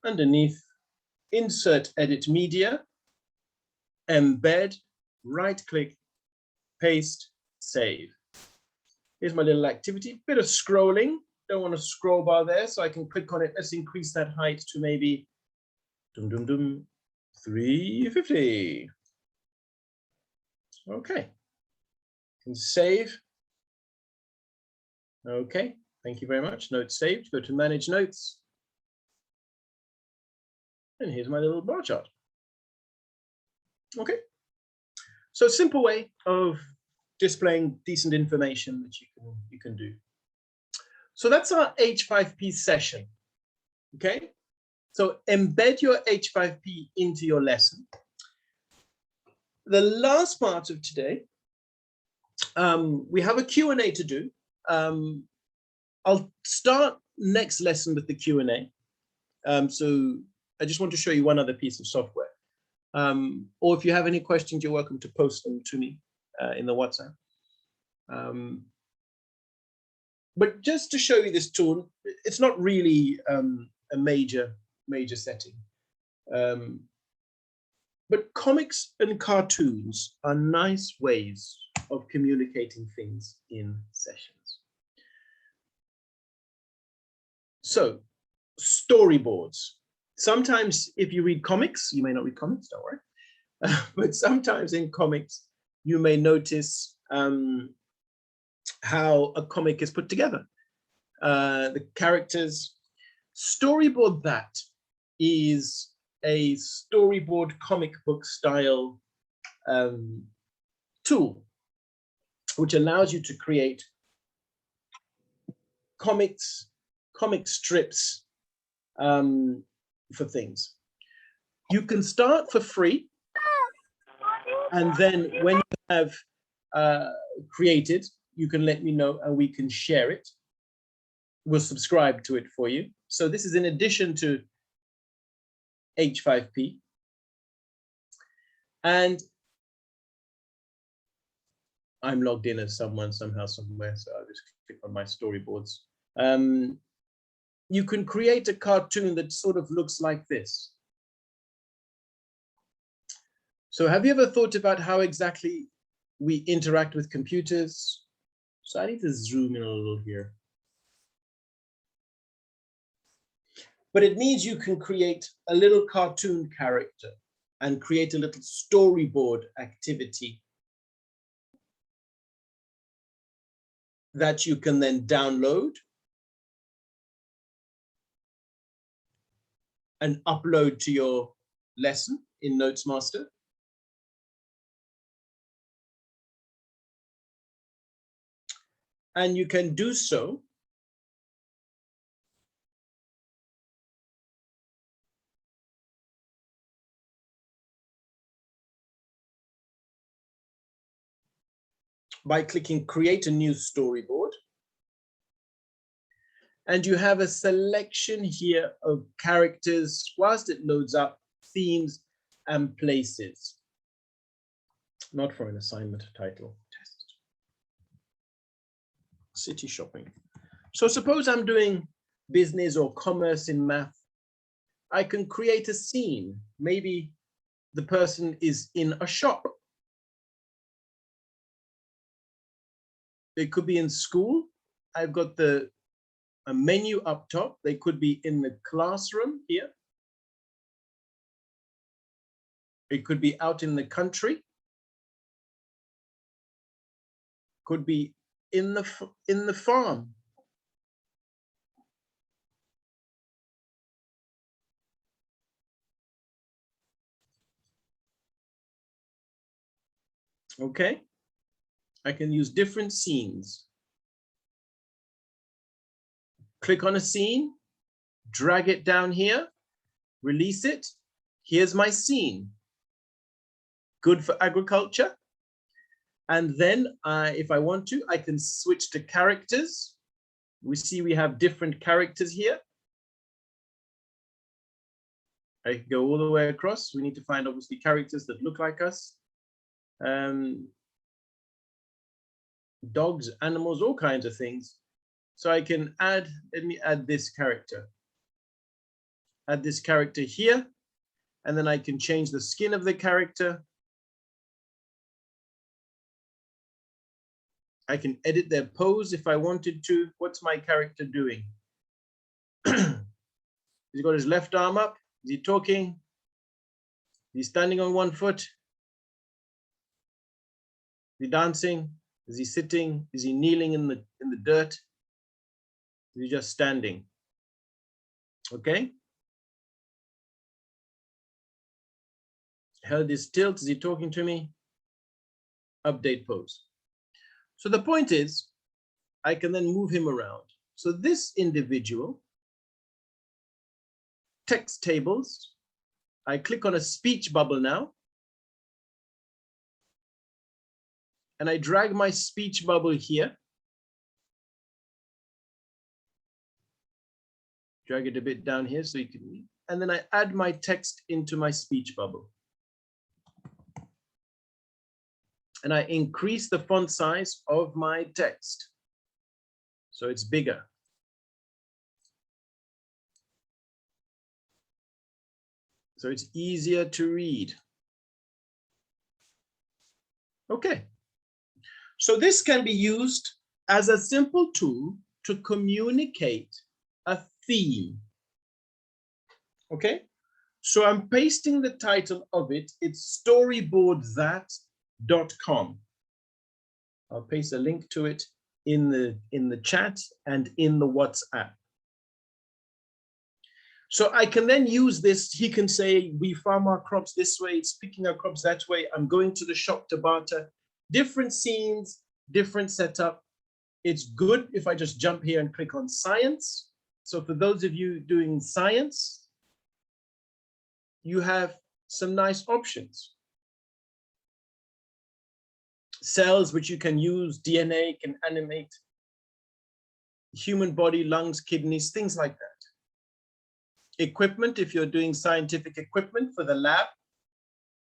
underneath, insert edit media, embed, right click, paste, save. Here's my little activity, bit of scrolling. Don't want a scroll bar there, so I can click on it. Let's increase that height to maybe 350. Okay, and save. Okay, thank you very much. Notes saved. Go to manage notes. And here's my little bar chart. Okay, so simple way of displaying decent information that you can do. So that's our H5P session. Okay, so embed your H5P into your lesson. The last part of today, we have a Q&A to do. I'll start next lesson with the Q&A. So I just want to show you one other piece of software. Or if you have any questions, you're welcome to post them to me in the WhatsApp. But just to show you this tool, it's not really a major setting. But comics and cartoons are nice ways of communicating things in sessions. So, storyboards. Sometimes if you read comics, you may not read comics, don't worry. But sometimes in comics, you may notice how a comic is put together. The characters, storyboard that is a storyboard comic book style tool, which allows you to create comic strips for things. You can start for free, and then when you have created, you can let me know and we can share it. We'll subscribe to it for you. So this is in addition to H5P. And I'm logged in as someone somehow, somewhere, so I'll just click on my storyboards. You can create a cartoon that sort of looks like this. So have you ever thought about how exactly we interact with computers? So I need to zoom in a little here. But it means you can create a little cartoon character and create a little storyboard activity that you can then download and upload to your lesson in NotesMaster. And you can do so by clicking create a new storyboard. And you have a selection here of characters whilst it loads up, themes, and places. Not for an assignment title. Test. City shopping. So suppose I'm doing business or commerce in math. I can create a scene. Maybe the person is in a shop. It could be in school. I've got a menu up top. They could be in the classroom here. It could be out in the country. Could be in the farm. Okay. I can use different scenes. Click on a scene, drag it down here, release it. Here's my scene. Good for agriculture. And then if I want to, I can switch to characters. We see we have different characters here. I can go all the way across. We need to find obviously characters that look like us. Dogs, animals, all kinds of things. So I can add, let me add this character. Add this character here, and then I can change the skin of the character. I can edit their pose if I wanted to. What's my character doing? He's got his left arm up. Is he talking? He's standing on one foot. Is he dancing? Is he sitting? Is he kneeling in the dirt? Is he just standing? Okay. Held his tilt. Is he talking to me? Update pose. So the point is, I can then move him around. So this individual, text tables, I click on a speech bubble now. And I drag my speech bubble here. Drag it a bit down here so you can read. And then I add my text into my speech bubble. And I increase the font size of my text. So it's bigger. So it's easier to read. Okay. So this can be used as a simple tool to communicate a theme. Okay. So I'm pasting the title of it. It's storyboardthat.com. I'll paste a link to it in the chat and in the WhatsApp. So I can then use this. He can say, we farm our crops this way, it's picking our crops that way. I'm going to the shop to barter. Different scenes, different setup. It's good if I just jump here and click on science. So for those of you doing science, you have some nice options. Cells which you can use, DNA can animate, human body, lungs, kidneys, things like that. Equipment, if you're doing scientific equipment for the lab.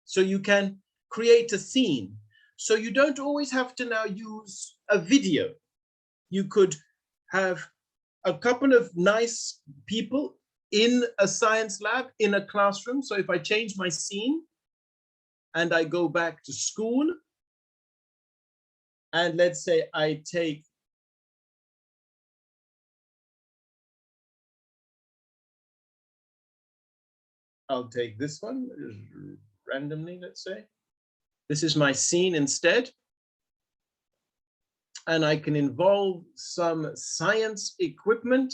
So you can create a scene. So you don't always have to now use a video. You could have a couple of nice people in a science lab, in a classroom. So if I change my scene and I go back to school, and let's say I take I'll take this one randomly, let's say. This is my scene instead. And I can involve some science equipment,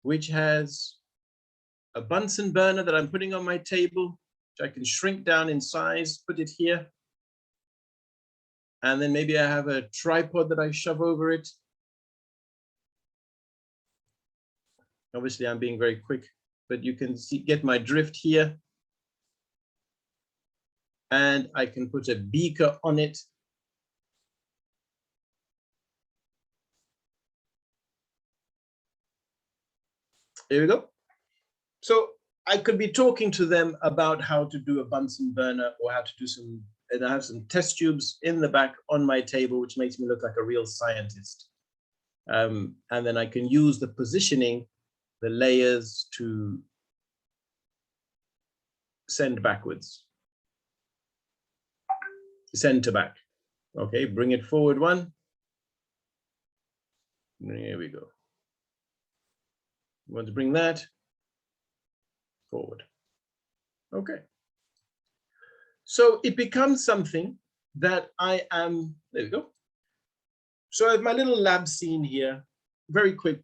which has a Bunsen burner that I'm putting on my table, which I can shrink down in size, put it here. And then maybe I have a tripod that I shove over it. Obviously, I'm being very quick, but you can see, get my drift here. And I can put a beaker on it. There we go. So I could be talking to them about how to do a Bunsen burner or how to do some, and I have some test tubes in the back on my table, which makes me look like a real scientist. And then I can use the positioning, the layers to send backwards, send to back. Okay, bring it forward one. Here we go. You want to bring that forward. Okay. So it becomes something that I am, there we go. So I have my little lab scene here, very quick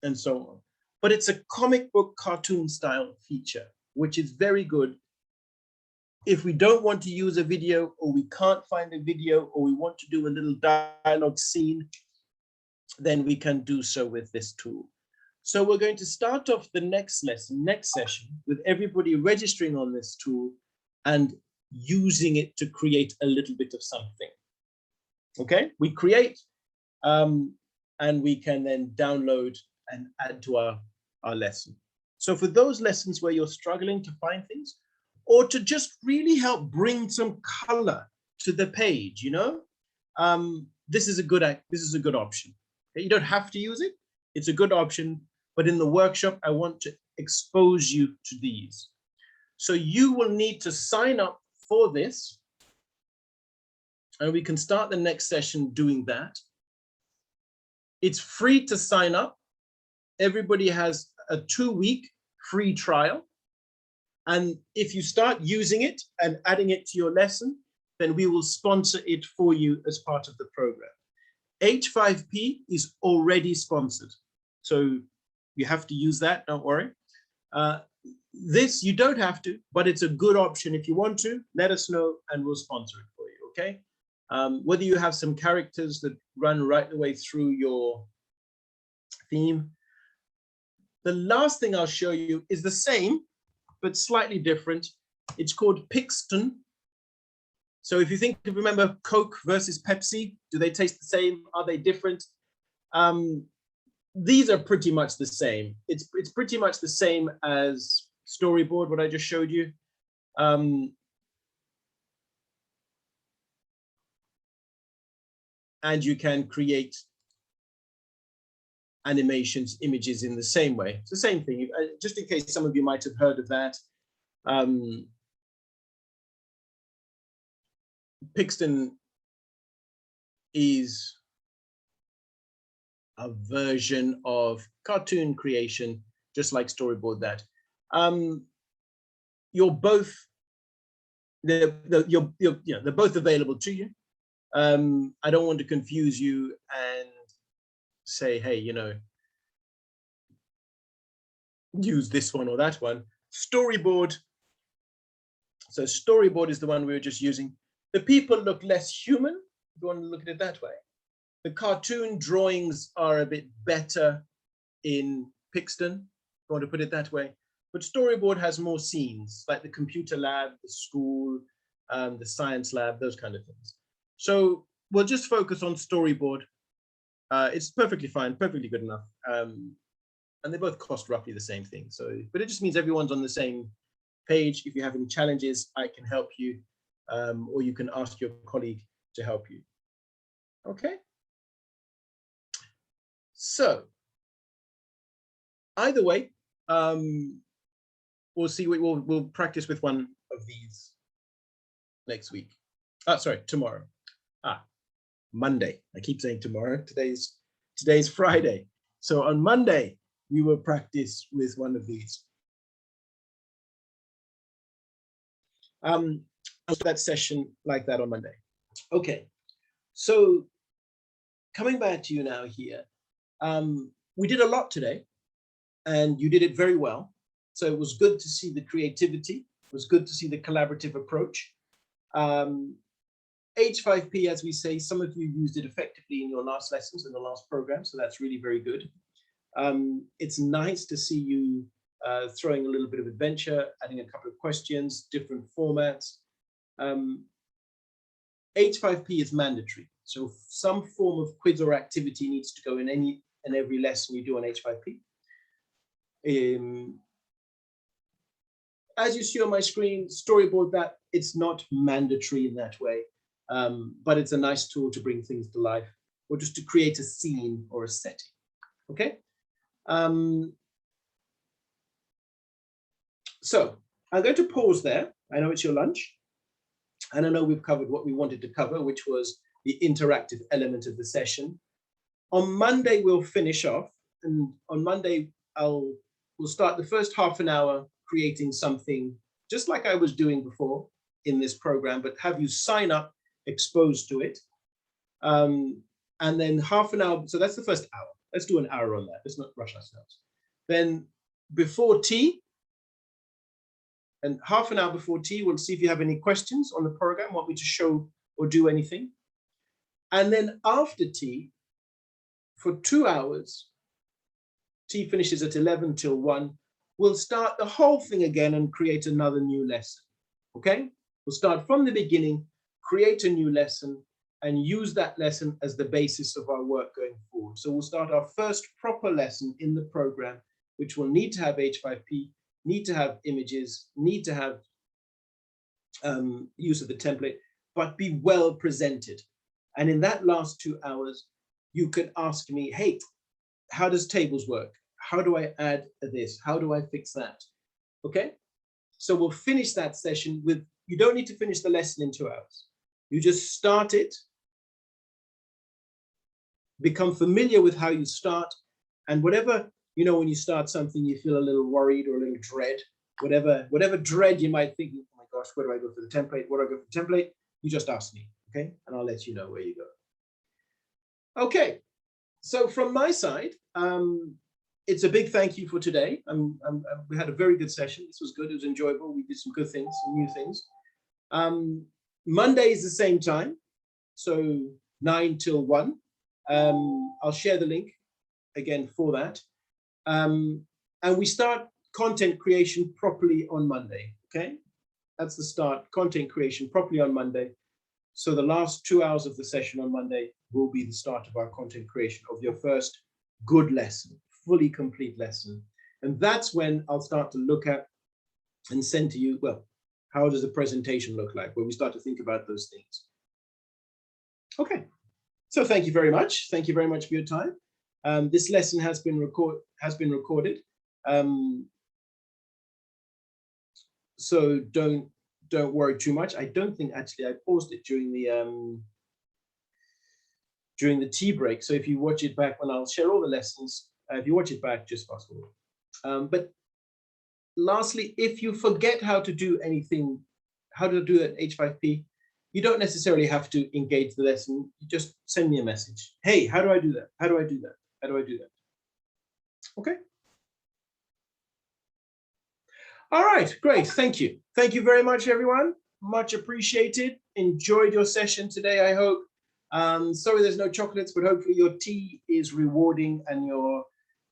and so on. But it's a comic book cartoon style feature, which is very good if we don't want to use a video, or we can't find a video, or we want to do a little dialogue scene, then we can do so with this tool. So we're going to start off the next lesson, next session, with everybody registering on this tool and using it to create a little bit of something. Okay, we create and we can then download and add to our lesson. So for those lessons where you're struggling to find things, or to just really help bring some color to the page, you know, this is a good option. Okay? You don't have to use it. It's a good option, but in the workshop, I want to expose you to these. So you will need to sign up for this, and we can start the next session doing that. It's free to sign up. Everybody has a 2-week free trial. And if you start using it and adding it to your lesson, then we will sponsor it for you as part of the program. H5P is already sponsored, so you have to use that, don't worry. This, you don't have to, but it's a good option. If you want to, let us know and we'll sponsor it for you, okay? Whether you have some characters that run right the way through your theme. The last thing I'll show you is the same, but slightly different. It's called Pixton. So if you remember Coke versus Pepsi, do they taste the same? Are they different? These are pretty much the same. It's pretty much the same as Storyboard, what I just showed you. And you can create animations, images in the same way. It's the same thing. Just in case some of you might have heard of that. Pixton is a version of cartoon creation, just like Storyboard that. They're both available to you. I don't want to confuse you and say, hey, you know, use this one or that one. Storyboard. So Storyboard is the one we were just using. The people look less human, if you want to look at it that way. The cartoon drawings are a bit better in Pixton, if you want to put it that way. But Storyboard has more scenes, like the computer lab, the school, the science lab, those kind of things. So we'll just focus on Storyboard. It's perfectly fine, perfectly good enough. And they both cost roughly the same thing. So, but it just means everyone's on the same page. If you have any challenges, I can help you, or you can ask your colleague to help you. Okay. So either way, we'll see. We'll practice with one of these next week. Sorry, tomorrow. Monday. I keep saying tomorrow. Today's Friday. So on Monday, we will practice with one of these. That session like that on Monday. Okay. So coming back to you now here, we did a lot today, and you did it very well. So it was good to see the creativity. It was good to see the collaborative approach. H5P, as we say, some of you used it effectively in your last lessons, in the last program, so that's really very good. It's nice to see you throwing a little bit of adventure, adding a couple of questions, different formats. H5P is mandatory, so some form of quiz or activity needs to go in any and every lesson you do on H5P. as you see on my screen, storyboard that. It's not mandatory in that way, but it's a nice tool to bring things to life or just to create a scene or a setting, okay? So I'm going to pause there. I know it's your lunch, and I know we've covered what we wanted to cover, which was the interactive element of the session. On Monday, we'll finish off, and on Monday, we'll start the first half an hour creating something just like I was doing before in this program, but have you sign up, exposed to it. And then half an hour, so that's the first hour. Let's do an hour on that. Let's not rush ourselves. Then before tea, and half an hour before tea, we'll see if you have any questions on the program, want me to show or do anything. And then after tea, for 2 hours, tea finishes at 11 till 1, we'll start the whole thing again and create another new lesson, okay? We'll start from the beginning, create a new lesson, and use that lesson as the basis of our work going forward. So we'll start our first proper lesson in the program, which will need to have H5P, need to have images, need to have use of the template, but be well presented. And in that last 2 hours, you can ask me, hey, how does tables work? How do I add this? How do I fix that? Okay, so we'll finish that session with, you don't need to finish the lesson in 2 hours. You just start it, become familiar with how you start, and whatever, you know, when you start something, you feel a little worried or a little dread, whatever dread you might think, oh my gosh, where do I go for the template? Where do I go for the template? You just ask me, okay? And I'll let you know where you go. Okay, so from my side, it's a big thank you for today. We had a very good session. This was good, it was enjoyable. We did some good things, some new things. Monday is the same time, so 9 till 1. I'll share the link again for that. And we start content creation properly on Monday, okay? That's the start, content creation properly on Monday. So the last 2 hours of the session on Monday will be the start of our content creation of your first good lesson, fully complete lesson. And that's when I'll start to look at and send to you, well, how does the presentation look like, when we start to think about those things. Okay, so thank you very much. Thank you very much for your time. This lesson has been recorded. So don't worry too much. I don't think actually I paused it during the tea break. So if you watch it back, when I'll share all the lessons, if you watch it back, just fast forward. But lastly, if you forget how to do anything, how to do that H5P, you don't necessarily have to engage the lesson. You just send me a message. Hey, how do I do that? How do I do that? How do I do that? Okay. All right, great. Thank you. Thank you very much, everyone. Much appreciated. Enjoyed your session today, I hope. Sorry there's no chocolates, but hopefully your tea is rewarding and your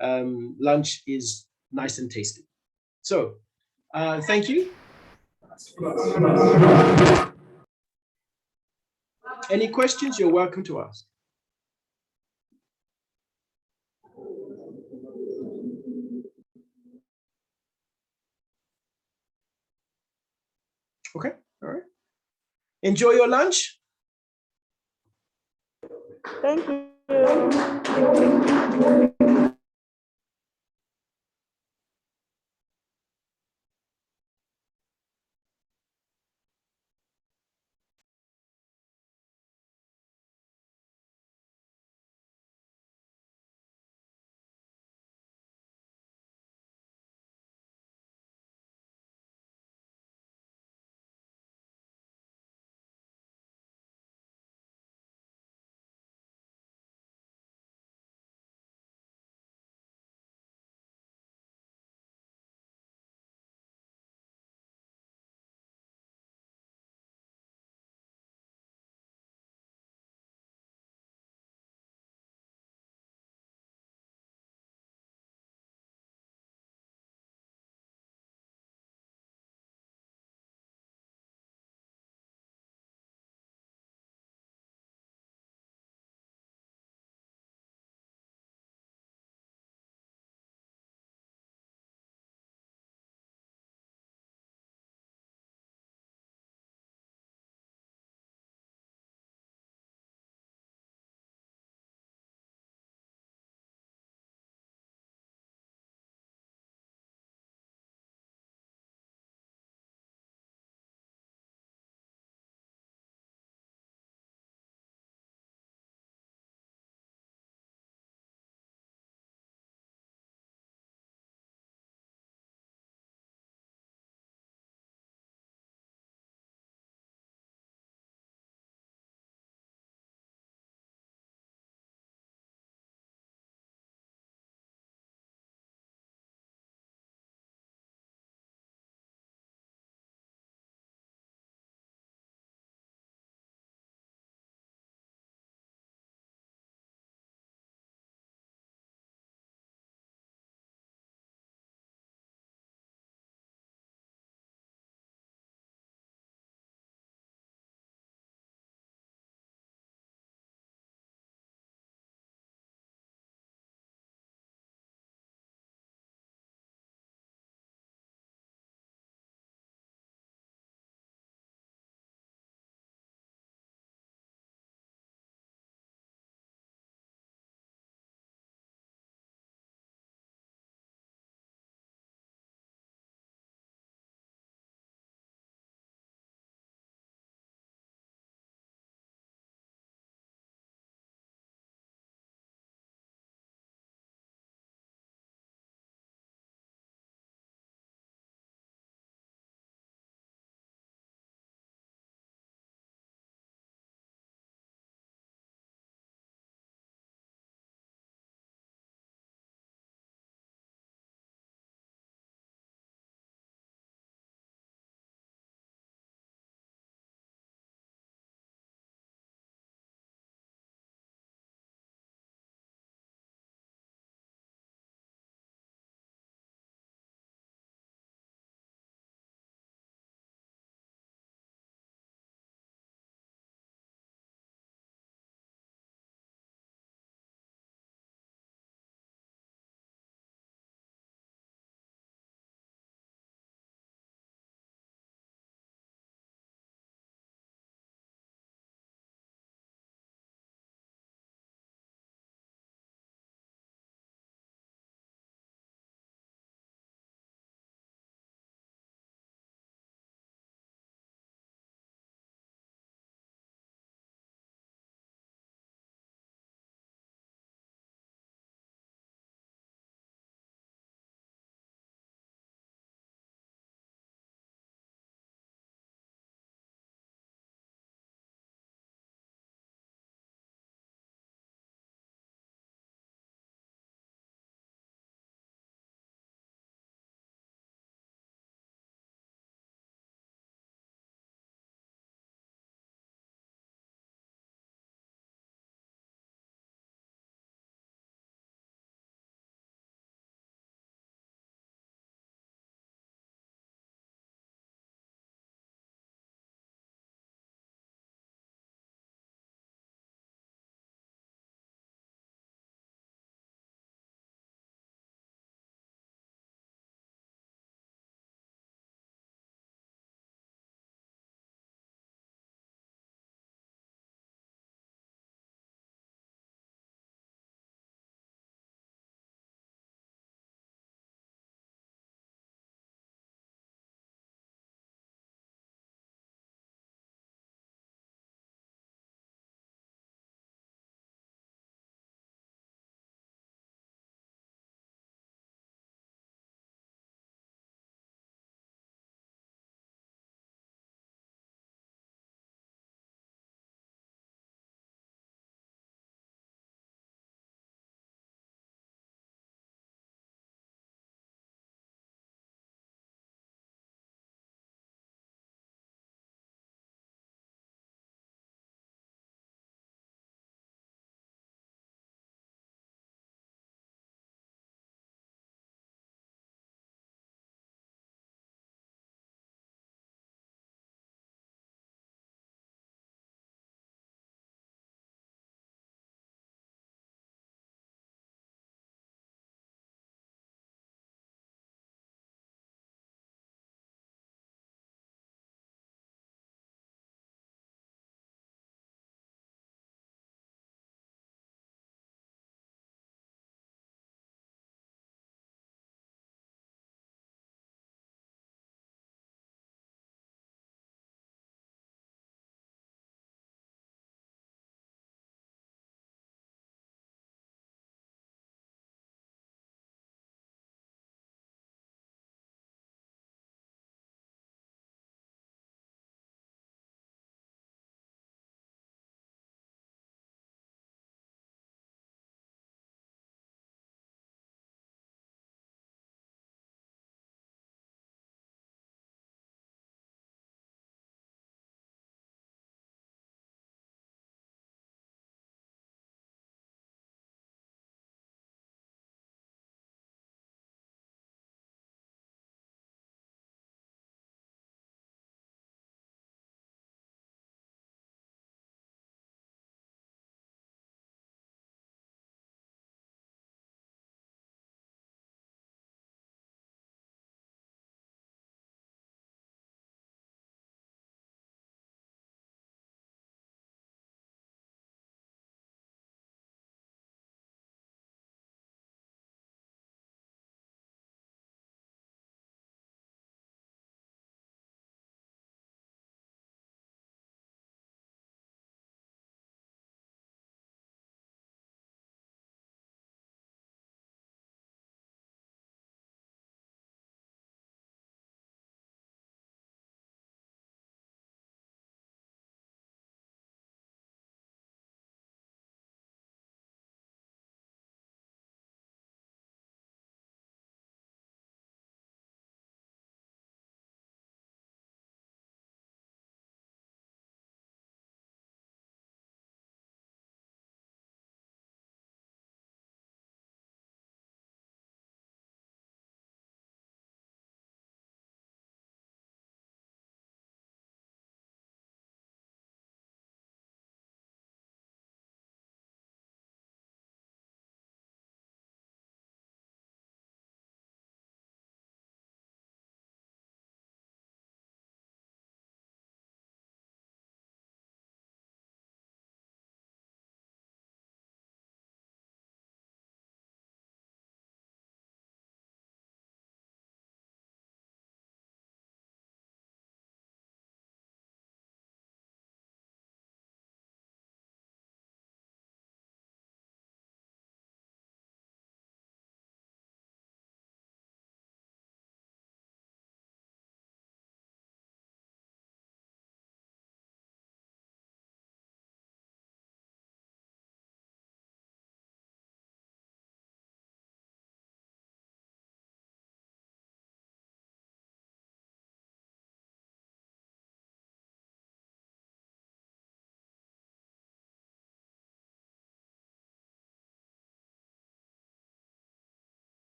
lunch is nice and tasty. So, thank you. Any questions, you're welcome to ask. Okay, all right. Enjoy your lunch. Thank you.